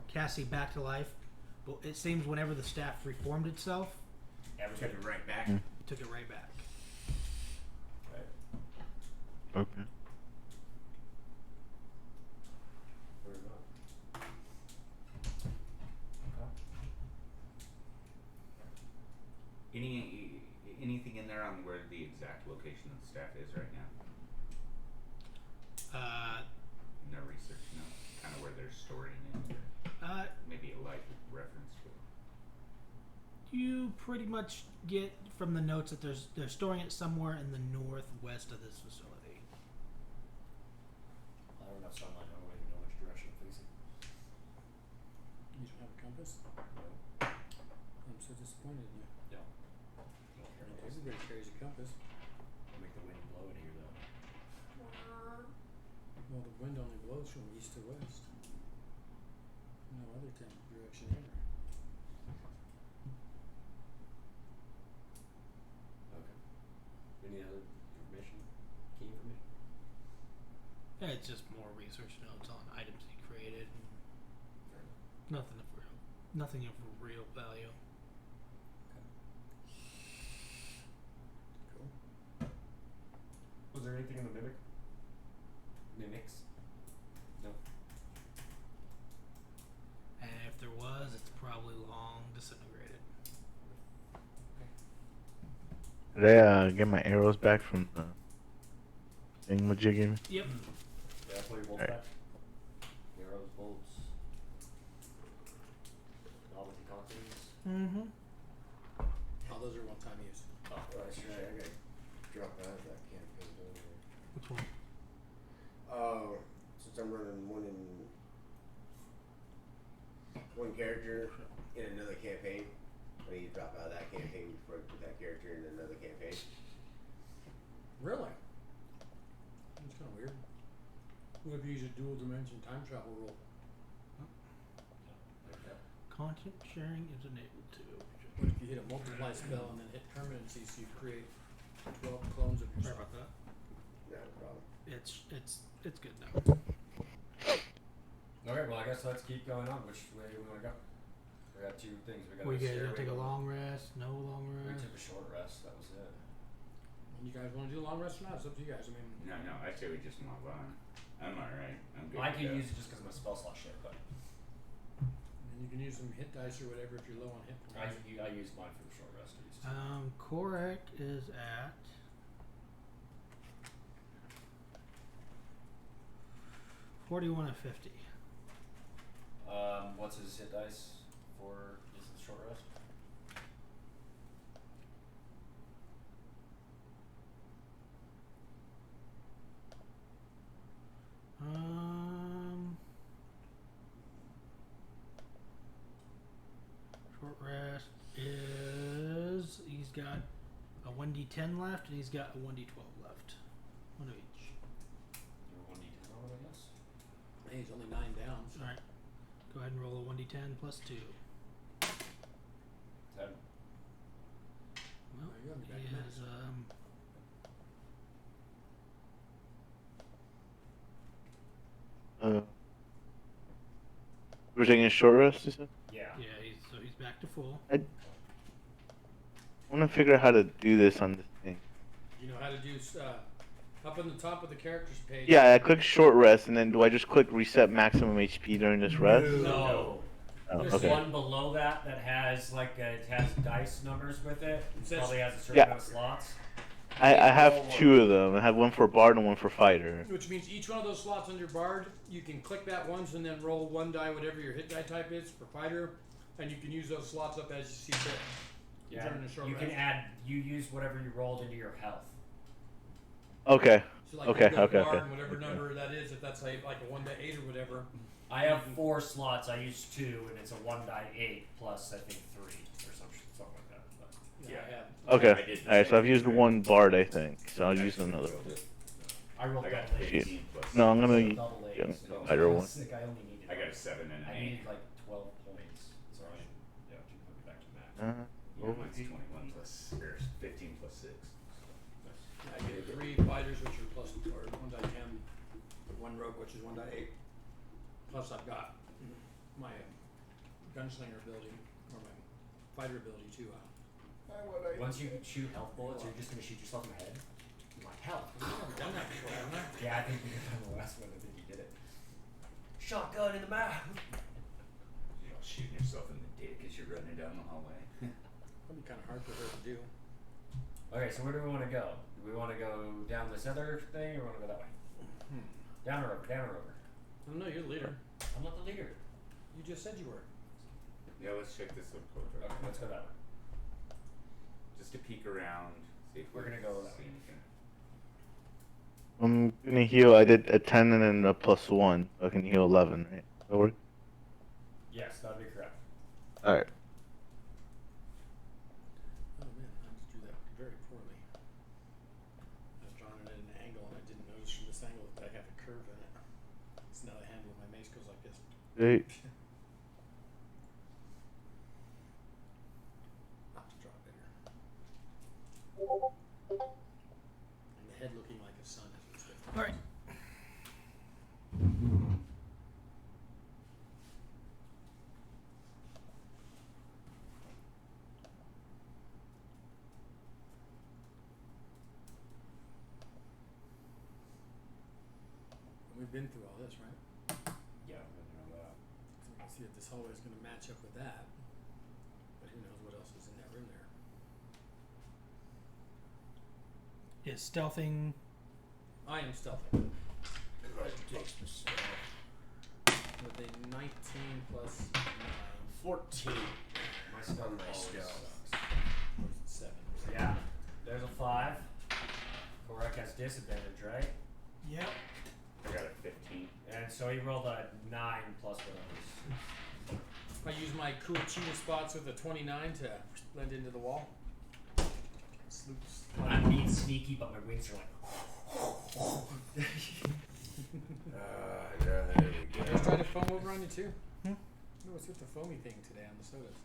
Cassie back to life. But it seems whenever the staff reformed itself, Everything. Took it right back. it took it right back. Right. Okay. Fair enough. pretty much get from the notes that they're storing it somewhere in the northwest of this facility. I don't have sunlight. I don't even know which direction I'm facing. You don't have a compass? No. I'm so disappointed in you. No. Don't care about this. Everybody carries a compass. I'll make the wind blow in here though. Well, the wind only blows from east to west. No other direction ever. Okay. Any other information? Key information? Yeah, it's just more research notes on items he created. Fair enough. Nothing of real value. Cool. Was there anything in the mimic? Mimics? No. And if there was, it's probably long disintegrated. Did I get my arrows back from the thingamajigging? Yep. Yeah, pull your bolts Alright. back. Arrows, bolts. All with the contents. Mm-hmm. All those are one-time use. Oh, That's right. I gotta drop out of that campaign. Don't I? Which one? Since I'm running one character in another campaign, I need to drop out of that campaign before I put that character in another campaign. Really? That's kind of weird. What if you use a dual dimension time travel rule? like that. Content sharing is enabled to. What if you hit a multiply spell and then hit permanency so you create 12 clones of Sorry yourself? about that. Not a problem. It's good now. Okay, well I guess let's keep going on. Which way do we want to go? We got two things. We got We the gotta stairway take a one. long rest, no long We rest. took a short rest. That was it. You guys want to do a long rest or not? It's up to you guys. I mean, No, I say we just move on. I'm alright. I'm good. I to can go. use it just because my spell slot shit, but and you can use some hit dice or whatever if you're low on hit points. I use mine for the short rest. I used to. Korak is at 41 of 50. What's his hit dice for is the short rest? Short rest is he's got a 1d10 left and he's got a 1d12 left. One of each. You're 1d10 on it, I guess. Hey, he's only 9 down. So. Alright. Go ahead and roll a 1d10 plus 2. 10. Well, There you go, you're back he to has We're taking a short rest, you said? Yeah. yeah, he's back to full. I want to figure out how to do this on this thing. You know how to do up in the top of the characters page. Yeah, I click short rest, and then do I just click reset maximum HP during this rest? No. Oh, There's okay. one below that has like it has dice numbers with it. It says- probably has a certain Yeah. amount of slots. I have two of them. I have one for bard and one for fighter. Which means each one of those slots under Bard, you can click that once and then roll one die, whatever your hit die type is for Fighter, and you can use those slots up as you see fit. Yeah. During the short You can rest. add. You use whatever you rolled into your health. Okay. So like Okay, you go okay, Bard okay. and whatever number that is, if that's how you, like a 1 to 8 or whatever. I have 4 slots. I use 2, and it's a 1 die 8 plus I think 3 or something like that. But Yeah, I have. Okay. I did the Alright, so same I've used thing. one bard, I think. So I'll use another one. I rolled I got double 8s. 18 plus. No, I'm gonna Double yeah, 8s. So fighter one. Sick, I only needed. I got a 7 and an I 8. needed like 12 points. So I yeah, to put me back to max. Yeah, mine's 21 plus or 15 plus 6. I get 3 fighters, which are plus or 1 die 10, 1 rogue, which is 1 die 8. Plus, I've got my gunslinger ability or my fighter ability too. Once you shoot health bullets, you're just gonna shoot yourself in the head. I'm like, health. I've never done that before, haven't I? Yeah, I think you did on the last one. I think you did it. Shotgun in the mouth. You know, shooting yourself in the dick as you're running down the hallway. That'd be kind of hard for her to do. Okay, so where do we want to go? Do we want to go down this other thing, or want to go that way? Down or over? Down or over? Oh no, you're the leader. I'm not the leader. You just said you were. Yeah, let's check this up. Okay, let's go that way. just to peek around, see if We're gonna go that see way. anything. I'm gonna heal. I did a 10 and then a +1. So I can heal 11, right? That work? Yes, that'd be correct. All right. Oh man, I just drew that very poorly. I was drawing it at an angle and I didn't notice from this angle that I have a curve in it. So now the handle of my mace goes like this. Great. Not to draw it bigger. And the head looking like a sun is what's different. All right. We've been through all this, right? Yeah, I'm gonna know that. So we can see that this hallway is going to match up with that. But who knows what else is in that room there. Is stealthing. I am stealthing. With a 19 plus 9. 14. My stealth On my always stealth. sucks. Or is it 7? Yeah, there's a 5. Korak has disadvantage, right? Yep. I got a 15. And so he rolled a 9 plus whatever. I use my cool cheetah spots with a 29 to blend into the wall. Sloops. I'm being sneaky, but my wings are like. There we Just go. try to foam over on you too. Hmm? No, what's with the foamy thing today on the sodas?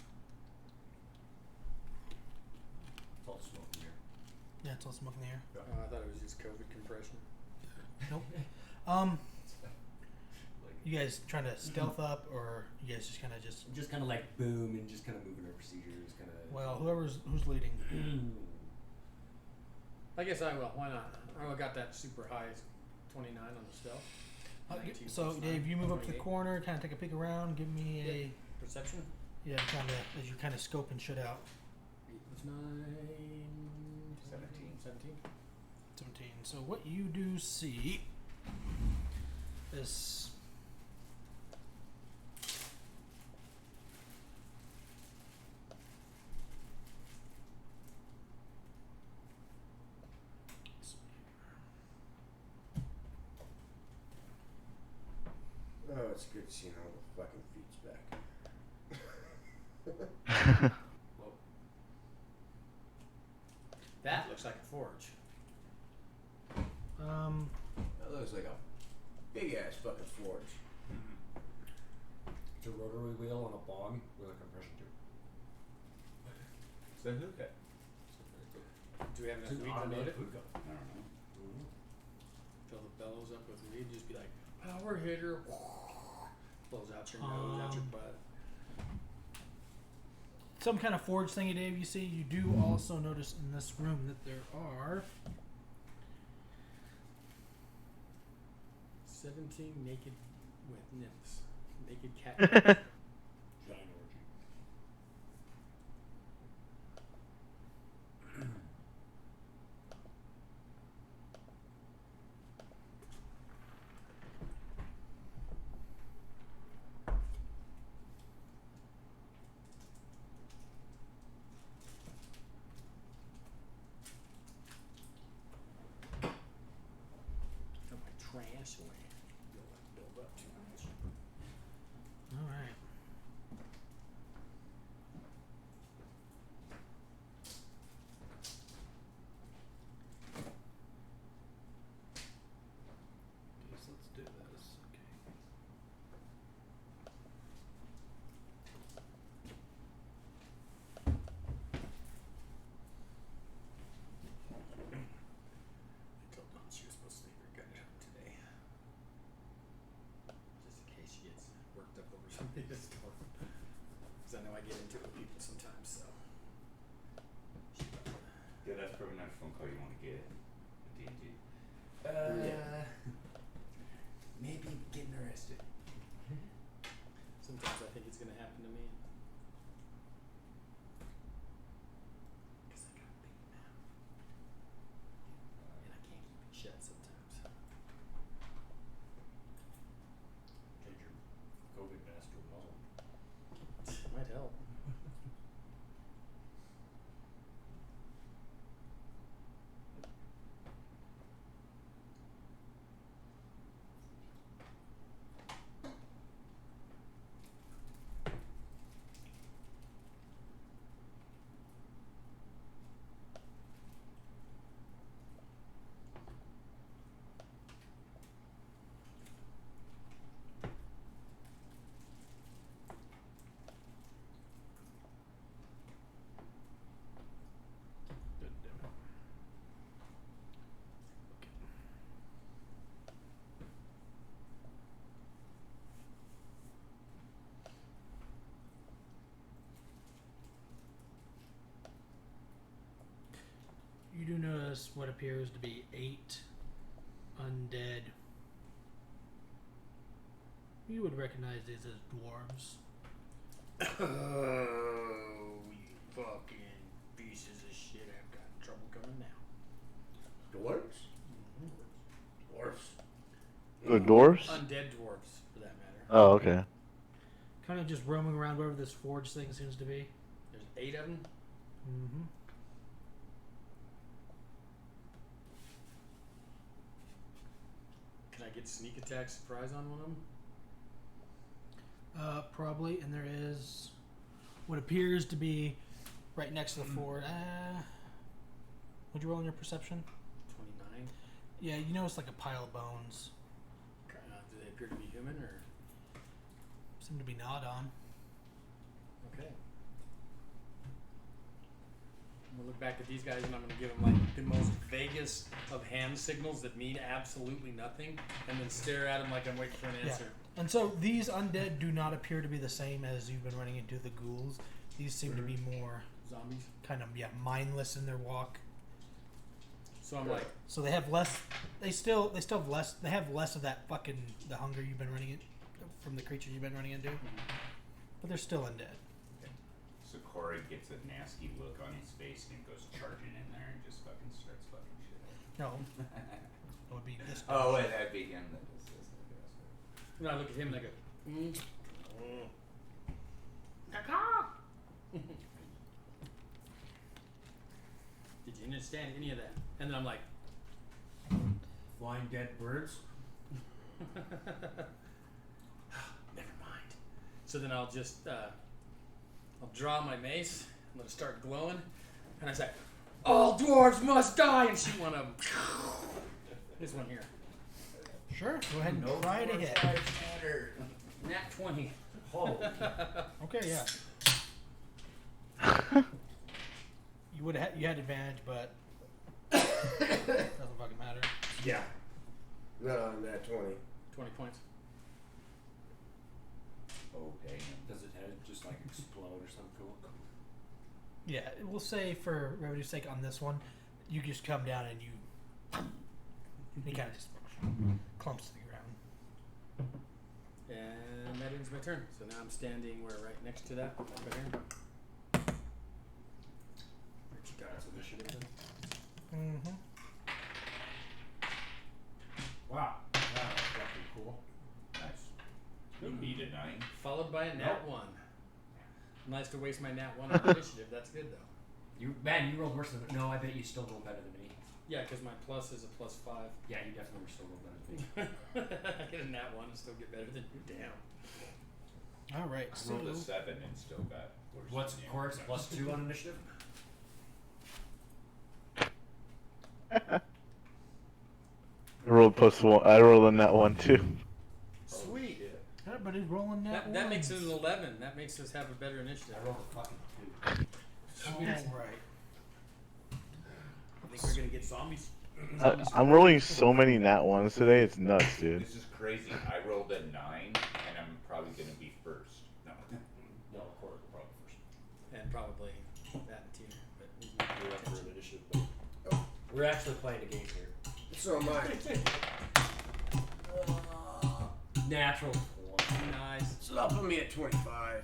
It's all smoke in here. Yeah, it's all smoke in the air. I thought it was just COVID compression. Nope. You guys trying to stealth up, or you guys just kind of just? Just kind of like boom and just kind of moving our procedures, kind of. Well, who's leading. I guess I will. Why not? I got that super high 29 on the stealth. 19 So plus Dave, 9, you move up to the 28. corner, kind of take a peek around, give me a Perception? kind of as you kind of scope and shit out. 8 plus 9. 17. 17. 17. So what you do see is Oh, it's good seeing all the fucking feets back. That looks like a forge. That looks like a big ass fucking forge. It's a rotary wheel on a bong with a compression tube. It's a hookah. Do we have enough It's an weed to load automated it? hookah. I don't know. Fill the bellows up with weed. Just be like, power hitter. Blows out your nose, out your butt. some kind of forge thingy, Dave. You see, you do also notice in this room that there are 17 naked with nymphs. Naked cat. Giant orgy. Put my trash away. Build up too much. all right. Let's do this. Okay. I told Dawn she was supposed to leave her gun at home today. Just in case she gets worked up over something at the store. Because I know I get into it with people sometimes, so. She Yeah, that's probably not a phone call you want to get. D&D. Maybe getting arrested. Sometimes I think it's gonna happen to me. Cause I got a big mouth. And I can't keep it shut sometimes. Change your COVID mask to a muzzle. Might help. notice what appears to be 8 undead. You would recognize these as dwarves. Oh, you fucking pieces of shit! I've got trouble coming now. Dwarves? Dwarves. The dwarves? Undead dwarves, for that matter. Oh, okay. Kind of just roaming around wherever this forge thing seems to be. There's 8 of them. Mm-hmm. Can I get sneak attack surprise on one of them? Probably, and there is what appears to be right next to the forge. Would you roll on your perception? 29. Yeah, you notice like a pile of bones. Do they appear to be human or? Seem to be gnawed on. Okay. I'm gonna look back at these guys and I'm gonna give them like the most vaguest of hand signals that mean absolutely nothing, and then stare at them like I'm waiting for an Yeah. answer. And so these undead do not appear to be the same as you've been running into the ghouls. These seem to be more Zombies. kind of mindless in their walk. So I'm like, So they have less. They still have less. They have less of that fucking the hunger you've been running from the creatures you've been running into. But they're still undead. So Corey gets a nasty look on his face and goes charging in there and just fucking starts fucking shit up. No, it would be this. Oh, wait, that'd be him that does this, I guess. and I look at him and I go, Did you understand any of that? And then I'm like, Flying dead birds. never mind. So then I'll just, I'll draw my mace, I'm gonna start glowing, and I say, all dwarves must die, and shoot one of them. This one here. Sure. Go ahead and try to hit. Nat 20. Okay. Yeah. You would you had advantage, but doesn't fucking matter. Yeah. Not on that 20. 20 points. Oh, damn. Does it just like explode or something cool? Yeah, we'll say for revenue's sake on this one, you just come down and he kind of just clumps to the ground. And that ends my turn. So now I'm standing right next to that. Right here. That's initiative then? Mm-hmm. Wow. That's fucking cool. Nice. You beat a 9. Followed by a nat 1. Nice to waste my nat 1 on initiative. That's good though. You rolled worse than no. I bet you still rolled better than me. Yeah, because my plus is a +5. Yeah, you definitely still rolled better than me. I get a nat 1 and still get better than you. Damn. All right. I So rolled a 7 and still got worse What's than you. Cork's +2 on initiative? I rolled +1. I rolled on that one too. Sweet. everybody's rolling that. That makes it an 11. That makes us have a better initiative. I rolled a fucking 2. All right. I think we're gonna get zombies. I'm rolling so many nat ones today. It's nuts, dude. This is crazy. I rolled a 9 and I'm probably going to be first. No. No, Cork will probably first. And probably that and Tina. But You're up for an initiative. But we're actually playing a game here. So am I. Natural 20. nice. So that'll put me at 25.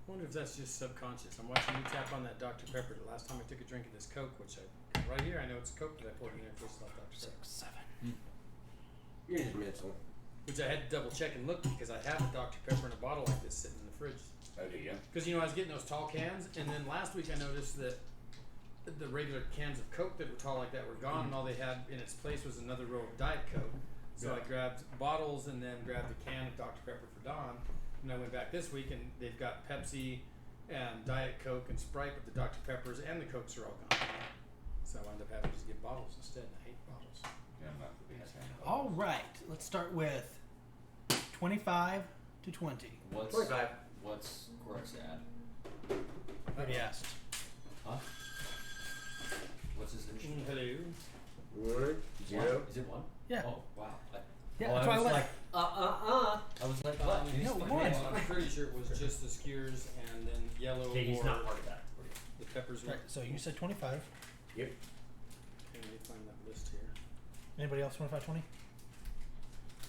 I wonder if that's just subconscious. I'm watching you tap on that Dr. Pepper. The last time I took a drink of this Coke, which right here I know it's Coke that I poured in there first off Dr. Pepper. 6, 7. You're just mental. Which I had to double check and look because I have a Dr. Pepper in a bottle like this sitting in the fridge. Oh, do you? Because I was getting those tall cans, and then last week I noticed that the regular cans of Coke that were tall like that were gone, and all they had in its place was another row of Diet Coke. So I grabbed bottles and then grabbed a can of Dr. Pepper for Dawn. And I went back this week and they've got Pepsi and Diet Coke and Sprite, but the Dr. Peppers and the Cokes are all gone. So I wound up having to just get bottles instead, and I hate bottles. Yeah, I'm not the biggest fan of All right. Let's start with 25 to 20. What's 25. What's Cork's ad? Already asked. Huh? What's his initiative? Hello. 1, 0. Is it 1? Yeah. Oh wow. Yeah, oh, that's I why I was went. like, I was like, what? He's No, like, one. well, I'm pretty sure it was just the skewers and then yellow Okay, he's or not part of that. the peppers. Right, so you said 25. Yep. Let me find that list here. Anybody else 25, 20?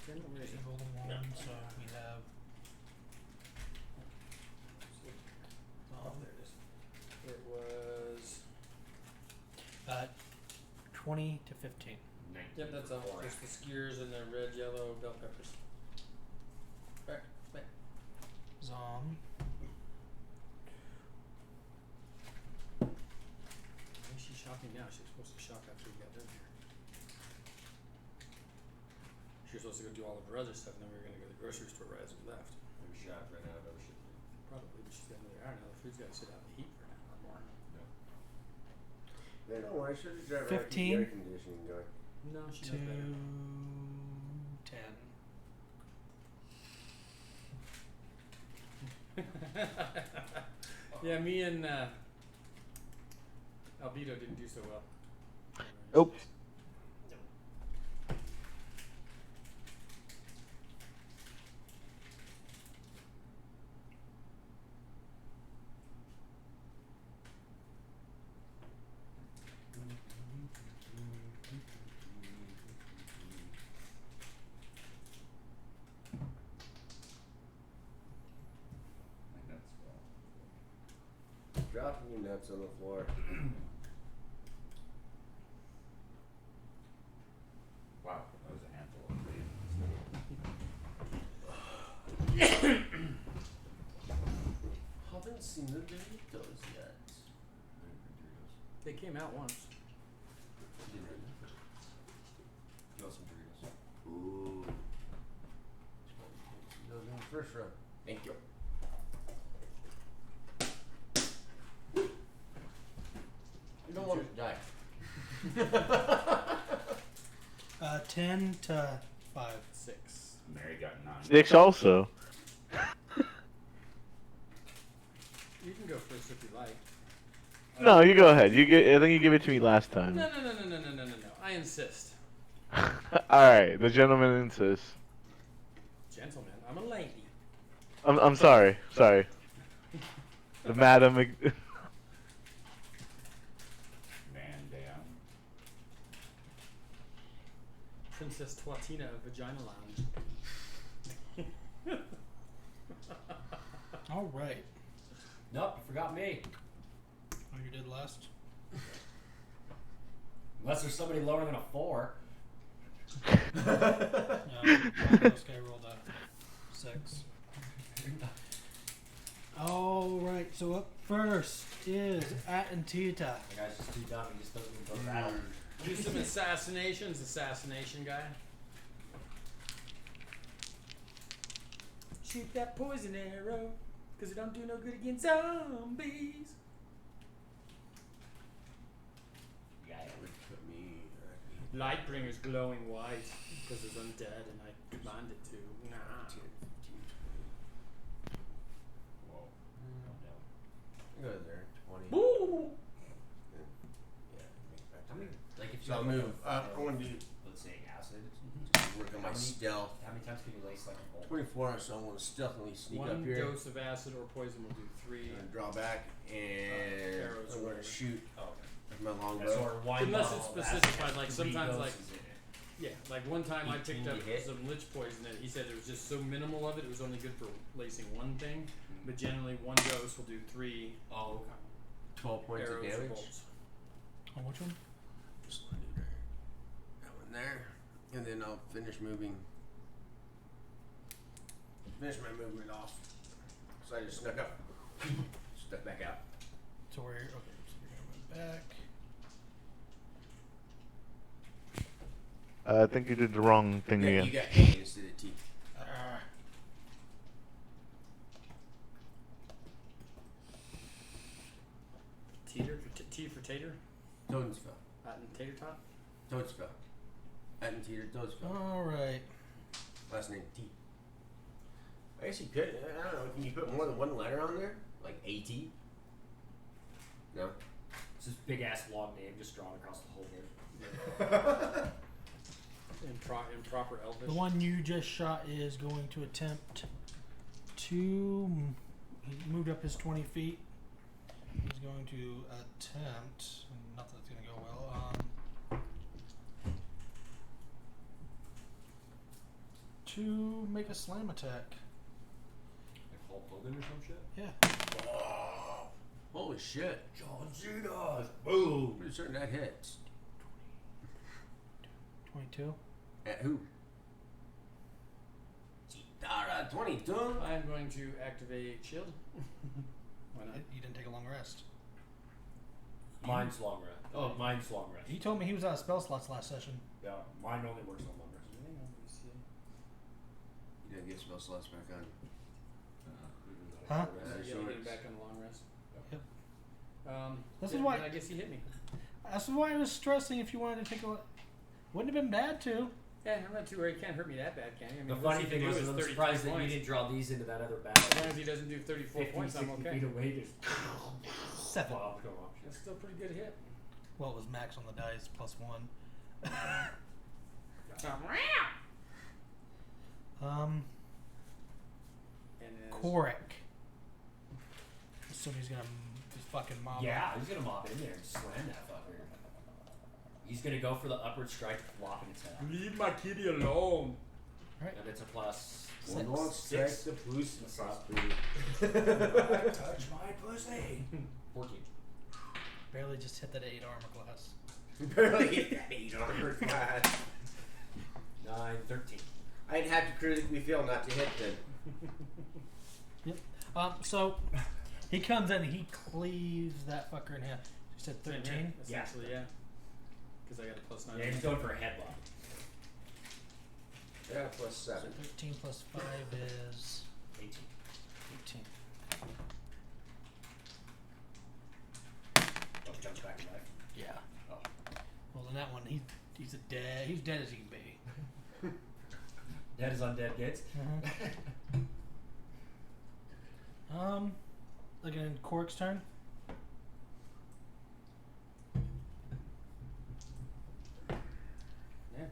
Okay, no, where is it? Roll the one, so we have. Oh, there it is. It was. 20 to 15. 19 Yep, that's for all. Korak. Just the skewers and the red, yellow bell peppers. Right. Zom. Why is she shopping now? She was supposed to shop after we got done here. She was supposed to go do all of her other stuff, and then we were gonna go to the grocery store right as we left. Maybe shot right out of other shit. Probably, but she's got another hour now. The food's gotta sit out in the heat for an hour or more. Yeah, no, I should have driven 15. air conditioning going. No, she To knows 10. better. Yeah, me and Albedo didn't do so well. Nope. Dropping your nuts on the floor. Wow, that was a handful of Haven't seen the Doritos yet. They came out once. You want some Doritos? Ooh. Those in the first round. Thank you. You don't want to die. 10 to 5. 6. Mary got 9. 6 also. You can go first if you like. No, you go ahead. You get. I think you gave it to me last time. No. I insist. All right, the gentleman insists. Gentlemen, I'm a lady. I'm sorry. Sorry. The madam. Man down. Princess Twatina of Vagina Lounge. All right. Nope, you forgot me. Oh, you did last. Unless there's somebody lower than a 4. No, this guy rolled a 6. All right. So up first is Atantita. The guy's just too dumb. He just doesn't even go to battle. Do some assassinations, assassination guy. Shoot that poison arrow, cause it don't do no good against zombies. Yeah, Would put me. Lightbringer's glowing white, because it's undead and I command it to. Nah. 10, 15, Whoa. Calm down. 20. Go there. 20. Woo! Yeah. Make that How many, like if you So I'll have like move up. I want to do. let's say acid, Work on my How many- stealth. how many times can you lace like a bolt? 24, so I'm going to stealthily sneak One up here. dose of acid or poison will do 3. And draw back, and arrows I'm or going to whatever. shoot Oh, okay. with my So longbow. our wine Unless bottle it's of acid specified, has like 3 sometimes, like- doses in it. Yeah, like one time I 18 picked up you hit? some lich poison and he said there was just so minimal of it, it was only good for lacing one thing. But generally, one dose will do 3 Oh, okay. 12 points of arrows or damage. bolts. Oh, which one? Just wanna do that one there, and then I'll finish moving. Finish my movement off. So I just snuck up, stuck back out. So we're okay. So you're gonna move back. I think you did the wrong thing Yeah, again. you got A instead of T. Teeter for T for tater, Toadsville. and tater tot. Toadsville. Attenteter Toadsville. All right. Last name T. I guess you could. I don't know. Can you put more than one letter on there? Like AT? No. It's this big ass long name just drawn across the whole board. Improper Elvish. The one you just shot is going to attempt to. He moved up his 20 feet. He's going to attempt. Nothing's going to go well. To make a slam attack. Like Hulk Hogan or some shit? Yeah. Oh, holy shit! John Cena. Boom. Pretty certain that hits. 22. At who? Chitara 22. I'm going to activate shield. Why not? You didn't take a long rest. Mine's long rest. Oh, mine's long rest. He told me he was out of spell slots last session. Yeah, mine only works on long rest. You didn't get spell slots back on. Huh? Yeah, you get back on the long rest. Yep. This is why- I guess he hit me. That's why I was stressing if you wanted to take a. Wouldn't have been bad to. Yeah, I'm not too worried. He can't hurt me that bad, can he? I mean, The what's funny he thing do is, is I'm 33 surprised that you points. didn't draw these into that other As battle. long as he doesn't do 34 50, points, 60 I'm okay. feet away, just 7. bob go off. That's still a pretty good hit. Well, it was max on the dice plus 1. And Korik. Assume he's gonna just fucking mob. Yeah, he's gonna mob in there and slam that fucker. He's gonna go for the upward strike, flopping its head. leave my kitty alone. And it's a plus Six. Don't strike Six. the pussy. touch my pussy. 14. Barely just hit that 8 armor class. Barely hit that 8 armor class. 9, 13. I'd have to critically fail not to hit then. So he comes in, he cleaves that fucker in half. You said 13. Essentially, yeah. Because I got a plus 9. Yeah, he's going for a headlock. I got a plus 7. 13 plus 5 is 18. 18. Oh, jumps back to life. Yeah. Oh. Well, in that one, he's dead. He's dead as he can be. Dead is undead gets. Again, Korik's turn. Yeah.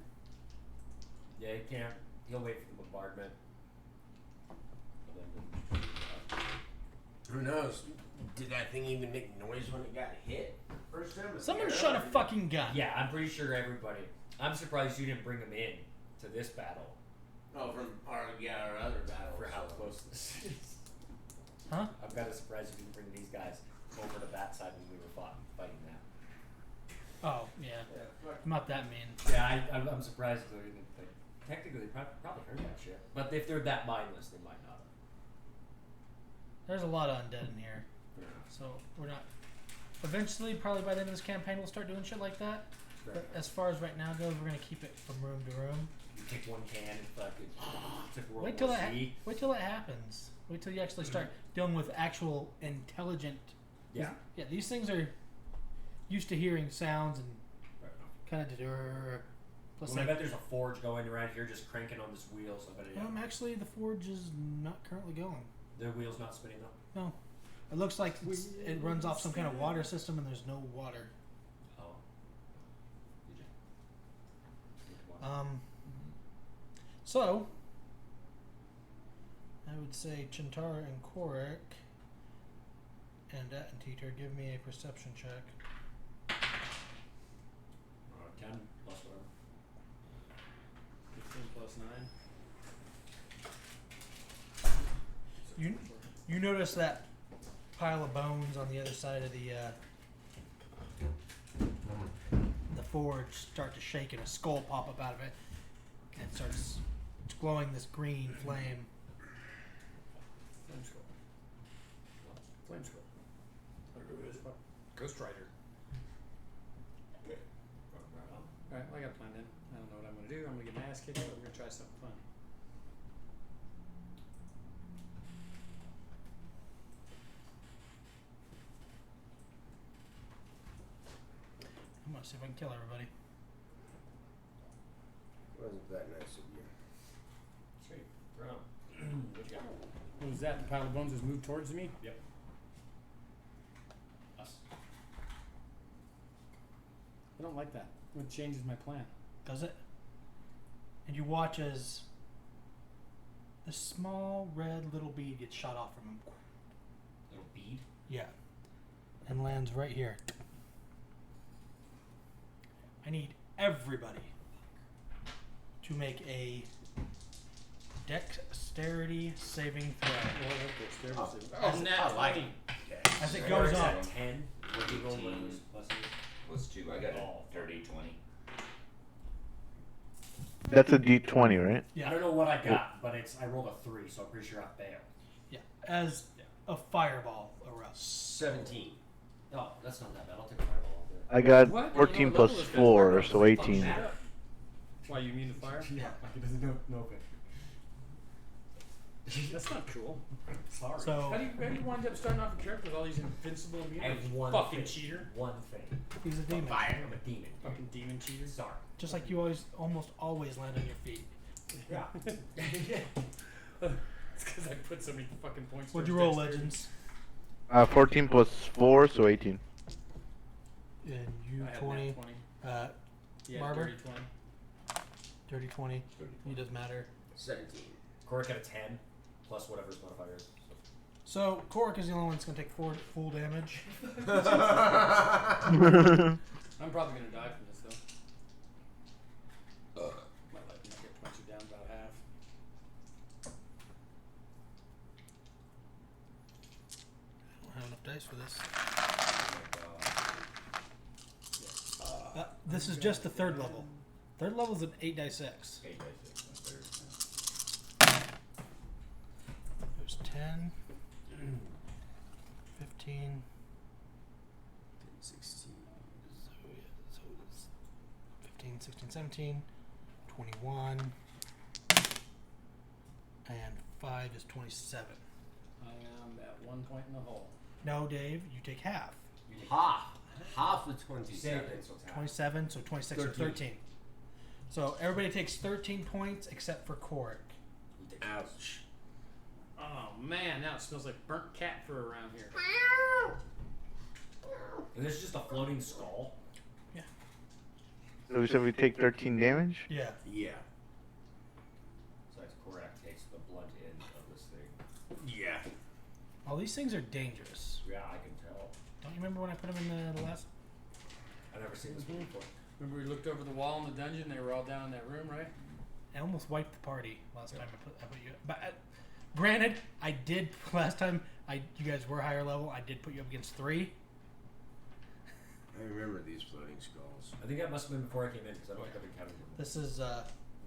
Yeah, he can't. He'll wait for the bombardment. Who knows? Did that thing even make noise when it got hit? First time? Someone shot a fucking gun. Yeah, I'm pretty sure everybody. I'm surprised you didn't bring him in to this battle Oh, from our other battle. for how close this is. Huh? I'm kind of surprised you didn't bring these guys over to that side when we were fighting that. Oh, yeah. I'm not that mean. Yeah, I'm surprised though. Technically, they probably heard that shit. But if they're that mindless, they might not. There's a lot of undead in here. So we're not. Eventually, probably by the end of this campaign, we'll start doing shit like that. But as far as right now goes, we're gonna keep it from room to room. You take one can and fucking took World Wait till War that. Z. Wait till that happens. Wait till you actually start dealing with actual intelligent. Yeah. Yeah. These things are used to hearing sounds and kind of. Plus, Well, I bet there's a forge going around here just cranking on this wheel. So I bet actually, the forge is not currently going. the wheel's not spinning though. No. It looks like it runs off some kind of water system, and there's no water. Oh. Did you? So I would say Chintara and Korik and Attenteater, give me a perception check. 10 plus whatever. 15 plus 9. You notice that pile of bones on the other side of the forge start to shake and a skull pop up out of it, and it starts glowing this green flame. Flame scroll. Flame scroll. Ghost Rider. Alright, well, I got a plan then. I don't know what I'm going to do. I'm going to get my ass kicked, but we're going to try something fun. I'm gonna see if I can kill everybody. Wasn't that nice of you? Sweet. Bro. What you got? What was that? The pile of bones has moved towards me? Yep. Us. I don't like that. It changes my plan. Does it? and you watch as the small red little bead gets shot off from him. Little bead. Yeah. And lands right here. I need everybody to make a dexterity saving throw. Oh, nat 20. As it Or goes is up. that 10? What do you roll when it was Plus 2. I got Oh. a 30, 20. That's a D20, right? Yeah. I don't know what I got, but I rolled a 3, so I'm pretty sure I failed. Yeah. As a fireball erupts. 17. Oh, that's not that bad. I'll take a fireball. I got What? 14 You know, plus level is 4, fire. so 18. Why, you mean the fire? Yeah, like it doesn't know it. That's not cool. Sorry. So How do you wind up starting off a character with all these invincible I immunities? have one Fucking thing. cheater. One thing. he's a demon. Fire. I'm a demon. Fucking demon cheater. Sorry. Just like you almost always land on your feet. Yeah. It's because I put so many fucking points. What'd you towards roll, dexterity. Legends? 14 plus 4, so 18. And you I had nat 20. 20. Yeah, Barber? dirty 20. Dirty 20. It doesn't matter. 17. Corey got a 10 plus whatever his modifier is. So Korik is the only one that's gonna take full damage. I'm probably gonna die from this though. Might like get punched down about half. I don't have enough dice for this. Oh This is just the third level. Third level is an 8 dice 6. 8 dice, 6, There's 10, 15. 16. So it's 15, 16, 17, 21, and 5 is 27. I am at one point in the hole. No, Dave, you take half. Half. Half of 27. Save it, so it's half. 27, so 26 or 13. So everybody takes 13 points except for Korik. Ouch. Oh man, now it smells like burnt cat fur around here. And this is just a floating skull. So we said we take 13 damage? Yeah. Yeah. So that's correct. Takes the blunt end of this thing. Yeah. All these things are dangerous. Yeah, I can tell. Don't you remember when I put them in the last? I've never seen this one before. Remember we looked over the wall in the dungeon? They were all down in that room, right? I almost wiped the party last time I put you. But granted, I did last time. You guys were higher level. I did put you up against 3. I remember these floating skulls. I think that must have been before I came in because I don't think I've encountered them. This is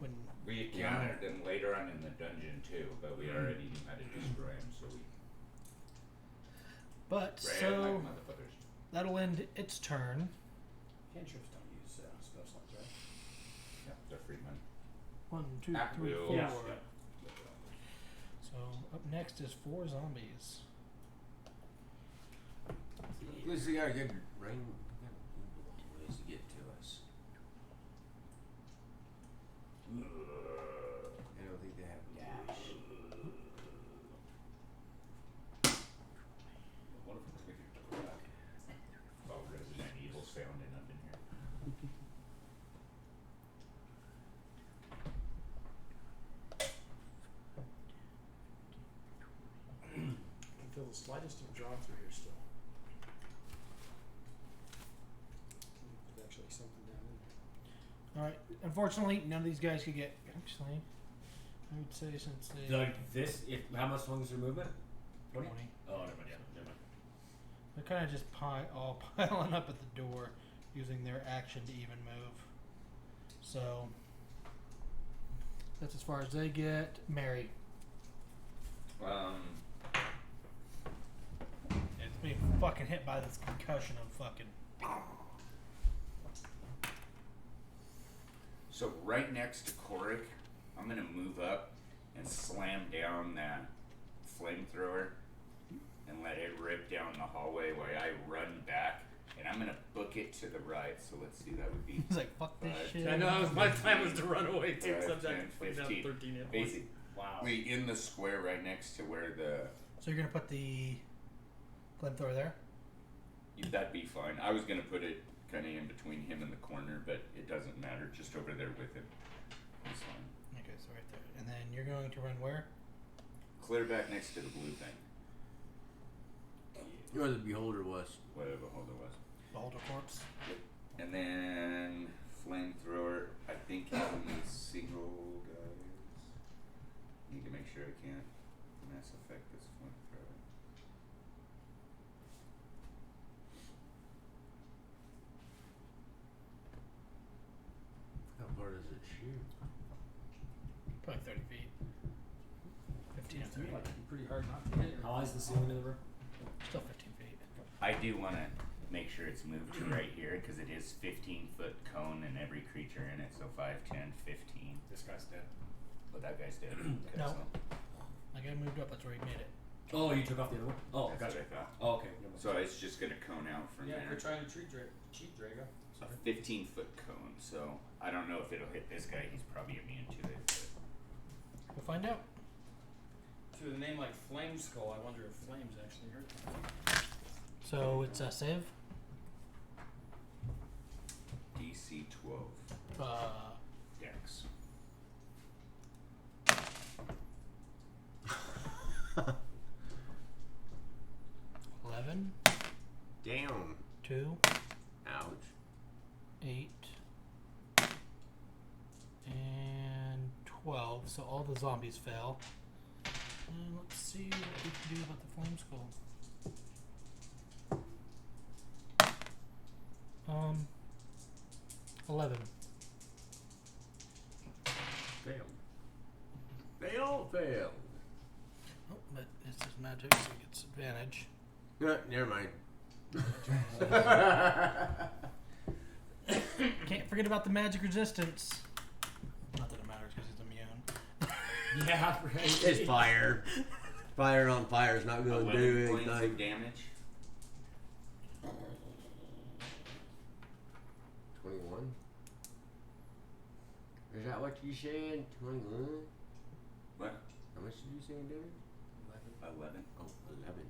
when. We encountered them later on in the dungeon too, but we already knew how to destroy them, so we But ran so like motherfuckers. that'll end its turn. Cantrips don't use spell slots, right? Yeah, they're free money. 1, 2, At 3, will. 4. Yeah. So up next is 4 zombies. At least they got a good rain. Ways to get to us. I don't think they have dash. One of them is making a crack. Oh, Resident Evil's found in up in here. I can feel the slightest of draw through here still. There's actually something down in there. All right. Unfortunately, none of these guys could get. Actually, I would say since they. Like this, how much long is your movement? 20. Oh, never mind. Yeah, never mind. They're kind of just all piling up at the door, using their action to even move. So that's as far as they get. Mary, it's being fucking hit by this concussion of fucking. So right next to Korik, I'm gonna move up and slam down that flamethrower and let it rip down the hallway while I run back. And I'm gonna book it to the right. So let's see, that would be He's like, fuck this 5, shit. I know, my time was to run away too, 5, so I'm 10, putting down 15. 13 hit points. basically Wow. in the square right next to where the So you're gonna put the flamethrower there. that'd be fine. I was gonna put it kind of in between him and the corner, but it doesn't matter. Just over there with him. That's fine. then you're going to run where? Clear back next to the blue thing. Where the beholder was. Whatever the hell it was. Beholder Corpse. And then flamethrower, I think he needs single guys. Need to make sure I can't mass effect this flamethrower. How far does it shoot? Probably 30 feet. 15 or Seems to me 30. like it'd be pretty hard not to hit. How high is the ceiling in the room? Still 15 feet. I do want to make sure it's moved to right here because it is 15-foot cone and every creature in it, so 5, 10, 15. This guy's dead. But that guy's dead. Okay, No. so Like I moved up, that's where he made it. Oh, you took off the other one? Oh, that's gotcha. what I thought. Oh, okay. So it's just gonna cone out from Yeah, there. we're trying to cheat Drago. A 15-foot cone, so I don't know if it'll hit this guy. He's probably immune to it. But We'll find out. To a name like Flame Skull, I wonder if flames actually hurt them. So it's a save. DC 12 Dex. Eleven, Down. 2, Ouch. 8, and 12. So all the zombies fail. And let's see what we can do about the flame skull. 11. Failed. They all failed. Oh, but this is magic, so it gets advantage. Never mind. Can't forget about the magic resistance. Not that it matters because he's immune. Yeah, right. It's fire. Fire on fire is not going to 11 do points anything. of damage. 21. Is that what you said? 21? What? How much did you say in damage? 11. Oh, 11.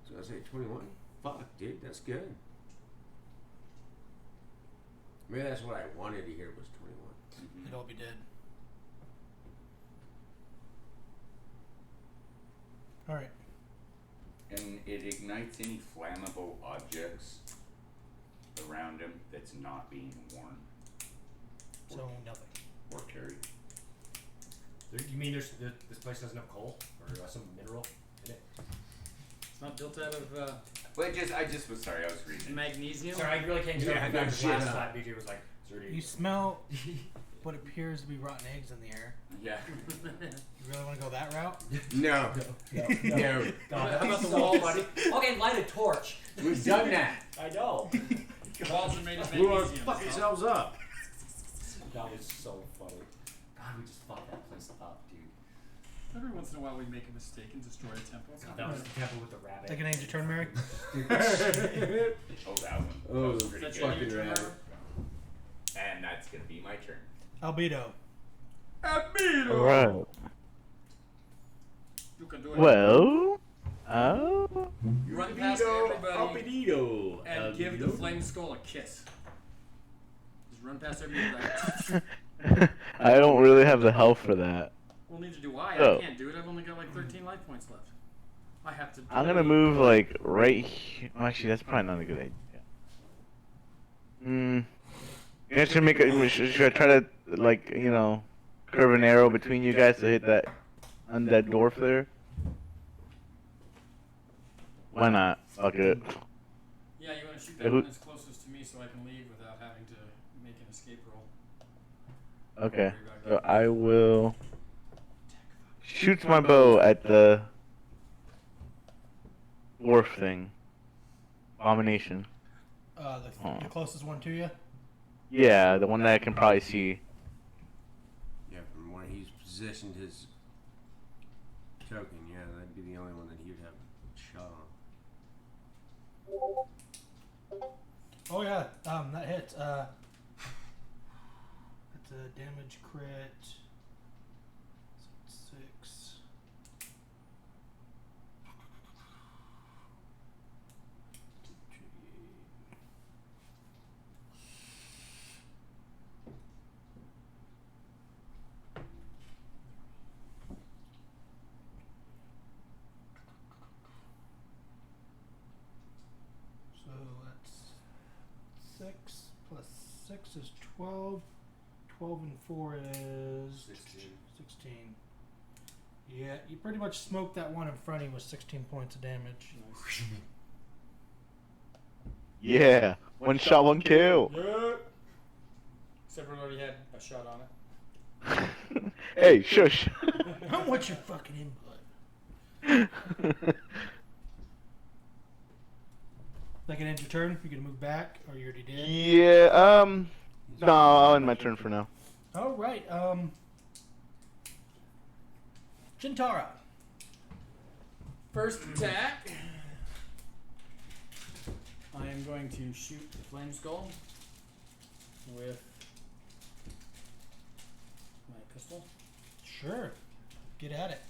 So I say 21? Fuck, dude, that's good. Maybe that's what I wanted to hear was 21. They'd all be dead. Alright. And it ignites any flammable objects around him that's not being worn So nothing. or carried. You mean this place doesn't have coal or some mineral in it? It's not built out of But I just was sorry, I was reading it. magnesium. Sorry, I really can't tell Yeah, if no that shit, last huh? time BJ was like, "Is there any-" You smell what appears to be rotten eggs in the air. Yeah. You really want to go that route? No. No. God, How about the so walls? funny. Okay, light a torch. We've done that. I know. Walls are made of We want to magnesium. fuck yourselves up. That was so funny. God, we just fucked that place up, dude. Every once in a while we make a mistake and destroy a temple. God, that was the temple with the rabbit. Take an age of turn, Mary. Oh, that one. Oh, that was pretty That's good. fucking Fucking rabbit. And that's gonna be my turn. Albedo. Right. You can do it. Well. Oh. You run past everybody Albedo. and give the flame skull a kiss. Just run past everybody. Like, I don't really have the health for that. well, neither do I. Oh. I can't do it. I've only got like 13 life points left. I have to. I'm gonna move like right here. Actually, that's probably not a good idea. You guys should make a. Should I try to like curve an arrow between you guys to hit that undead dwarf there? Why not? Fuck it. Yeah, you want to shoot Hey, that who- one that's closest to me so I can leave without having to make an escape roll. Okay. So I will shoot my bow at the dwarf thing. Abomination. The closest one to you. Yeah, the one that I can probably see. Yeah, from where he's positioned his token, yeah, that'd be the only one that he would have a shot on. Oh yeah, that hits. That's a damage crit. So it's 6. 12. 12 and 4 is 16. 16. Yeah, you pretty much smoked that one in front of you with 16 points of damage. Nice. Yeah. One shot, one kill. Yeah. Except for it already had a shot on it. Hey, shush. I don't want your fucking input. Second end your turn. You gonna move back, or you already did? Yeah, no, I'll end my turn for now. All right. Chintara. First attack. I am going to shoot the flame skull with my pistol. Sure. Get at it.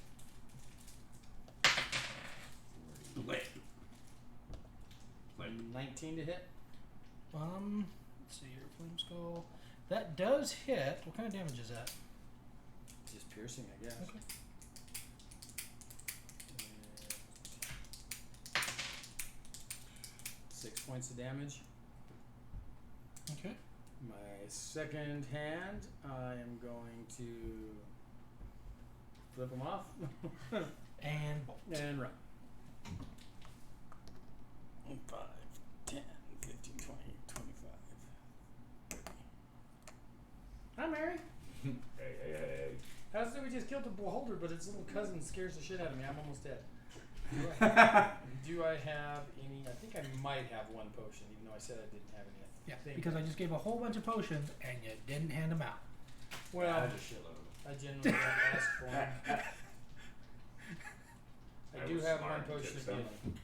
Wait. 19 to hit. Let's see here. Flame skull. That does hit. What kind of damage is that? Just piercing, I guess. Okay. 6 points of damage. Okay. My second hand, I am going to flip him off And bolt. and run. 5, 10, 15, 20, 25, 30. Hi, Mary. Hey. How's it we just killed the beholder, but its little cousin scares the shit out of me. I'm almost dead. Do I have any? I think I might have one potion, even though I said I didn't have any. Yeah, think because I just gave a whole bunch of potions and you didn't hand them out. Well, I had a shitload of them. I generally don't ask for them. I I do was have smart one and potion took of some. healing.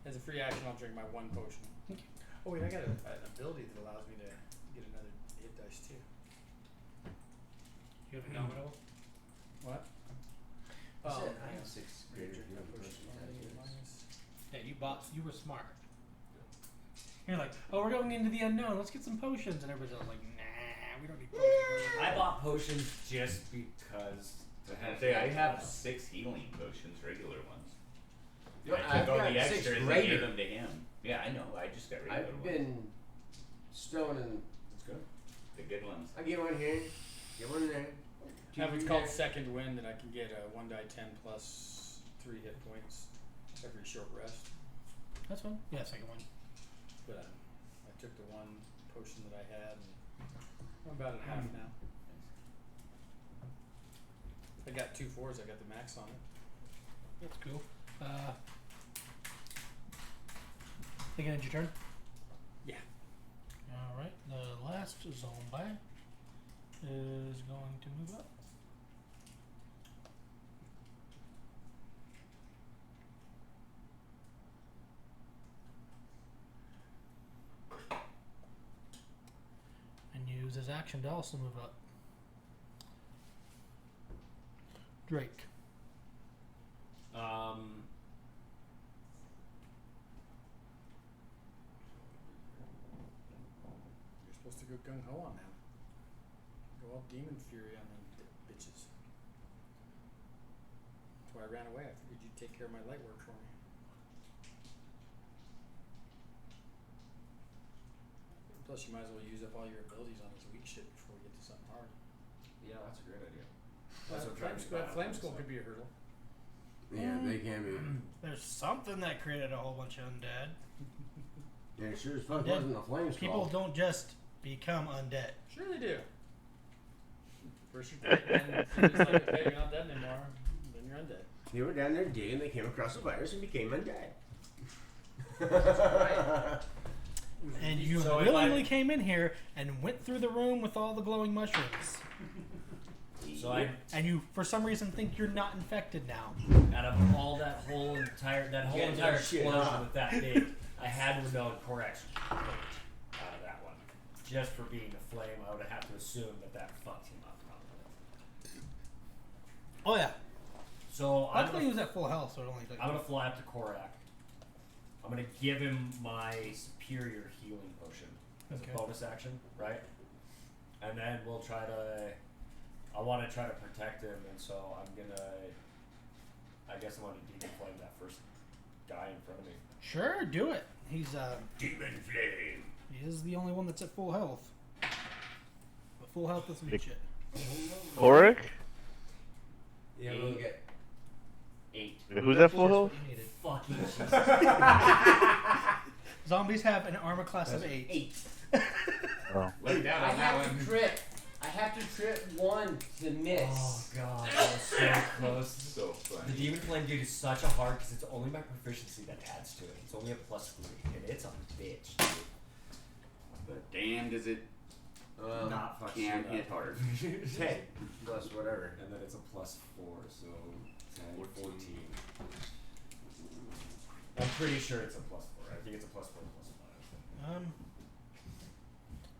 As a free action, I'll drink my one potion. Okay. Oh wait, I got an ability that allows me to get another hit dice too. You have a nominal? What? I said I yeah. have 6 Drink greater my healing potion potions. only minus- Yeah, you were smart. You're like, oh, we're going into the unknown. Let's get some potions. And everybody's all like, nah, we don't need potions. I bought potions just because. I have 6 healing potions, regular ones. No, I I've took all got the 6 extras and greater. gave them to him. Yeah, I know. I just got regular I've ones. been stoning. That's good. The good ones. I get one here, get one there. I have what's called second wind, and I can get a 1d10 plus 3 hit points every short rest. That's fine. Yeah, second one. But I took the one potion that I had, and I'm about at half now. I got 2 4s. I got the max on it. That's cool. Thinking it's your turn? Yeah. Alright, the last zombie is going to move up. And use his action to also move up. Drake. You're supposed to go gung ho on them. Go all demon fury on them bitches. That's why I ran away. I figured you'd take care of my light work for me. Plus, you might as well use up all your abilities on this weak shit before we get to something hard. Yeah, that's a great idea. That's what I'm trying to Flame, do. flame skull could be a hurdle. Yeah, they can be. There's something that created a whole bunch of undead. Yeah, it sure as fuck Undead. wasn't a flame skull. People don't just become undead. Sure they do. First you take it, and it's like, okay, you're not dead anymore. Then you're undead. They were down there digging, they came across a virus and became undead. And you So if willingly came in here and went through the room with all the glowing mushrooms. So I, And you, for some reason, think you're not infected now. out of all that whole entire Get entire that shit explosion up. with that big, I had to know correction out of that one. Just for being a flame, I would have to assume that fucked him up. Oh yeah. So I'm Luckily he gonna, was at full health, so it only took. I'm gonna fly up to Korak. I'm gonna give him my superior healing potion as Okay. a bonus action, right? And then we'll try to. I want to try to protect him, and so I'm gonna. I guess I'm gonna demon flame that first guy in front of me. Sure, do it. He's Demon flame. he He is the only one that's at full health. But full health doesn't mean shit. Oric? Yeah, we'll get 8. Who's at full Just health? what you needed. Fucking Jesus. Zombies have an armor class of 8. 8. Oh. Let me down I on that have one. to trip. I have to trip one to miss. Oh god, that was so close. So The funny. Demon Flame dude is such a hard because it's only my proficiency that adds to it. It's only a +3, and it's a bitch, dude. But damn, does it Not fuck can shit hit up. hard. 10 plus whatever. And then it's a +4, so 10, 14. I'm pretty sure it's a +4. I think it's a +4, +5.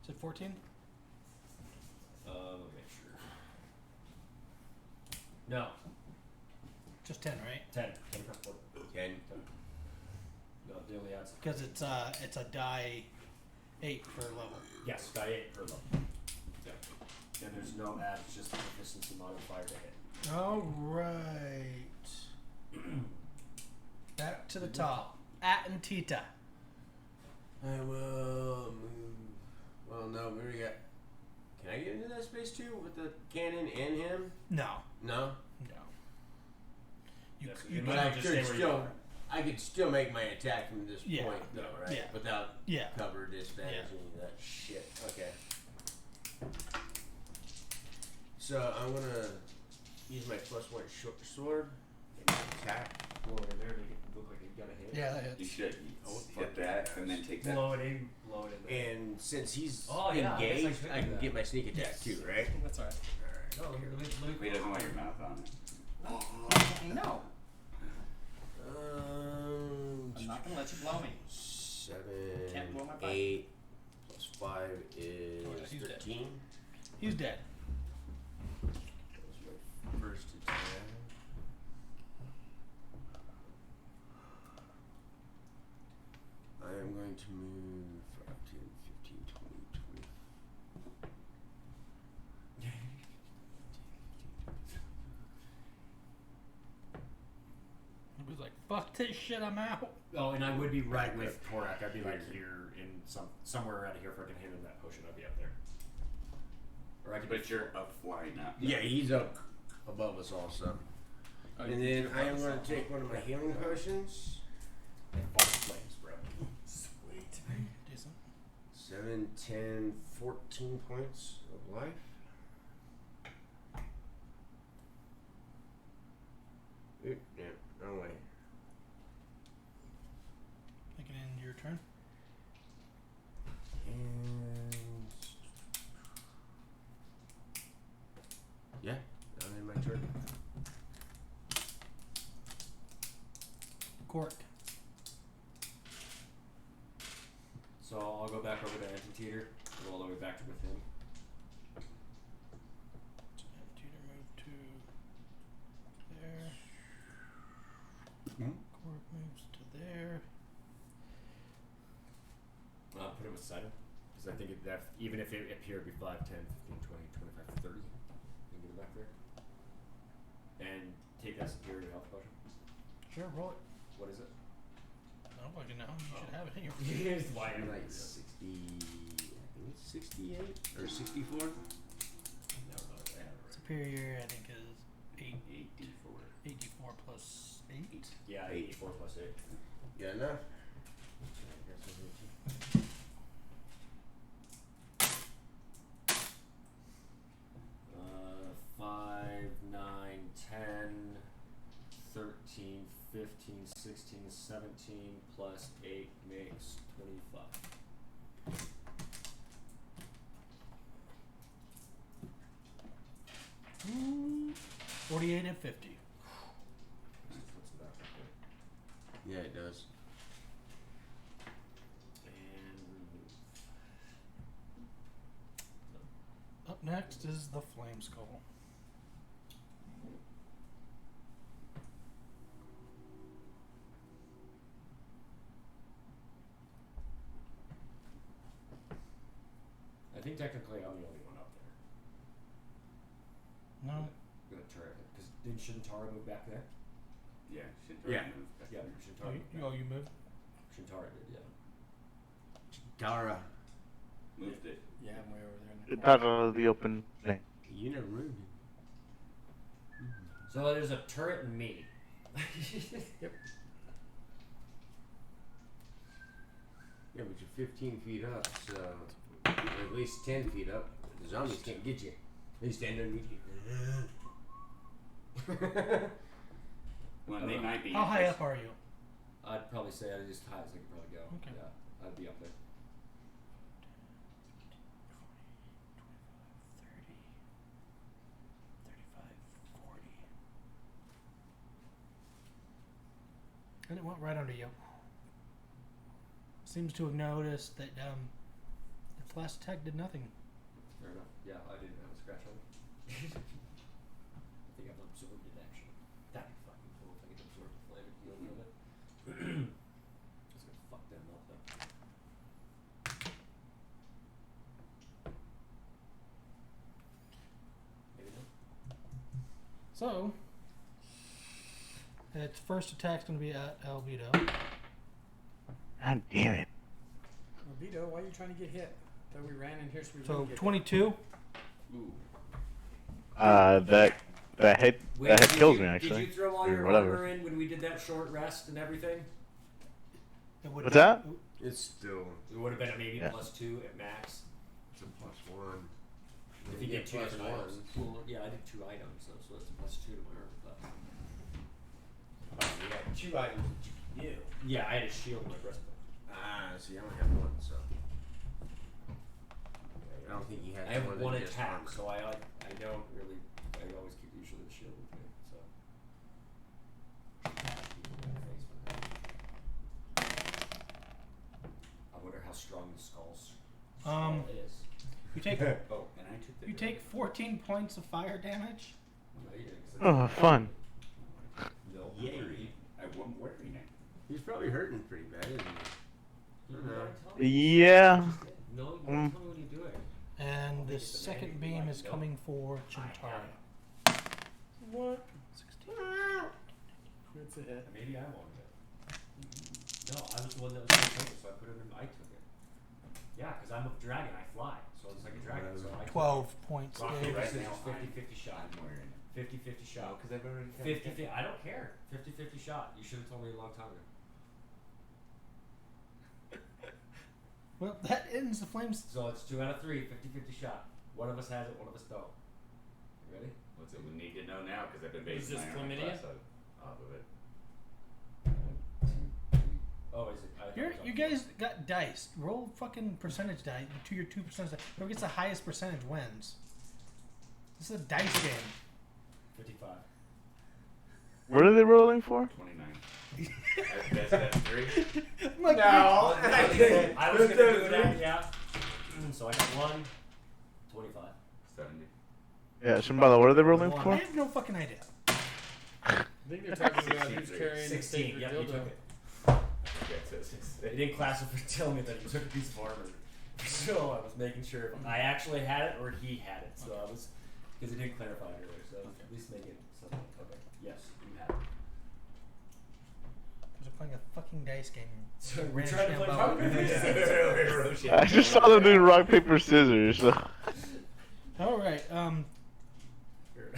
Is it 14? Let me make sure. No, Just 10, right? 10. 10 + 4. 10. No, they only adds. Because it's a die 8 per level. Yes, die 8 per level. Yep. And there's no add, it's just the proficiency modifier to hit. All right. Back to the top. At and Tita. I will move. Well, no, we already got. Can I get into that space too with the cannon and him? No. No. No. You, Yes, you you But might I just could stay where you still. are. I could still make my attack from this Yeah. point, though, right? Yeah. Without yeah. cover, disadvantage, Yeah. any of that shit. Okay. So I'm gonna use my +1 short sword and attack. Blow it in there, make it look like you got a hit. Yeah, that You hits. should hit that and then take that. Blow it in there. And since he's Oh, yeah, I guess I engaged, could I, do can that. get my sneak attack too, right? That's alright. No, here, let me He doesn't want your mouth on it. No, I'm not gonna let you blow me. 7, Can't blow my pipe. 8 plus 5 is Oh, yeah, he's dead. 13. He's dead. That was my first attack. I am going to move 5, 10, 15, 20, 20. He was like, fuck this shit, I'm out. Oh, and I would be right with Korak. I'd be like here in somewhere around here if I can hand him that potion. I'd be up there. Or I could. But you're up flying up. Yeah, he's up above us also. Oh, And then I am going to take one of my healing potions. And false flames, bro. Sweet. Decent. 7, 10, 14 points of life. Oop, yeah, wrong way. Making it into your turn. And yeah, I'm in my turn. Cork. So I'll go back over to Antitheater. Go all the way back to with him. Tutor move to there. Hmm? Cork moves to there. Put him beside him. Because I think that even if it appeared, it'd be 5, 10, 15, 20, 25, 30. You can get him back there. And take that superior health potion. Sure, roll it. What is it? I don't fucking know. You should have it in your Here's why I'm like 60, I think it's 68 or 64. No, I have it right. superior, I think, is 8d4. 8d4 plus 8. Yeah, 84 plus 8. Got enough? 5, 9, 10, 13, 15, 16, 17 plus 8 makes 25. Ooh, 48 and 50. Puts it back up there. Yeah, it does. And remove. Up next is the Flame Skull. I think technically I'm the only one up there. No. Gonna try it. Because did Shintara move back there? Yeah, should Yeah. move back Yeah, there. Shintara moved back. You moved? Shintara did, yeah. Dara. moved it. Yeah, I'm way over there. In It's out of the open. You never moved it. So there's a turret and me. Yeah, but you're 15 feet up, so you're at least 10 feet up. The zombies can't get you. They stand underneath you. Well, they might be. How high up are you? I'd probably say I'd as high as I could probably go. Okay. Yeah, I'd be up there. 30, 35, 40. And it went right under you. Seems to have noticed that its last attack did nothing. Fair enough. Yeah, I didn't have a scratch on it. I think I've absorbed it actually. That'd be fucking cool if I could absorb the flame and heal from it. It's gonna fuck them up though. Maybe not. So, its first attack's going to be at Albedo. God damn it. Well, Vito, why are you trying to get hit? Thought we ran in here so we So wouldn't get 22. Ooh. That hit Wait, did kills you- me actually. Did you throw all Or your whatever. armor in when we did that short rest and everything? It would What's that? It's still. It would have been a maybe Yeah. +2 at max. It's a +1. If you Yeah, get two plus different ones. items. Well, yeah, I did 2 items, so it's a +2 to my armor class. Oh, you got 2 items that you can do. Yeah, I had a shield and my breastplate. See, I only have 1, so. I don't think you have I have more one than just attack, armor. so I don't really. I always keep usually the shield with me. So. I wonder how strong the skull is. You take Oh, and I took the. you take 14 points of fire damage. No, you didn't, 'cause Oh, fun. No Yay. Worry. I won't worry now. He's probably hurting pretty bad, isn't he? You Uh-huh. gotta tell me. Yeah. No, you gotta tell me what you're doing. And I'll the make it the second man beam you is like, coming for I Chintara. have What? 16. It's a hit. Maybe I wanted it. No, I was the one that was going to take it, so I put it in. I took it. Yeah, because I'm a dragon. I fly, so it's like a dragon. So I 12 points. Rock, Dave. paper, Right scissors, now, 50-50 shot. I'm wearing it. 50-50 shot. because I've already. 50-50. I don't care. 50-50 shot. You should have told me a long time ago. Well, that ends the flames. So it's 2 out of 3. 50-50 shot. One of us has it. One of us don't. You ready? What's it we need to know now? Because I've been Is basing this my armor chlamydia? class off of it. Oh, is it? You guys got dice. Roll fucking percentage die to your 2%. Whoever gets the highest percentage wins. This is a dice game. 55. What are they rolling for? 29. That's at 3. I'm like, No. I was going to do that, yeah. So I got 1. 25. 70. Yeah, Shimbala, what are they rolling I for? have no fucking idea. I think they're talking about who's 63. carrying the 16. sacred Yep, you dildo. took it. That's it. They didn't classify tell me that he took a piece of armor. So I was making sure if I actually had it or he had it. So I was, because it didn't clarify it earlier. So at least make it something. Okay. Yes, you had it. We're playing a fucking dice game. So we're Ran trying to play Shambhala. poker face. I just saw them doing rock, paper, scissors. All right.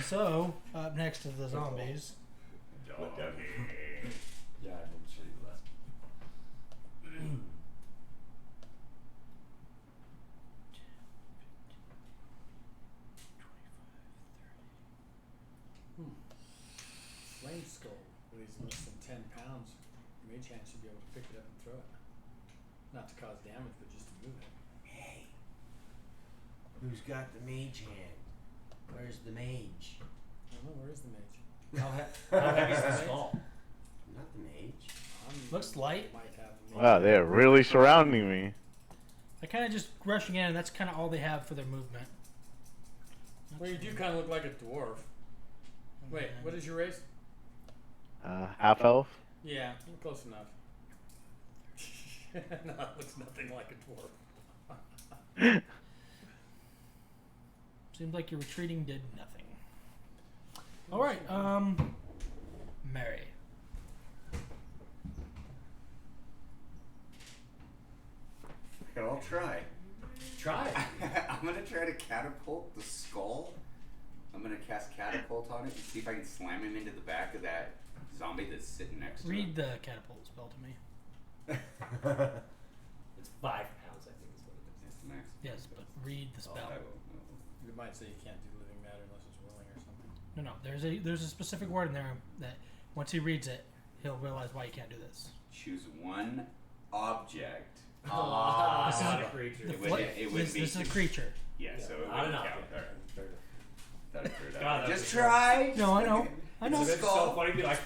So up next to the zombies. Yeah, I didn't show you the last. Flame skull weighs less than 10 pounds. Mage hand should be able to pick it up and throw it. Not to cause damage, but just to move it. Hey. Who's got the mage hand? Where's the mage? I don't know, where is the mage? How heavy is the skull? Not the mage. Looks light. Might have a mage. Wow, they are really surrounding me. They're kind of just rushing in, and that's kind of all they have for their movement. Well, you do kind of look like a dwarf. Wait, what is your race? Half elf. Yeah, you're close enough. No, it looks nothing like a dwarf. Seems like your retreating did nothing. All right, Mary. I'll try. Try it. I'm gonna try to catapult the skull. I'm gonna cast catapult on it and see if I can slam him into the back of that zombie that's sitting next to him. Read the catapult spell to me. It's 5 pounds, I think is what it is. That's the max. Yes, but read the Oh, spell. I will. You might say you can't do living matter unless it's willing or something. No, there's a specific word in there that once he reads it, he'll realize why you can't do this. Choose one object. This is Not a- a creature. It would- What- it would this be is a two- creature. Yeah, so it Not wouldn't enough. count. Yeah. Alright. Thought I threw it out. God, that Just was try. No, I know. I know. It's so Skull. funny to be like,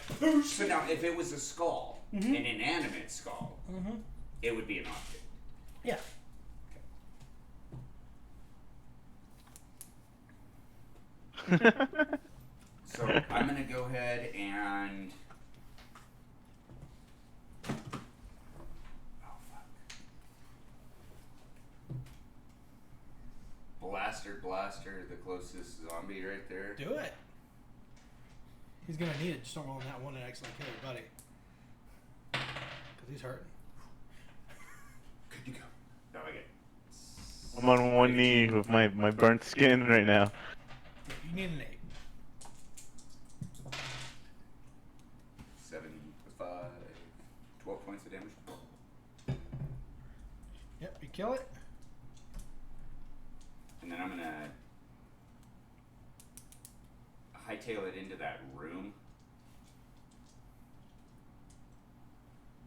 So now, if it was a skull, an inanimate skull, Mm-hmm. it would be an object. Yeah. So I'm gonna go ahead and. Oh fuck. Blaster, the closest zombie right there. Do it. He's gonna need it. Just don't roll on that one and accidentally kill your buddy. Because he's hurting. Good to go. No, I get. I'm on one knee with my burnt skin right now. You need an 8. 7 plus 5, 12 points of damage. Yep, you kill it. And then I'm gonna hightail it into that room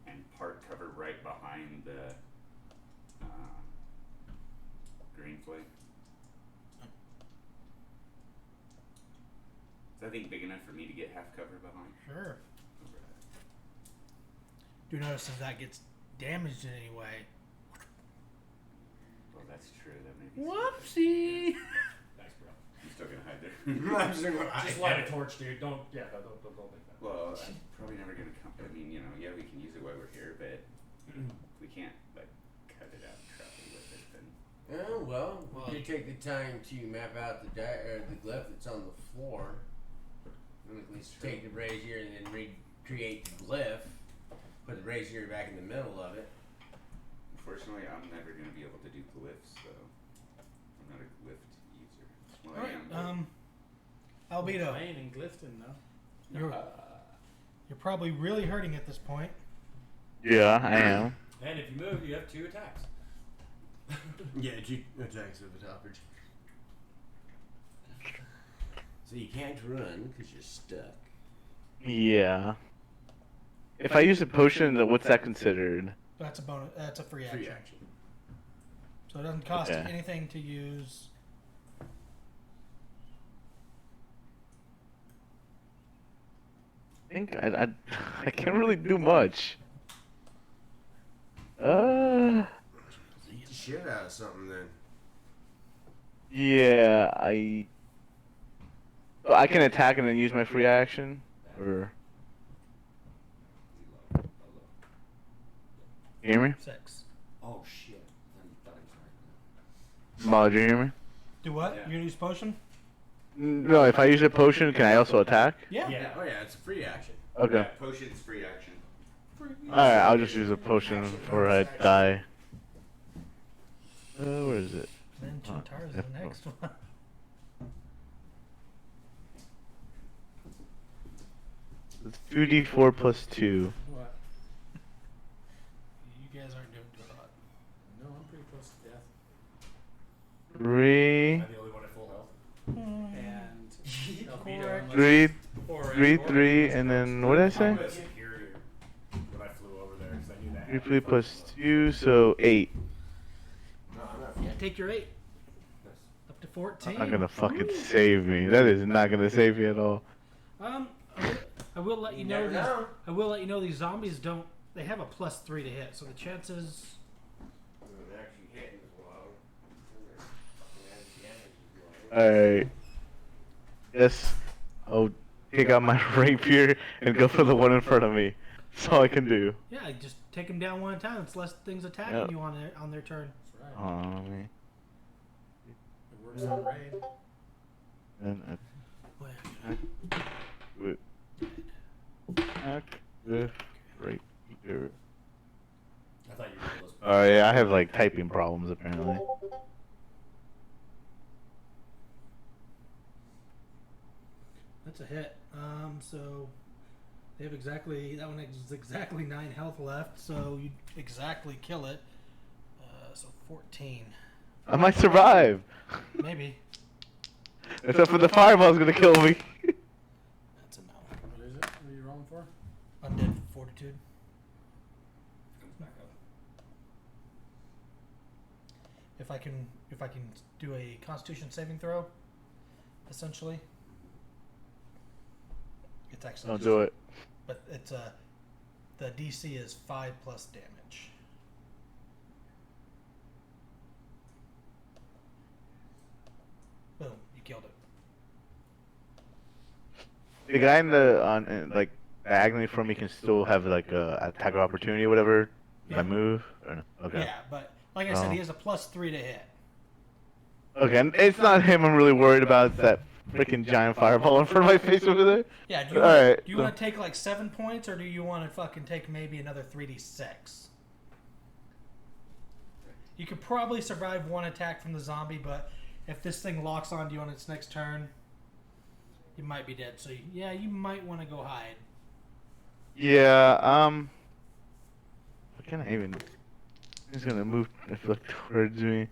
and park cover right behind the green flake. Is that thing big enough for me to get half cover behind? Sure. Do notice if that gets damaged in any way. Well, that's true. That may be. Whoopsie! nice, bro. I'm still gonna hide there. I'm just gonna go, Just light a torch, dude. Don't make that. Well, I'm probably never gonna come. I mean, yeah, we can use it while we're here, but we can't like cut it out and travel with it. Then Oh, well, Well- you take the time to map out the the glyph that's on the floor. And at least take the brazier and then recreate the glyph. Put the brazier back in the middle of it. unfortunately, I'm never gonna be able to do glyphs, so I'm not a glyph user. Well, I am. Alright, Albedo, Playing in Clifton, though. you're probably really hurting at this point. Yeah, I am. And if you move, you have 2 attacks. Yeah, 2 attacks of a toppage. So you can't run because you're stuck. Yeah. If I use a potion, what's that considered? That's a bonus. That's a free action. Free action. So it doesn't cost Okay. anything to use. I think I can't really do much. So you get the shit out of something then. Yeah, I can attack and then use my free action, or you hear me? 6. Oh shit. I thought he was right. Mo, do you hear me? Do what? Yeah. You're gonna use potion? No, if I use a potion, can I also attack? Yeah. Yeah. Oh yeah, it's a free action. Okay. Yeah, potion's free action. Alright, I'll just use a potion before I die. Where is it? Then Chintar is yeah. the next one. It's 2d4 plus 2. What? You guys aren't doing too hot. No, I'm pretty close to death. 3, I'm the only one at full health. And Albedo, Correct. unless- 3, or 3, or- 3, and then what did I say? I'm superior when I flew over there because I knew that. 3, 3 plus 2, so 8. No, I'm not. Yeah, take your 8. Up to 14. Not gonna fucking save me. That is not gonna save me at all. I will let you know. never know. I will let you know these zombies don't. They have a +3 to hit, so the chances. Actually hitting as well. Alright. Yes. I'll take out my rapier and go for the one in front of me. That's all I can do. Yeah, just take them down one at a time. It's less things attacking Yep. you on their turn. That's right. Oh, man. It works on raid. Then Well, attack with rapier. I thought you were those. Oh yeah, I have like typing problems apparently. That's a hit. So they have exactly that one has exactly 9 health left. So you exactly kill it. So 14. I might survive. Maybe. Except for the fireball's gonna kill me. That's a no. What is it? What are you rolling for? Undead Fortitude. Comes back up. If I can do a Constitution saving throw, essentially. It's actually Don't do it. But it's the DC is 5 plus damage. Boom! You killed it. The guy in the like diagonally from me can still have like a attack of opportunity or whatever. Yeah. My move. Or no? Okay. Yeah, but like I said, Oh. he has a +3 to hit. Okay, and it's not him I'm really worried about. It's that freaking giant fireball in front of my face over there. Yeah. Do you, Alright, do you want to take like 7 points, or do you want to fucking take maybe another 3d6? You could probably survive one attack from the zombie, but if this thing locks onto you on its next turn, you might be dead. So yeah, you might want to go hide. Yeah. What can I even? He's gonna move towards me.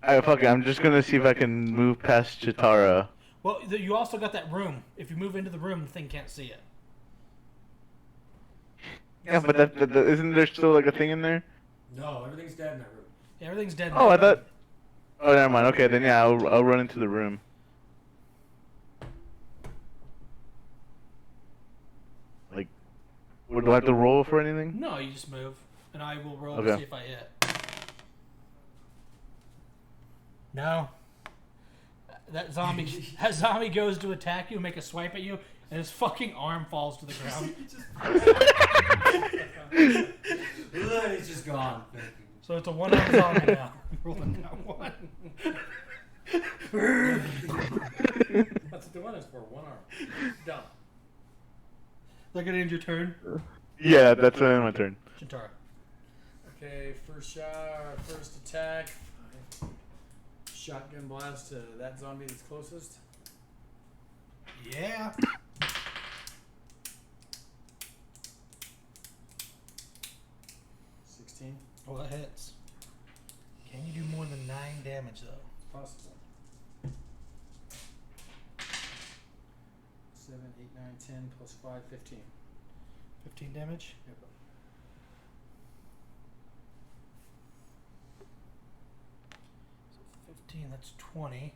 Alright, fuck it. I'm just gonna see if I can move past Chitara. Well, you also got that room. If you move into the room, the thing can't see it. Yeah, but that isn't there still like a thing in there? No, everything's dead in that room. Yeah, everything's dead. Oh, I now. thought. Oh, never mind. Okay, then yeah, I'll run into the room. Like, do I have to roll for anything? No, you just move, and I will roll to Okay. see if I hit. No. That zombie goes to attack you, make a swipe at you, and his fucking arm falls to the ground. He's just gone. So it's a 1-arm zombie now. Rolling that 1. That's what the one is for. 1 arm. Done. They're gonna end your turn, Yeah, that's my turn. Chintara. Okay, first shot, first attack. Shotgun blast to that zombie that's closest. Yeah. 16. Well, that hits. Can you do more than 9 damage though? It's possible. 7, 8, 9, 10 plus 5, 15. 15 damage. Yep. So 15. That's 20.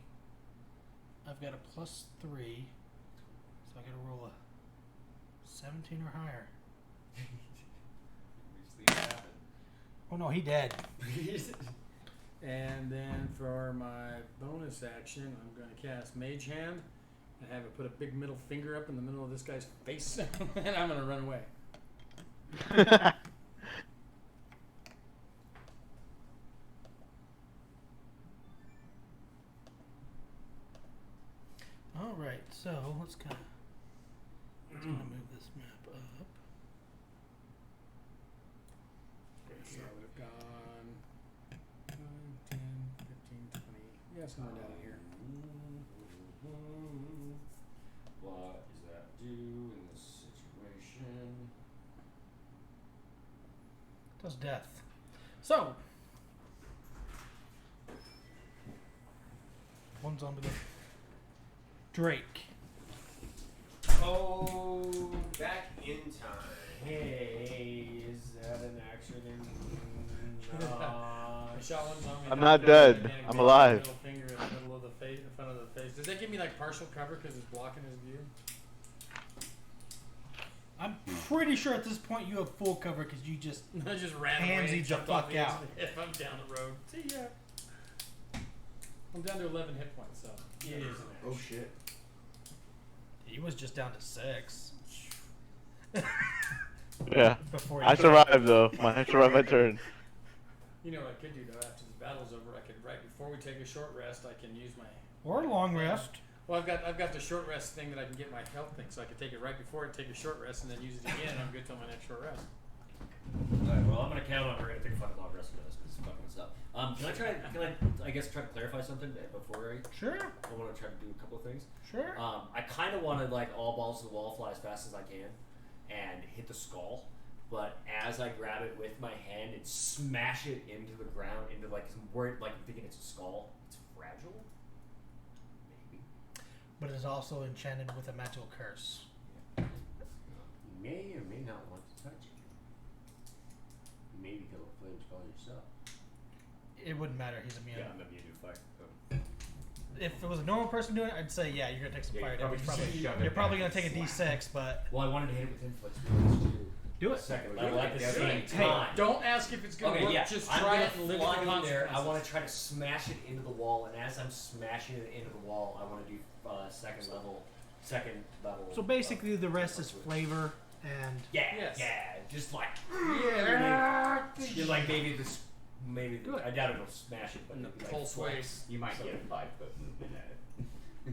I've got a +3, so I got to roll a 17 or higher. Oh no, he dead. And then for my bonus action, I'm going to cast Mage Hand and have it put a big middle finger up in the middle of this guy's face, and I'm going to run away. All right, so let's kind of move this map up. So I would have gone 9, 10, 15, 20. Yeah, somewhere down here. What does that do in this situation? Does death. So one zombie left. Drake. Oh, back in time. Hey, is that an accident? I shot one zombie. I'm not dead. And I'm made alive. Middle finger in the middle of the face, in front of the face. Does that give me like partial cover because it's blocking his view? I'm pretty sure at this point you have full cover because you just I just ran away Handsy and the jumped fuck off the edge out. of the- If I'm down the road, see ya. I'm down to 11 hit points, so it is an Oh action. shit. he was just down to 6 Yeah. before I survived though. I survived my turn. You know what I could do though? After this battle's over, I could right before we take a short rest, I can use my. or long rest. Well, I've got the short rest thing that I can get my health thing, so I can take it right before and take a short rest, and then use it again. And I'm good till my next short rest. Alright, well, I'm gonna count on we're gonna take a fucking long rest for this because it's fucking us up. Can I guess try to clarify something before Sure. I want to try to do a couple of things. Sure. I kind of want to like all balls to the wall, fly as fast as I can, and hit the skull. But as I grab it with my hand and smash it into the ground, into like, I'm worried, like I'm thinking it's a skull. It's fragile. Maybe. But it is also enchanted with a magical curse. You may or may not want to touch it. You may become a flame skull yourself. It wouldn't matter. He's immune. Yeah, I'm immune to fire. If it was a normal person doing it, I'd say yeah, you're gonna take some Yeah, fire you're damage. probably just You're probably gonna take a D6, but Well, I wanted to hit it with inflex. Too. do it. Second, I like the same Hey, time. don't ask if it's gonna Okay, work. yeah. Just I'm try gonna it and live fly with the in there. I consequences. want to try to smash it into the wall, and as I'm smashing it into the wall, I want to do second level. So basically, the rest is flavor and Yeah, Yes. yeah, just like Yeah. you're like maybe Do it. I doubt it'll smash it, but And the maybe pulse like waves. You might get a 5-foot movement at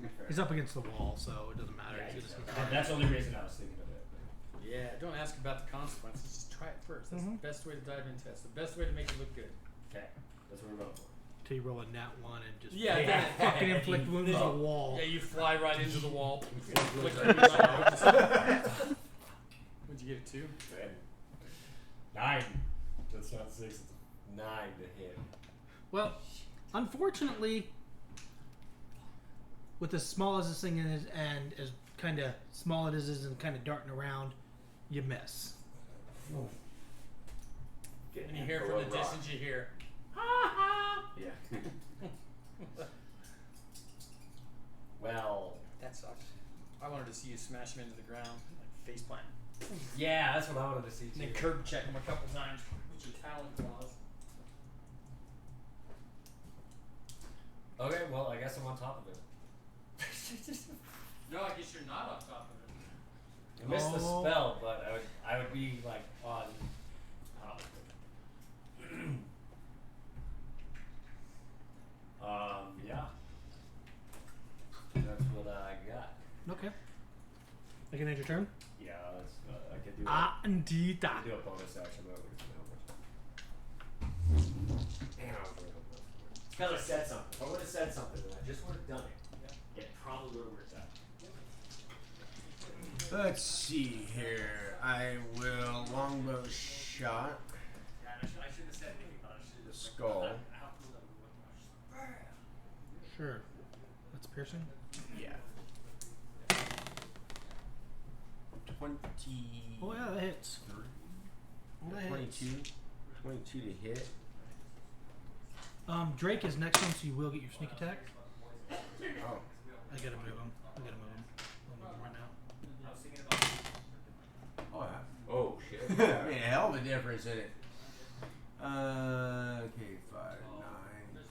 it. he's up against the wall, so it doesn't matter. Yeah, He's just that's the only reason I was thinking of it. Yeah, don't ask about the consequences. Just try it first. That's Mhm. the best way to dive into it. That's the best way to make it look good. Okay, that's what we're going for. till you roll a nat 1 and just Yeah, then it fucking inflict wounds on the wall. Yeah, you fly right into the wall. Flick your wounds out. What'd you get it to? 9. That's not 6. It's 9 to hit. Well, unfortunately, with as small as this thing is and as kind of small it is and kind of darting around, you miss. And you hear from the distance, you hear. Yeah. Well, That sucks. I wanted to see you smash him into the ground, like face plant. yeah, that's what I wanted to see And too. then curb check him a couple times with your talon claws. Okay, well, I guess I'm on top of it. No, I guess you're not on top of it. I missed the Oh. spell, but I would be like on top of it. Yeah. That's what I got. Okay. I can end your turn. Yeah, that's, I could do Indeed. I could do a bonus action, but we're just gonna damn, because I said something. If I would have said something, then I just would have done it. It probably would have worked out. Let's see here. I will longbow shot I should have said anything, but I should the skull. Sure. That's piercing. Yeah. 20. Oh yeah, that hits. That hits. 22. 22 to hit. Drake is next one, so you will get your sneak attack. Oh. I gotta move him. I'll move him right now. Oh, yeah. Oh shit. I mean, a hell of a difference in it. Okay, 5,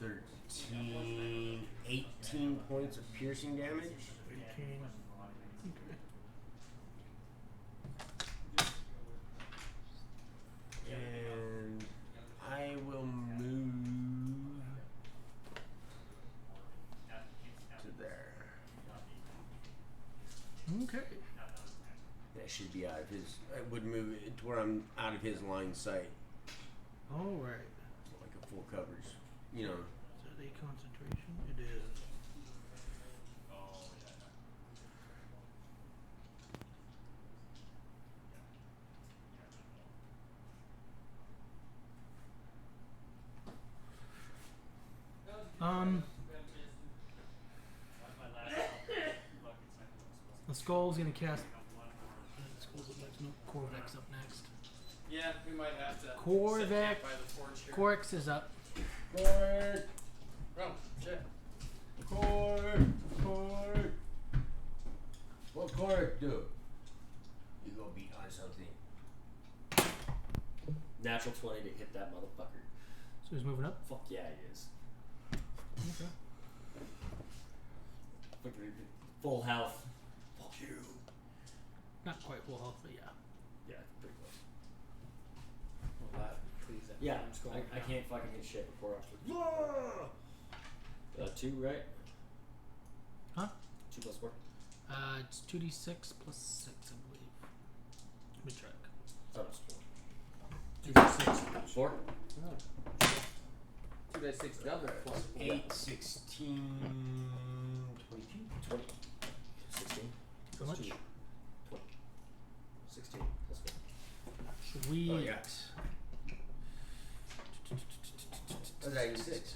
9, 13, 18 points of piercing damage. 18. And I will move to there. Okay. That should be out of his. I would move it to where I'm out of his line of sight. All right. Like a full coverage. You know. Is that a concentration? It is. The skull's gonna cast. Skull's up next. No, Corvex up next. Yeah, we might have to. Corvette. set camp by the forge here. Corix is up. Cork! Oh, shit. Cork! What Cork do? You go beat on something. Natural 20 to hit that motherfucker. So he's moving up. Fuck yeah, he is. Okay. Fucking full health. Fuck you. Not quite full health, but yeah. Yeah, pretty close. Well, that, please, that Yeah, time's going I down. can't fucking hit shit before after. 2, right? Huh? 2 plus 4. It's 2d6 plus 6, I believe. Let me check. That was 4. 2 for 6. 4? 2d6 double plus 8, 16, 22, 20, 16. How much? 20. 16. That's good. Sweet. Oh, yeah. That's 86.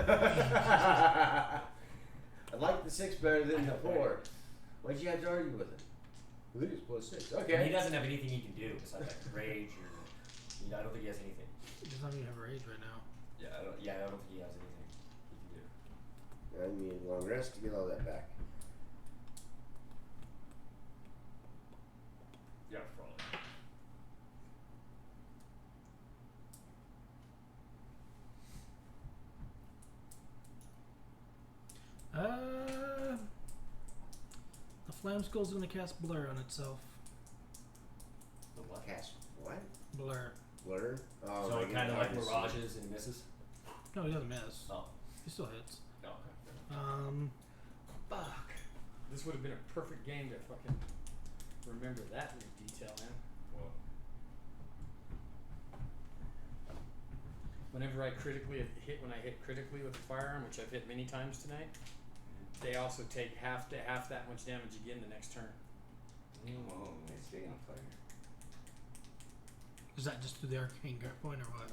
I like the 6 better than the 4. Why'd you have to argue with it? I think it's plus 6. And Okay. he doesn't have anything he can do besides like rage or. I don't think he has anything. He doesn't even have rage right now. Yeah, I don't think he has anything he can do. I need a long rest to get all that back. Yeah, probably. The Flam Skull's gonna cast Blur on itself. The what? Cast what? Blur. Blur? Oh, So like it kind of like obviously. mirages and misses. No, he doesn't miss. Oh, He still hits. no, okay. Fuck. This would have been a perfect game to fucking remember that in detail, man. Well, Whenever I critically hit, when I hit critically with a firearm, which I've hit many times tonight, they also take half that much damage again the next turn. Whoa, they stay on fire. Is that just through the arcane grip point or what?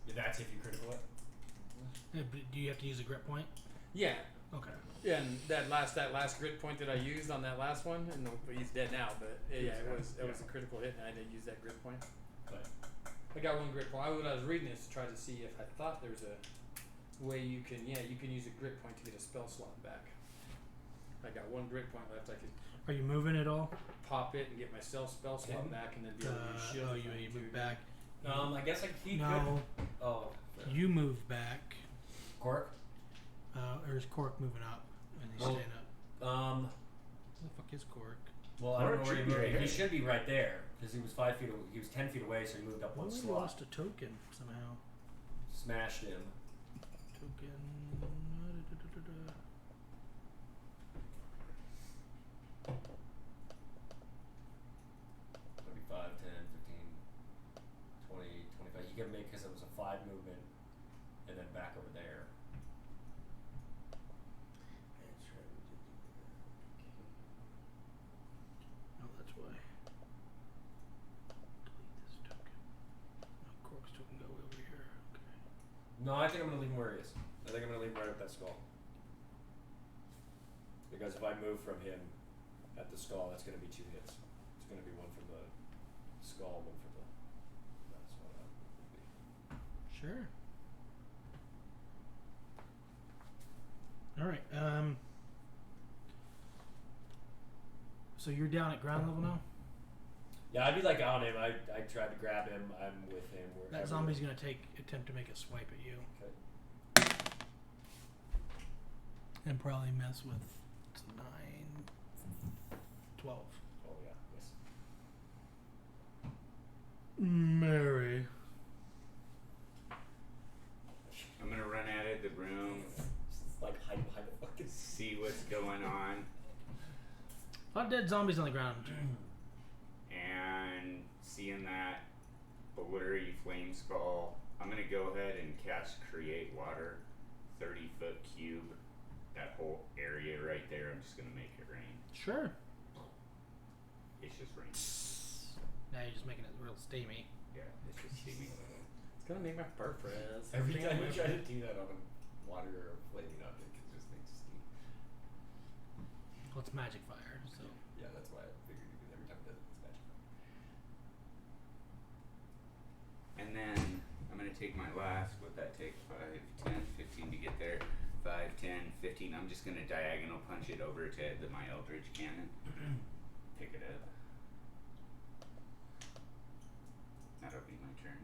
yeah, that's if you critical it. Yeah, but do you have to use a grip point? Yeah, Okay. yeah, and that last grit point that I used on that last one, and he's dead now, but yeah, it was a critical hit, and I did use that grit point. But I got one grit point. I was reading this to try to see if I thought there was a way you can use a grit point to get a spell slot back. I got one grit point left. I could Are you moving at all? pop it and get my spell slot back, and then be able to use shield. Oh, if I you need to move again. back. I guess like he No, could. Oh, you move back. Cork. Or is Cork moving up? And he's Well, staying up. Where Where the fuck is Cork? Well, I don't know Cork where he should be moved. right He here. should be right there because he was 5 feet. He was 10 feet away, so he moved up Oh, one we slot. lost a token somehow. Smashed him. Token. 35, 10, 15, 20, 25. He could make because it was a 5 movement, and then back over there. That's right, we did do Oh, that's why. Delete this token. No, Cork's token go over here. Okay. No, I think I'm gonna leave him where he is. I think I'm gonna leave him right at that skull. Because if I move from him at the skull, that's gonna be 2 hits. It's gonna be one from the skull, one from the. That's what that would be. Sure. All right. So you're down at ground level now. Yeah, I'd be like on him. I tried to grab him. I'm with him. Wherever. That zombie's gonna attempt to make a swipe at you, Okay. and probably mess with 9, 12. Oh yeah. Yes. Mary. I'm gonna run out of the room, It's like hide behind the fucking. see what's going on, A lot of dead zombies on the ground. and seeing that blurry flame skull, I'm gonna go ahead and cast Create Water, 30-foot cube, that whole area right there. I'm just gonna make it rain. Sure. It's just rain. Now you're just making it real steamy. Yeah, it's just steaming. It's gonna make my fur frizz. Every Everything time I you do. try to do that on a water or a flaming object, it just makes steam. Well, it's magic fire, so. Yeah, that's why I figured because every time it does it, it's magic. And then I'm gonna take my last, what that take, 5, 10, 15 to get there. 5, 10, 15. I'm just gonna diagonal punch it over to my Eldritch Cannon. Pick it up. That'll be my turn.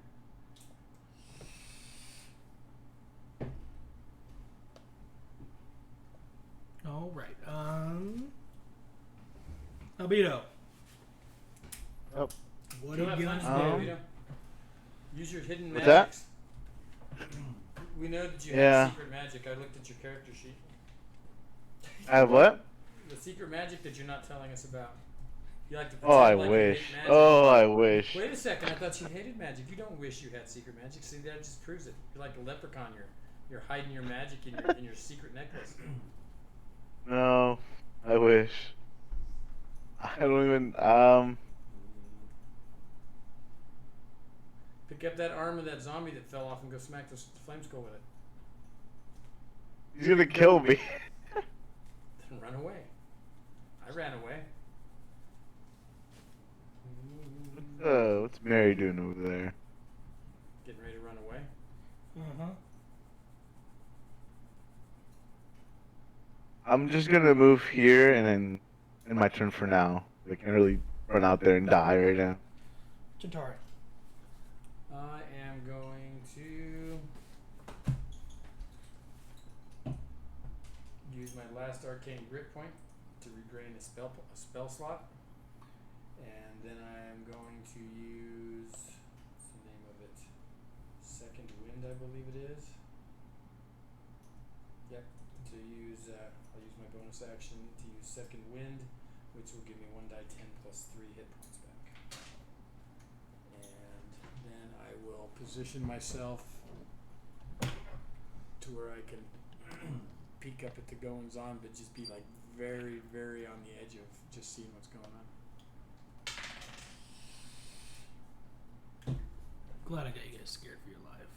All right. Albedo. Oh. What You are don't you have gonna time do? to do, Use your hidden What's magics. We know that you Yeah. have secret magic. I looked at your character sheet. I have what? The secret magic that you're not telling us about. You like to Oh, I pretend like you wish. hate magic. Oh, I wish. Wait a second, I thought you hated magic. You don't wish you had secret magic. See, that just proves it. You're like a leprechaun. You're hiding your magic in your secret necklace. No, I wish. I don't even. Pick up that arm of that zombie that fell off and go smack the flame skull with it. He's gonna kill me. Then run away. I ran away. What's Mary doing over there? Getting ready to run away. Uh-huh. I'm just gonna move here and then end my turn for now. I can't really run out there and die right now. Chintari. I am going to use my last arcane grit point to redrain a spell slot, and then I am going to use, what's the name of it? Second Wind, I believe it is. Yep. I'll use my bonus action to use Second Wind, which will give me 1d10 plus 3 hit points back. And then I will position myself to where I can peek up at the goings on, but just be like very, very on the edge of just seeing what's going on. Glad I got you guys scared for your life.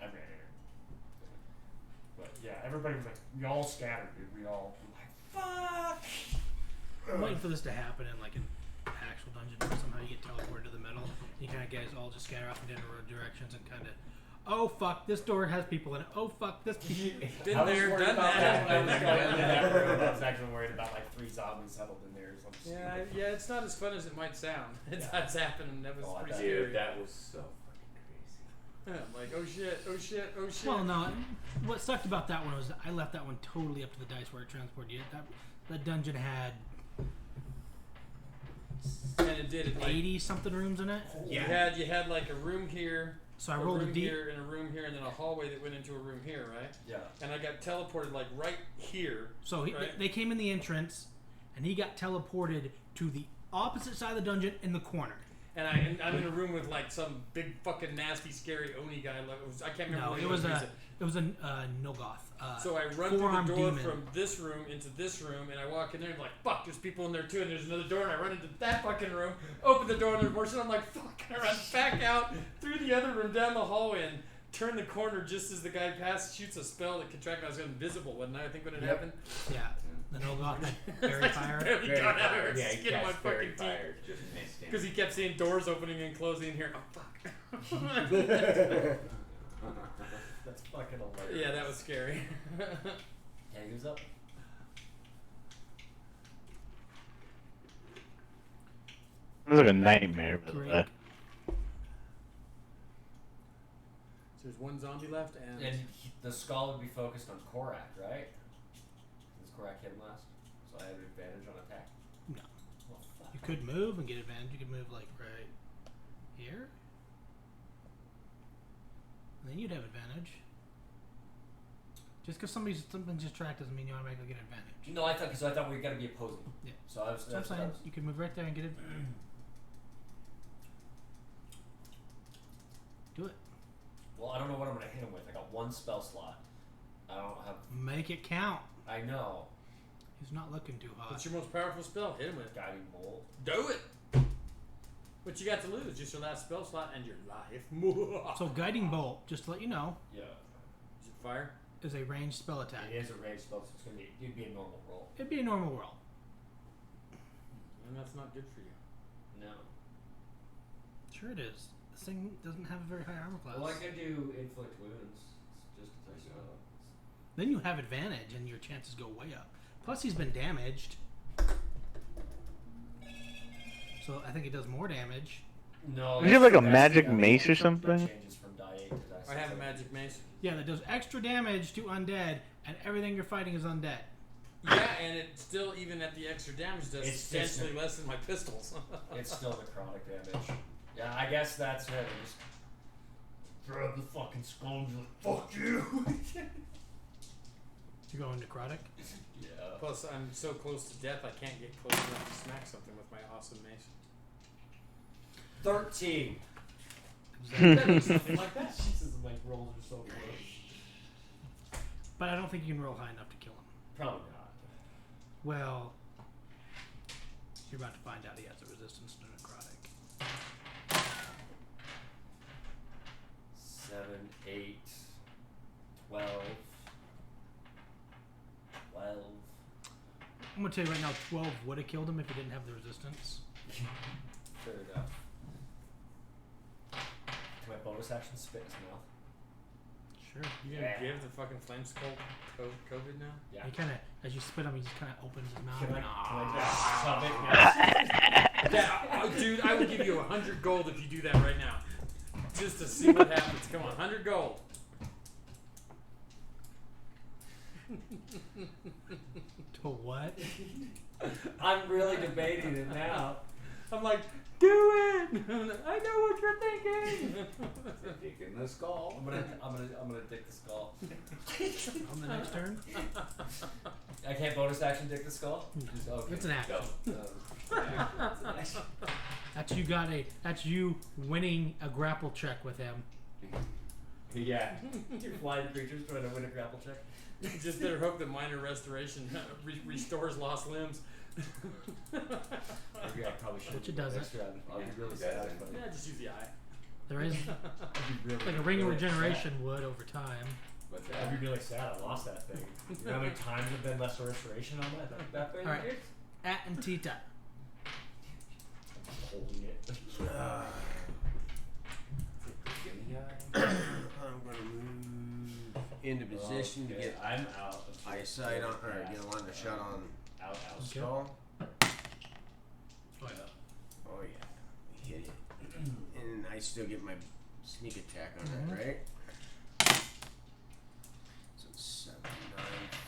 I ran here. But yeah, everybody was like, we all scattered, dude. We all were like, fuck! I'm waiting for this to happen in like an actual dungeon where somehow you get teleported to the middle. And you kind of guys all just scatter off in different directions and kind of, oh fuck, this door has people in it. Oh fuck, this people. Been I was there, worried done about that. when I was going into that room. I was actually worried about like 3 zombies huddled in there or something. Yeah, it's not as fun as it might sound. That's happening. That was Oh, I pretty bet. scary. Dude, that was so fucking crazy. I'm like, oh shit, oh shit, oh shit. Well, no, what sucked about that one was that I left that one totally up to the dice where it transported you. That dungeon had And it did it like 80 something rooms in it. Yeah. you had like a room here, So I rolled a room D. here, and a room here, and then a hallway that went into a room here, right? Yeah. And I got teleported like right here. So Right. they came in the entrance, and he got teleported to the opposite side of the dungeon in the corner. And I'm in a room with like some big fucking nasty scary Oni guy. Like, I can't remember. No, what it he was was. a Nilgoth. So I run through four-armed the door demon. from this room into this room, and I walk in there and I'm like, fuck, there's people in there too, and there's another door, and I run into that fucking room, open the door, and there's more shit. I'm like, fuck, and I run back out through the other room, down the hallway, and turn the corner just as the guy shoots a spell that contracted. I was invisible, wasn't I? I think when it happened. Yeah, the Nilgoth had fairy I just fire. barely got out of her Yeah, he skin of my cast fairy fucking teeth. fire. Just missed him. Because he kept seeing doors opening and closing in here. Oh, fuck. That's fucking hilarious. Yeah, that was scary. Yeah, who's up? It was like a nightmare, by the Great. way. So there's one zombie left, and The skull would be focused on Korak, right? Since Korak hit him last. So I had an advantage on attack. No. Well, fuck. You could move and get advantage. You could move like right here. And then you'd have advantage. Just because something's just tracked doesn't mean you automatically get advantage. No, I thought we were gonna be opposing. Yeah. So I was. That's what I'm saying. You could move right there and get it. Do it. Well, I don't know what I'm gonna hit him with. I got one spell slot. I don't have. Make it count. I know. He's not looking too hot. what's your most powerful spell? Hit him with. Guiding bolt. Do it. What you got to lose? Just your last spell slot and your life. So guiding bolt, just to let you know, Yeah. Is it fire? is a ranged spell attack. It is a ranged spell, so it'd be a normal roll. It'd be a normal roll. And that's not good for you. No. Sure it is. This thing doesn't have a very high armor class. Well, I could do inflict wounds. It's just a spell. Then you have advantage and your chances go way up. Plus he's been damaged. So I think it does more damage. No. Does he have like a that's magic the mace or damage. something? Changes from die 8 to die 6. I have a magic mace. Yeah, that does extra damage to undead, and everything you're fighting is undead. Yeah, and it still, even at the extra damage, does It's substantially just- less than my pistols. It's still necrotic damage. Yeah, I guess that's it. I just grab the fucking skull and be like, fuck you! You going necrotic? Yeah. Plus, I'm so close to death, I can't get close enough to smack something with my awesome mace. 13. Something like that. Jesus, my rolls are so close. But I don't think you can roll high enough to kill him. Probably not. Well, you're about to find out he has a resistance to necrotic. 7, 8, 12. 12. I'm gonna tell you right now, 12 would have killed him if he didn't have the resistance. Fair enough. Can my bonus action spit his mouth? Sure. You gonna give the fucking flame skull COVID now? Yeah. He kind of, as you spit him, he just kind of opens his mouth. Can and, I just Oh, dude, I will give you 100 gold if you do that right now. Just to see what happens. Come on, 100 gold. to what? I'm really debating it now. I'm like, do it! I know what you're thinking! Taking the skull. I'm gonna dick the skull. On the next turn? I can't bonus action dick the skull. Just, okay. It's an action. Go. That's you winning a grapple check with him. Yeah. You're flying creatures trying to win a grapple check. Just better hope that minor restoration restores lost limbs. Maybe I probably should. Which it doesn't. I'll be really It sad. doesn't. But Yeah, just use the eye. There is I'd be really, like a ring of really regeneration would over time. sad. I'd be really sad. I lost that thing. You know how many times have been less restoration on that thing? All right. At and Tita. Holding it. I'm gonna move into position to get I'm out. Of eyesight on, or get a line of shot on Out. skull. Oh yeah. Oh yeah, hit it, and I still get my sneak attack on that, right? So 7,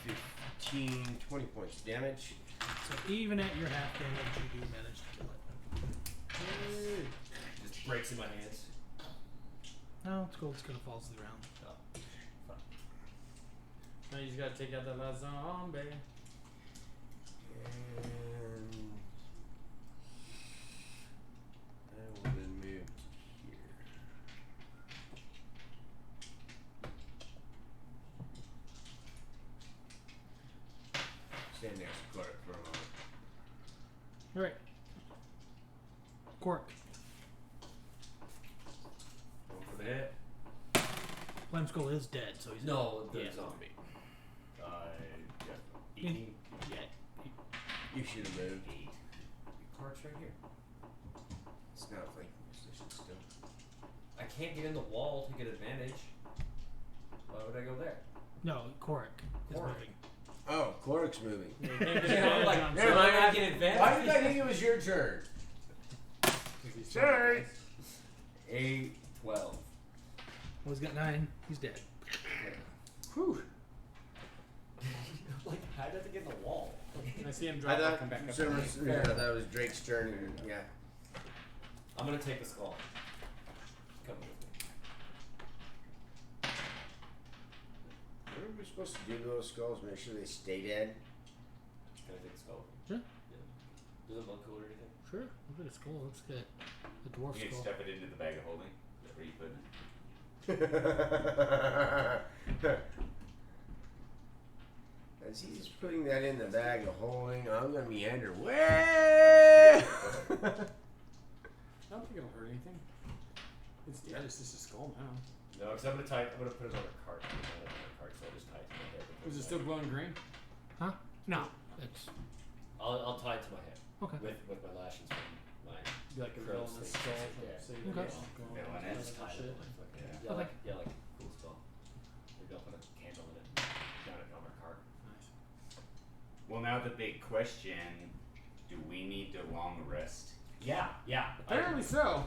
9, 15, 20 points damage. So even at your half damage, you do manage to kill it. Just breaks in my hands. No, it's cool. It's gonna fall to the ground. Now you just gotta take out that last zombie. And I will then move here. Stand next to Clark for a moment. All right. Cork. Going for the hit. Flame Skull is dead, so he's No, the Yeah. zombie. Yeah. 18. You should have moved. Clark's right here. It's not like position still. I can't get in the wall to get advantage. Why would I go there? No, Korik is Korik. moving. Oh, Clark's moving. I'm like, Never so mind. I'm not getting advantage. Why did I think it was your turn? Sorry. 8, 12. Well, he's got 9. He's dead. Whew. Like, how did I have to get in the wall? I see him I drop. I'll thought, come back up. I thought it was Drake's turn, and yeah. I'm gonna take the skull. Come with me. What are we supposed to do to those skulls? Make sure they stay dead? Can I take the skull? Yeah. Does it look cool or anything? Sure. Look at his skull. Let's get the dwarf You can skull. stuff it into the bag of holding. Is that where you put it? As he's putting that in the bag of holding, I'm gonna meander way. I don't think it'll hurt anything. It's dead. It's just a skull now. No, because I'm gonna put it on a cart. I'm gonna put it on a cart, so I'll just tie it to my head. and put Was it back. still glowing green? Huh? No. It's I'll tie it to my head. okay. With my lashes from my Like a Crows villainous thing. skull. Yeah. So Okay. Villainous. Just tie it shit. with my fucking Yeah. yeah, Okay. like a cool skull. Maybe I'll put a candle in it. Down it on our cart. Nice. Well, now the big question: do we need to long rest? Yeah. Apparently so.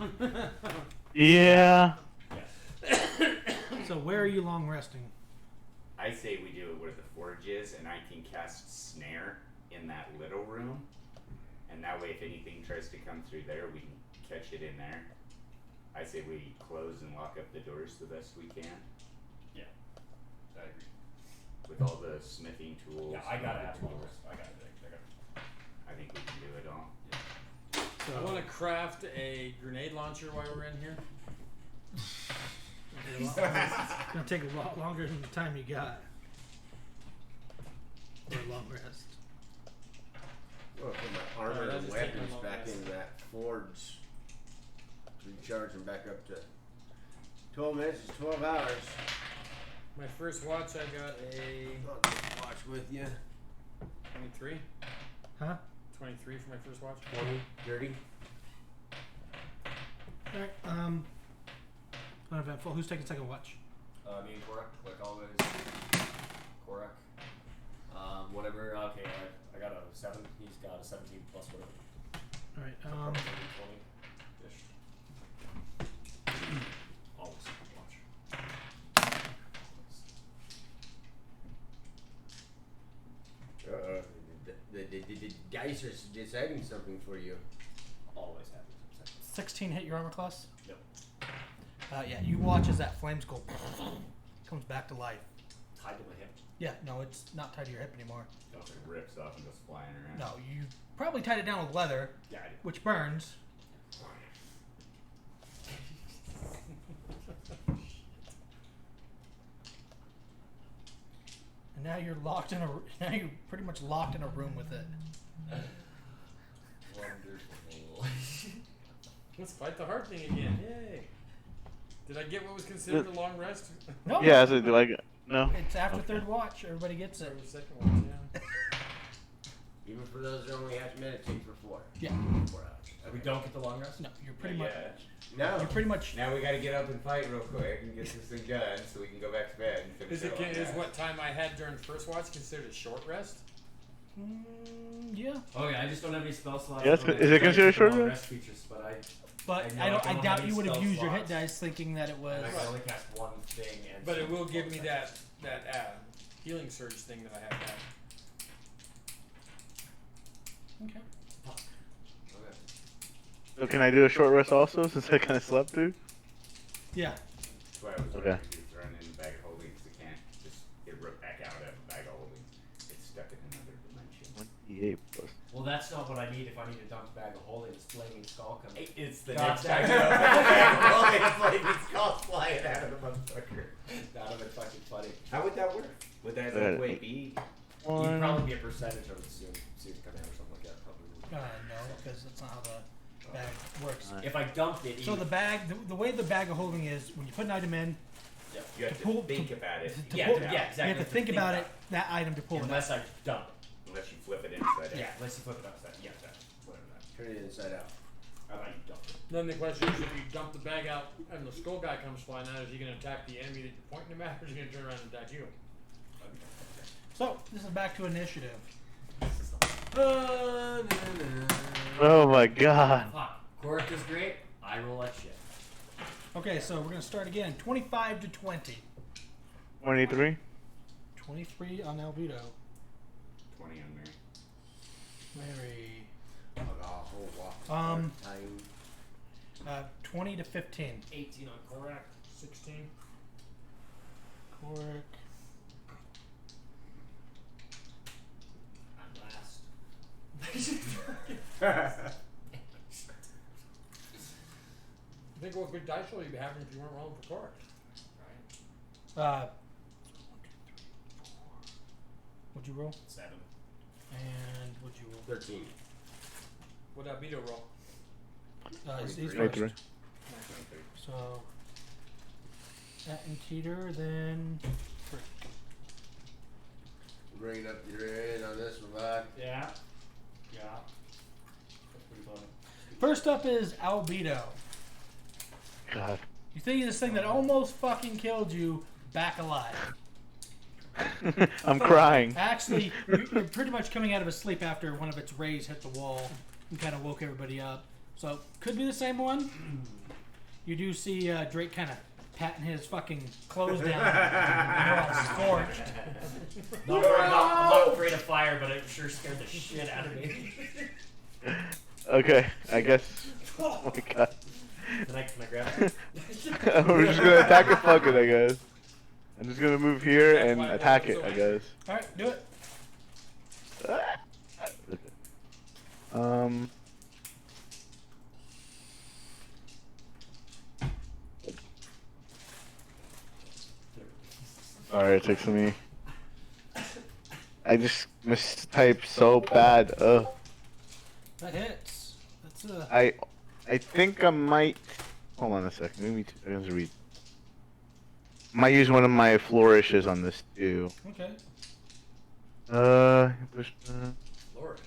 Yeah. So where are you long resting? I say we do it where the forge is, and I can cast snare in that little room, and that way, if anything tries to come through there, we can catch it in there. I say we close and lock up the doors the best we can. I agree. with all the smithing tools. Yeah, I gotta and have the long tools. rest. I gotta I think we can do it all. I want to craft a grenade launcher while we're in here. It's gonna take a lot longer than the time you got. For a long rest. Well, put my armor Alright, I'll and just take my weapons long back rest. in that forge. Recharge them back up to 12 minutes is 12 hours. My first watch, I got a I'll just watch with you. 23. Huh? 23 for my first watch. 20, 30. Alright, uneventful. Who's taking second watch? Me and Korak, like always. Korak. Whatever. Okay, I got a 7. He's got a 17 plus whatever. Alright, So probably 20 ish. Always watch. The dice are deciding something for you. Always happens. 16 hit your armor class? Yep. Yeah, you watch as that flames go comes back to life. Tied to my hip. Yeah, no, it's not tied to your hip anymore. It rips off and goes flying around. No, you probably tied it down with leather, Yeah, I did. which burns. And now you're locked in a. Now you're pretty much locked in a room with it. Wonderful. Let's fight the hard thing again. Yay. Did I get what was considered a long rest? No, Yeah, so do I? No. it's after third watch. Everybody gets it. Or the second one, yeah. Even for those that only have to meditate for 4 Yeah. 4 hours. We don't get the long rest? No, you're pretty Not much. yet. No. You're pretty much. Now we gotta get up and fight real quick and get this thing done so we can go back to bed and finish Is it it is what time I had during first watch considered a short rest? Yeah. Okay, I just don't have any spell slots. Yeah, for is it the considered short long rest? features, but But I know I don't. I I don't doubt have you would have any used your hit spell dice thinking that it was. and I can only cast one thing. And But it some will give me effect. that healing surge thing that I have had. Okay. Okay. So can I do a short rest also since I kind of slept through? Yeah. That's why I was Okay. wondering if you're throwing in a bag of holdings. It can't just get ripped back out of a bag of holdings. It's stuck in another dimension. 28 plus. Well, that's not what I need if I need a dump bag of holdings. Flaming skull coming. It's the God next damn time it. you open the bag of holding, it's like it's called flying out of the motherfucker. That would be fucking funny. How would that work? Would that Uh, way be? You'd probably be a percentage of it soon come out or something like that. Probably. No, because that's not how the bag works. If I dumped it, So the bag, the way the bag of holding is, when you put an item in, You have to pull- think about it. to yeah, pull- yeah, exactly. you have to think about it, that item to pull it out. Unless I dump Unless you flip it inside it. out. Yeah, unless you flip it upside. Yeah, that. Whatever that. Turn it inside out. I thought you dumped it. Then the question is, if you dump the bag out and the skull guy comes flying out, is he going to attack the enemy that you're pointing him at, or is he going to turn around and attack you? So this is back to initiative. Oh my god. Fuck. Korak is great. I roll that shit. Okay, so we're gonna start again. 25 to 20. 23? 23 on Albedo. 20 on Mary. Mary. A whole walk. Um, Time. 20 to 15. 18 on Korak, 16. Cork. I'm last. Think what good dice roll you'd be having if you weren't rolling for Korak. What'd you roll? 7. And what'd you roll? 13. What'd Albedo roll? He's 23. first. So that and Teeter, then Frick. Bringing up your end on this one, bud. Yeah. Yeah. That's pretty funny. First up is Albedo. God. You think of this thing that almost fucking killed you back alive. I'm crying. Actually, you're pretty much coming out of a sleep after one of its rays hit the wall and kind of woke everybody up. So, could be the same one. You do see Drake kind of patting his fucking clothes down. And you're all scorched. I'm not afraid of fire, but it sure scared the shit out of me. Okay, I guess. Oh my god. Can I grab it? We're just gonna attack and fuck it, I guess. I'm just gonna move here That's and why I attack rolled it, so I high. guess. All right, do it. Um. Sorry, it takes me. I just mistyped so bad. That hits. That's I think I might. Hold on a second. Give me 2 seconds to read. Might use one of my flourishes on this too. okay. Push, Flourish.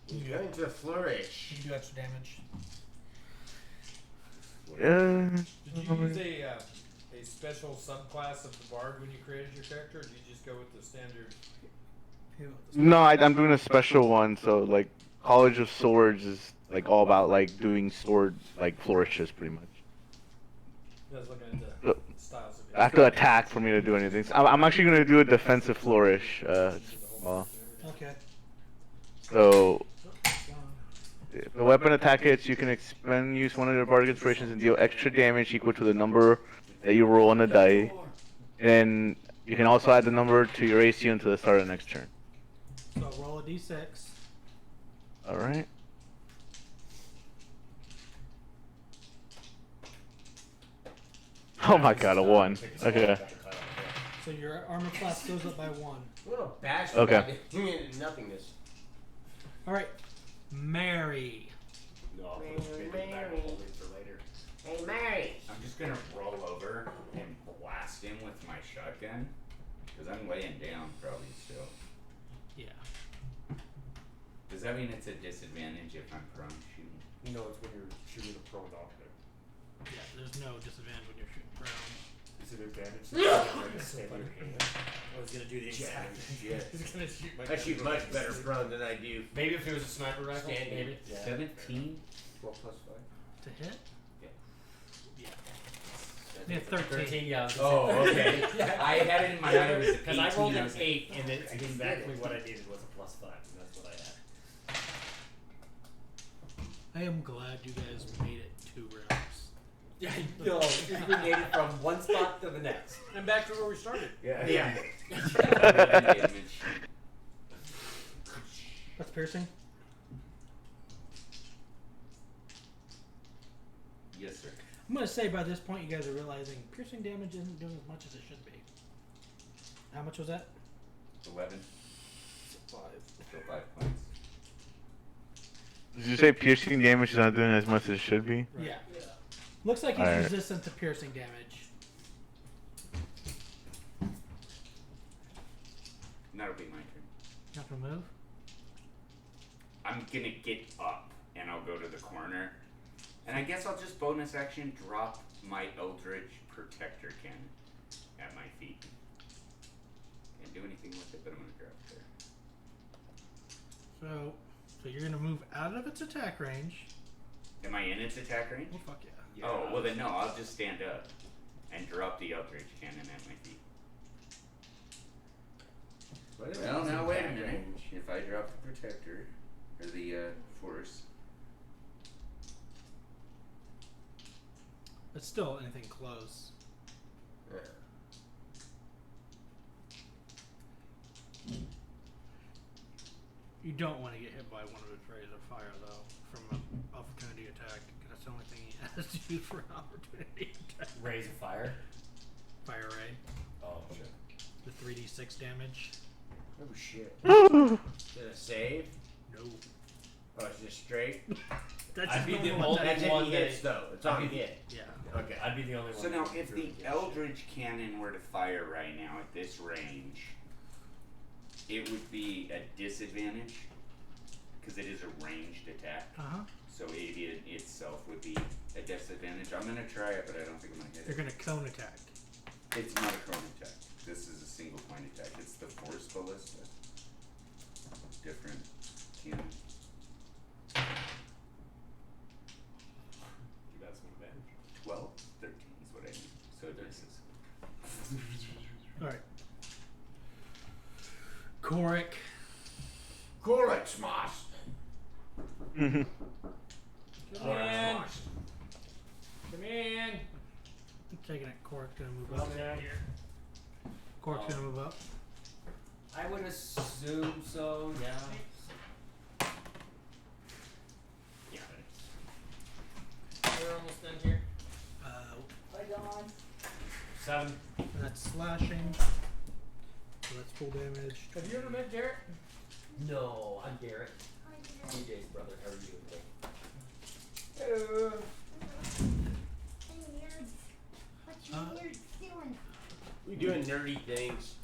He's going to flourish. You can do extra damage. Did you use a special subclass of the bard when you created your character, or did you just go with the standard? No, I'm doing a special one. So like, College of Swords is like all about like doing sword like flourishes pretty much. I was looking at the styles of it. I have to attack for me to do anything. So I'm actually gonna do a defensive flourish. Well, Okay. so if a weapon attack hits, you can expend use one of your bardic inspirations and deal extra damage equal to the number that you roll on the die. And you can also add the number to your AC until the start of the next turn. So roll a d6. All right. Oh my god, a 1. Okay. So your armor class goes up by 1. What a bash Okay. nothingness. All right, Mary. No, Mary, I'll put maybe back Mary. holding for later. Hey, Mary. I'm just gonna roll over and blast him with my shotgun. Because I'm laying down probably still. Yeah. Does that mean it's a disadvantage if I'm prone shooting? No, it's when you're shooting a prone object. Yeah. There's no disadvantage when you're shooting prone. Is it advantage to shoot in your hand? I was gonna do the exact. Yeah. He's gonna shoot my. I shoot much better prone than I do. Maybe if it was a sniper rifle. Standing. Maybe. Yeah. 17? 12 plus 5. To hit? Yeah. Yeah. Yeah, 13. 13, yeah. I was Oh, gonna say. okay. Yeah. I had it in my mind it was 18. Because I rolled I an was like, 8, and then I just exactly did it. what I needed was a plus 5, and that's what I had. I am glad you guys made it 2 rounds. Yeah, no, we made it from one spot to the next. And back to where we started. Yeah. Yeah. 11 damage. That's piercing. Yes, sir. I'm gonna say by this point you guys are realizing piercing damage isn't doing as much as it should be. How much was that? 11. 5. So 5 points. Did you say piercing damage is not doing as much as it should be? Yeah. Looks like he's Alright. resistant to piercing damage. That'll be my turn. Not gonna move. I'm gonna get up and I'll go to the corner. And I guess I'll just bonus action drop my Eldritch Protector Cannon at my feet. Can't do anything with it, but I'm gonna drop it there. So you're gonna move out of its attack range. Am I in its attack range? Oh fuck yeah. Oh, well then no, I'll just stand up and drop the Eldritch Cannon at my feet. Well, now wait a minute. If I drop the Protector, or the Force, But still anything close. You don't want to get hit by one of its rays of fire though, from an opportunity attack. 'Cause that's the only thing he has to use for an opportunity attack. Rays of fire. Fire ray. Oh, shit. The 3d6 damage. Oh shit. Is it a save? No. Oh, it's just straight? That's I'd be the normal only attack. That's if one he that- hits though. It's on hit. Yeah. Okay. I'd be the only one. so now that if threw the it against you. Eldritch Cannon were to fire right now at this range, it would be a disadvantage because it is a ranged attack. Uh-huh. So it itself would be a disadvantage. I'm gonna try it, but I don't think I'm gonna hit You're it. gonna cone attack. It's not a cone attack. This is a single point attack. It's the Force Ballista. Different cannon. That's an advantage. 12, 13 is what I need. So it misses. Alright. Korik. Korik smash. Mhm. Come in. Come in. I'm taking it. Korik's gonna move Well, up. down here. Cork's gonna move up. I would assume so. Yeah. Yeah. We're almost done here. Hi, Don. 7. That's slashing. So that's full damage. Have you ever met Garrett? No, I'm Garrett. Hi, dear. DJ's brother. How are you today? Hey, nerds. What you nerds doing? We doing nerdy things.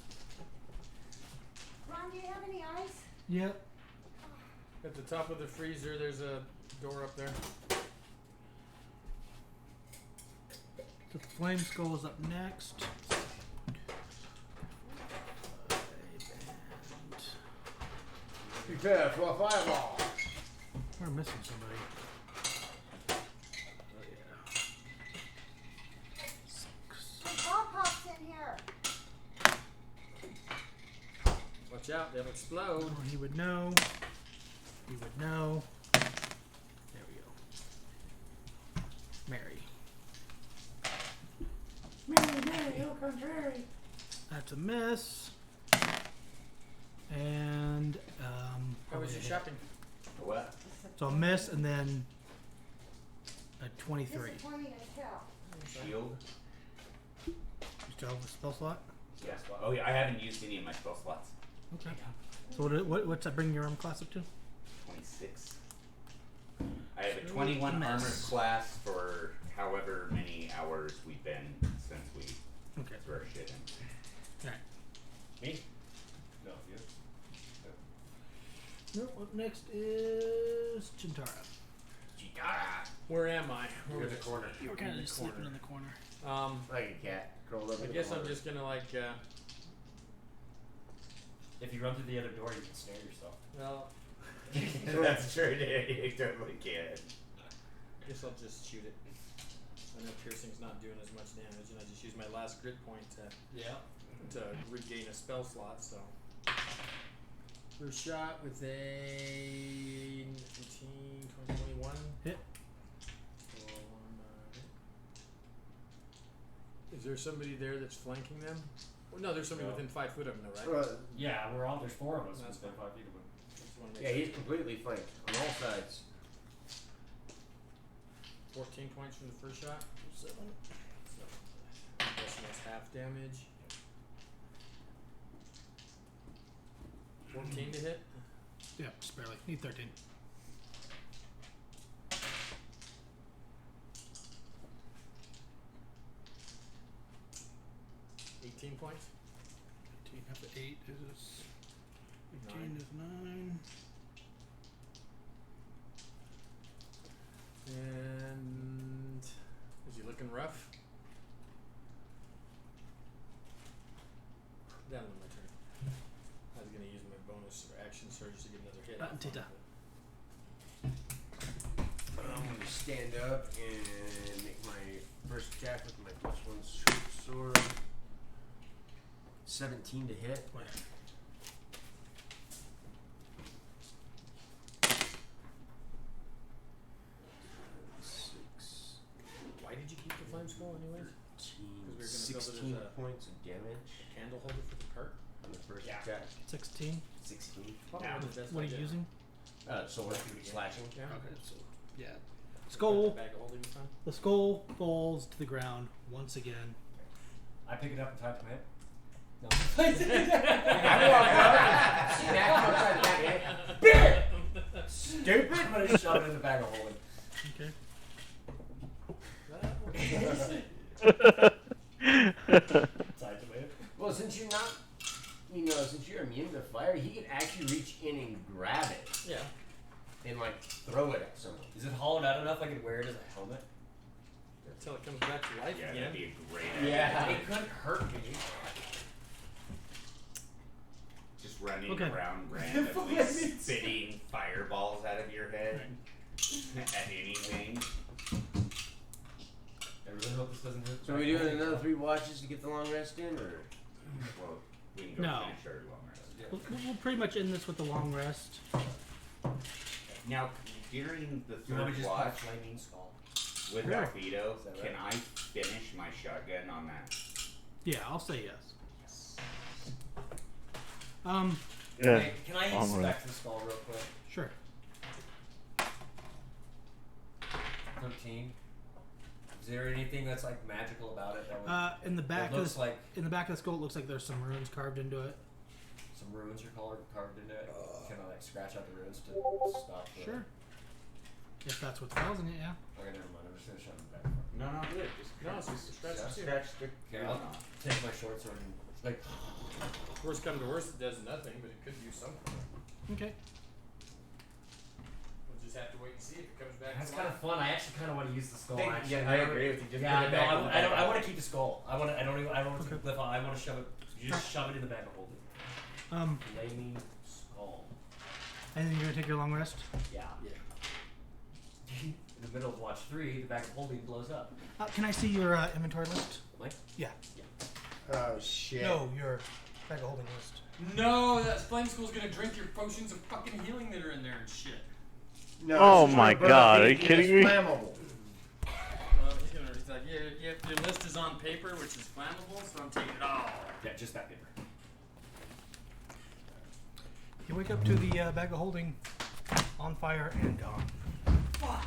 Ron, do you have any eyes? Yep. At the top of the freezer, there's a door up there. The Flame Skull is up next. Prepare for a fireball. We're missing somebody. Oh yeah. Bob pops in here. Watch out, they'll explode. Oh, he would know. He would know. There we go. Mary. Mary, oh contrary. That's a miss. And How was your shopping? What? so a miss and then a 23. Disappointing as hell. Shield. You still have a spell slot? Yeah. Oh yeah, I haven't used any of my spell slots. Okay. So what's that bring your armor class up to? 26. I have a 21 Miss. armor class for however many hours we've been since we Okay. threw our shit in. Alright. Me? No, you. Nope, up next is Chintara. Where am I? You're in the corner. You were kind of just sleeping in the corner. Like a cat curled up I in guess the I'm corner. just gonna like, If you run through the other door, you can snare yourself. well, That's true, dude. You totally can. guess I'll just shoot it. I know piercing's not doing as much damage, and I just use my last grit point to regain a spell slot. So first shot with a 18, 20, 21. Hit. Is there somebody there that's flanking them? Well, no, there's somebody within 5 foot of them, though, right? Yeah, we're all. There's 4 of us. That's within fine. 5 feet of him. Just wanna make Yeah, sure. he's completely flanked on all sides. 14 points from the first shot. 7. So, I'm guessing that's half damage. 14 to hit. Yeah, just barely. Need 13. Points. 18 after 8 is 18 9. is 9. And is he looking rough? Down on my turn. I was gonna use my bonus or action surge to get another hit. off Tita. on I'm gonna stand up and make my first attack with my +1 short sword. 17 to hit. Wait. Six, it. Why did you keep the flame skull anyways? 'Cause we were gonna build it as 16 a- points of damage Candle holder for the cart? on the first Yeah. attack. 16. 16. Probably Yeah. wasn't the best What are you idea. using? Sword slashing. Yeah. Okay, so yeah. Skull. Bag of holding this time? The skull falls to the ground once again. I pick it up and tie it to my head. No. Stupid. I'm gonna shove it in the bag of holding. Okay. Tie it to my head. Well, since you're not, since you're immune to fire, he can actually reach in and grab it Yeah. and like throw it at someone. Is it hollowed out enough I could wear it as a helmet? Until it comes back to life Yeah, again. that'd be a great idea. Yeah. It couldn't hurt me. Just running Okay. around randomly spitting fireballs out of your head at anything. I really hope this doesn't hurt. So are we doing another 3 watches to get the long rest in, or? Well, we can go No. finish our long rest. We'll pretty much end this with the long rest. Now, during the You want me to third just watch put flaming skull? with Sure. Albedo, Is that can right? I finish my shotgun on that? Yeah, I'll say yes. Yeah. Hey, can I Long inspect the skull real quick? Sure. 13. Is there anything that's like magical about it that would, In the back that of looks the, like in the back of the skull, it looks like there's some runes carved into it. some runes are carved into it? Can I like scratch out the runes to stop the... Sure. If that's what's causing it, yeah. Okay, never mind. I'm just gonna shove it back. No, good. Just No, it's just scratch it too. scratch the. Okay, I'll take my short sword and like... Worst come to worst, it does nothing, but it could do something. Okay. We'll just have to wait and see if it comes back. That's to kind of life. fun. I actually kind of want to use the skull. Think- actually. yeah, I agree with you. Just Yeah, put it no, back in the I bag. want to keep the skull. I don't want to Okay. keep the lift. I want to shove it. You just shove it in the bag of holding. Flaming skull. And then you're gonna take your long rest. Yeah. In the middle of watch 3, the bag of holding blows up. Can I see your inventory list? Like? Yeah. Oh shit. No, your bag of holding list. No, that flame school's gonna drink your potions of fucking healing that are in there and shit. No, Oh it's my just God, are you it's kidding me? Flammable. He's like, yeah, your list is on paper, which is flammable, so I'm taking it all. Yeah, just that paper. You wake up to the bag of holding on fire and gone. Fuck.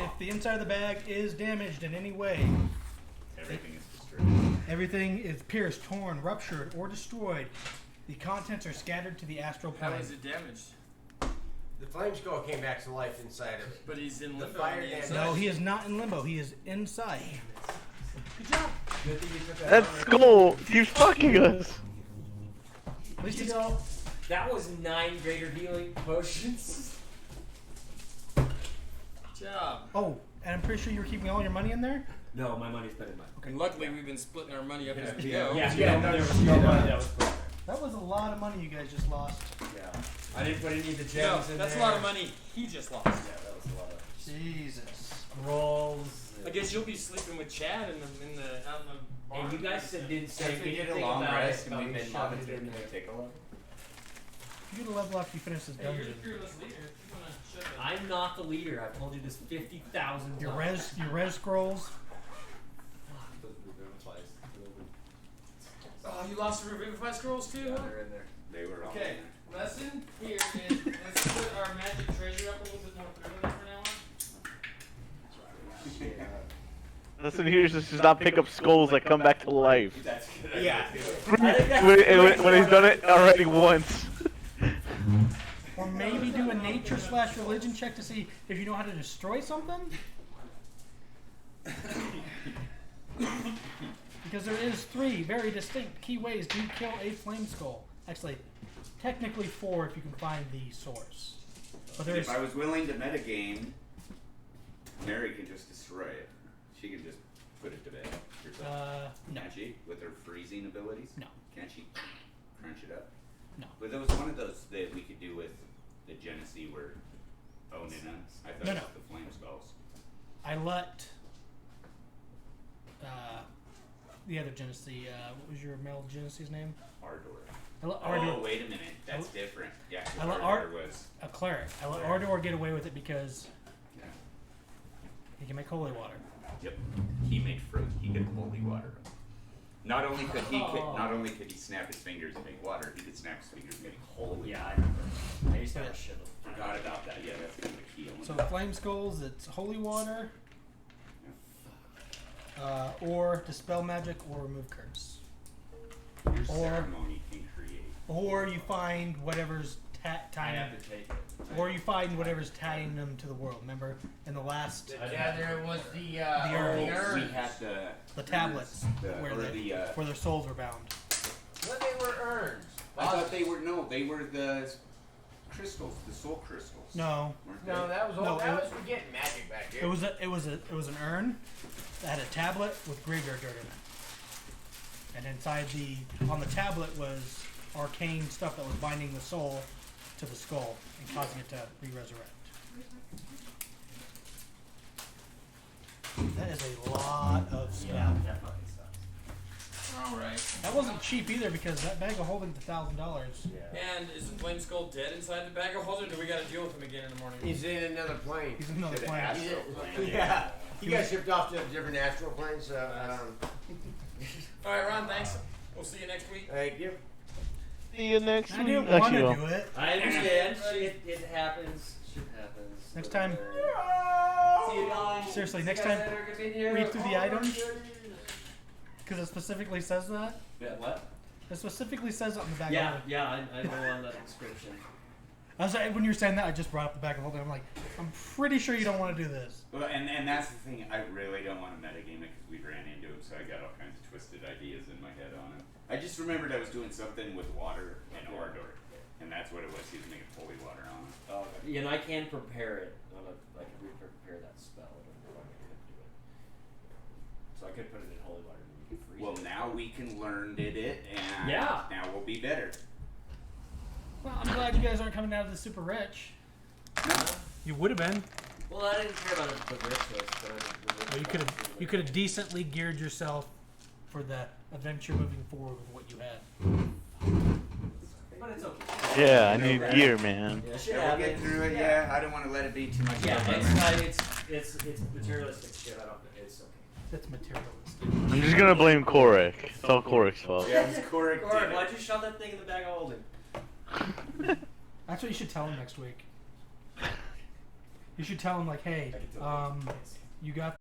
If the inside of the bag is damaged in any way, Everything is destroyed. everything is pierced, torn, ruptured, or destroyed. The contents are scattered to the astral How plane. is it damaged? The flame skull came back to life inside of it. But he's in The limbo. fire on the damage- inside. No, he is not in limbo. He is inside. Good job. Good thing you took that. That skull keeps fucking us. At least You he's, know, that was 9 greater healing potions. Good job. oh, and I'm pretty sure you were keeping all your money in there. No, my money's better than mine. And luckily, we've been splitting our money up as we Yeah. go. Yeah, Yeah, there was no money that was put. That was a lot of money you guys just lost. Yeah. I didn't put any of the No, gems in that's there. a lot of money he just lost. Yeah, that was a lot of Jesus. rolls. I guess you'll be sleeping with Chad out in the barn. And you guys didn't say If we did a anything long about rest it, and we've about been shoving monitoring, it in can we there. take a look? You get a level after you finish this Hey, you're dungeon. the fearless leader. If you wanna shut the- I'm not the leader. I've told you this 50,000 Your times. res scrolls. Oh, you lost the Revivify scrolls too? Yeah, Huh? they're in there. They were all Okay, in there. lesson here is let's put our magic treasure up a little bit more thoroughly from now on. Listen, here's just not pick up skulls that come back to life. That's good. Yeah. When he's done it already once. Or maybe do a nature/religion check to see if you know how to destroy something. Because there is 3 very distinct key ways to kill a flame skull. Actually, technically 4 if you can find the source. But there is If I was willing to metagame, Mary can just destroy it. She can just put it to bed herself. no. Can she? With her freezing abilities? No. Can she crunch it up? No. But there was one of those that we could do with the Genesee were owning them. I thought No, it no. was the flame skulls. I let the other Genesee, what was your male Genesee's name? Ardor. I let Oh, Ardor, wait a minute. That's different. Yeah, 'cause I let Ardor was. a cleric. I let Ardor get away with it because Yeah. he can make holy water. Yep. He made fruit. He could holy water. Not only could he snap his fingers and make water, he could snap his fingers and make holy. Yeah, I remember. I used to have a shit of Forgot about that. Yeah, that's kind of a key element. So flame skulls, it's holy water, or dispel magic, or remove curse, Your or- ceremony can create. or you find whatever's I tying, have to take it. or you find whatever's tying them to the world. Remember in the last Yeah, there was the urn. We had the tablets where the their souls were bound. Well, they were urns. I thought they were the crystals, the soul crystals. No, Weren't No, they? that was all. No, that it- was for getting magic back it here. was an urn that had a tablet with graveyard dirt in it, and inside on the tablet was arcane stuff that was binding the soul to the skull and causing it to re-resurrect. That is a lot of stuff. Yeah, that fucking sucks. Alright. That wasn't cheap either because that bag of holding's $1,000. Yeah. And is the flame skull dead inside the bag of holding, or do we gotta deal with him again in the morning? He's in another plane. He's in another To the planet. astral plane. Yeah. He got shipped off to a different astral plane, so Alright, Ron, thanks. We'll see you next week. Thank you. See you next I week. didn't want Actually, to well, do it. I understand. It happens. Shit happens. Next time- See you guys. Seriously, See next you guys time, later. Good being here. read through the items. Because it specifically says that. Yeah, what? It specifically says it on the back. Yeah, of it. yeah, I know on that description. I was like, when you were saying that, I just brought up the back of the whole thing. I'm like, I'm pretty sure you don't want to do this. Well, and that's the thing. I really don't want to metagame it because we ran into it, so I got all kinds of twisted ideas in my head on it. I just remembered I was doing something with water and Ordor, and that's what it was. He was making holy water on it. Oh, okay. Yeah, and I can prepare it. I can prepare that spell. I don't know if I could do it. So I could put it in holy water and you could freeze Well, it. now we can learn it, and Yeah. now we'll be better. Well, I'm glad you guys aren't coming out of this super rich. You would have been. Well, I didn't care about the rich choice, but Or you could have decently geared yourself for the adventure moving forward with what you had. But it's okay. yeah, I need gear, man. Yeah, shit Yeah, we'll get happens. through it. Yeah, I don't want to let it be too much. Yeah, of a next bummer. time it's materialistic shit. I don't. It's okay. That's materialistic. I'm just gonna blame Korek. It's all Korek's fault. Yeah, it's Korik. Gordon, why'd you shove that thing in the bag of holding? That's what you should tell him next week. You should tell him like, hey, I can tell you got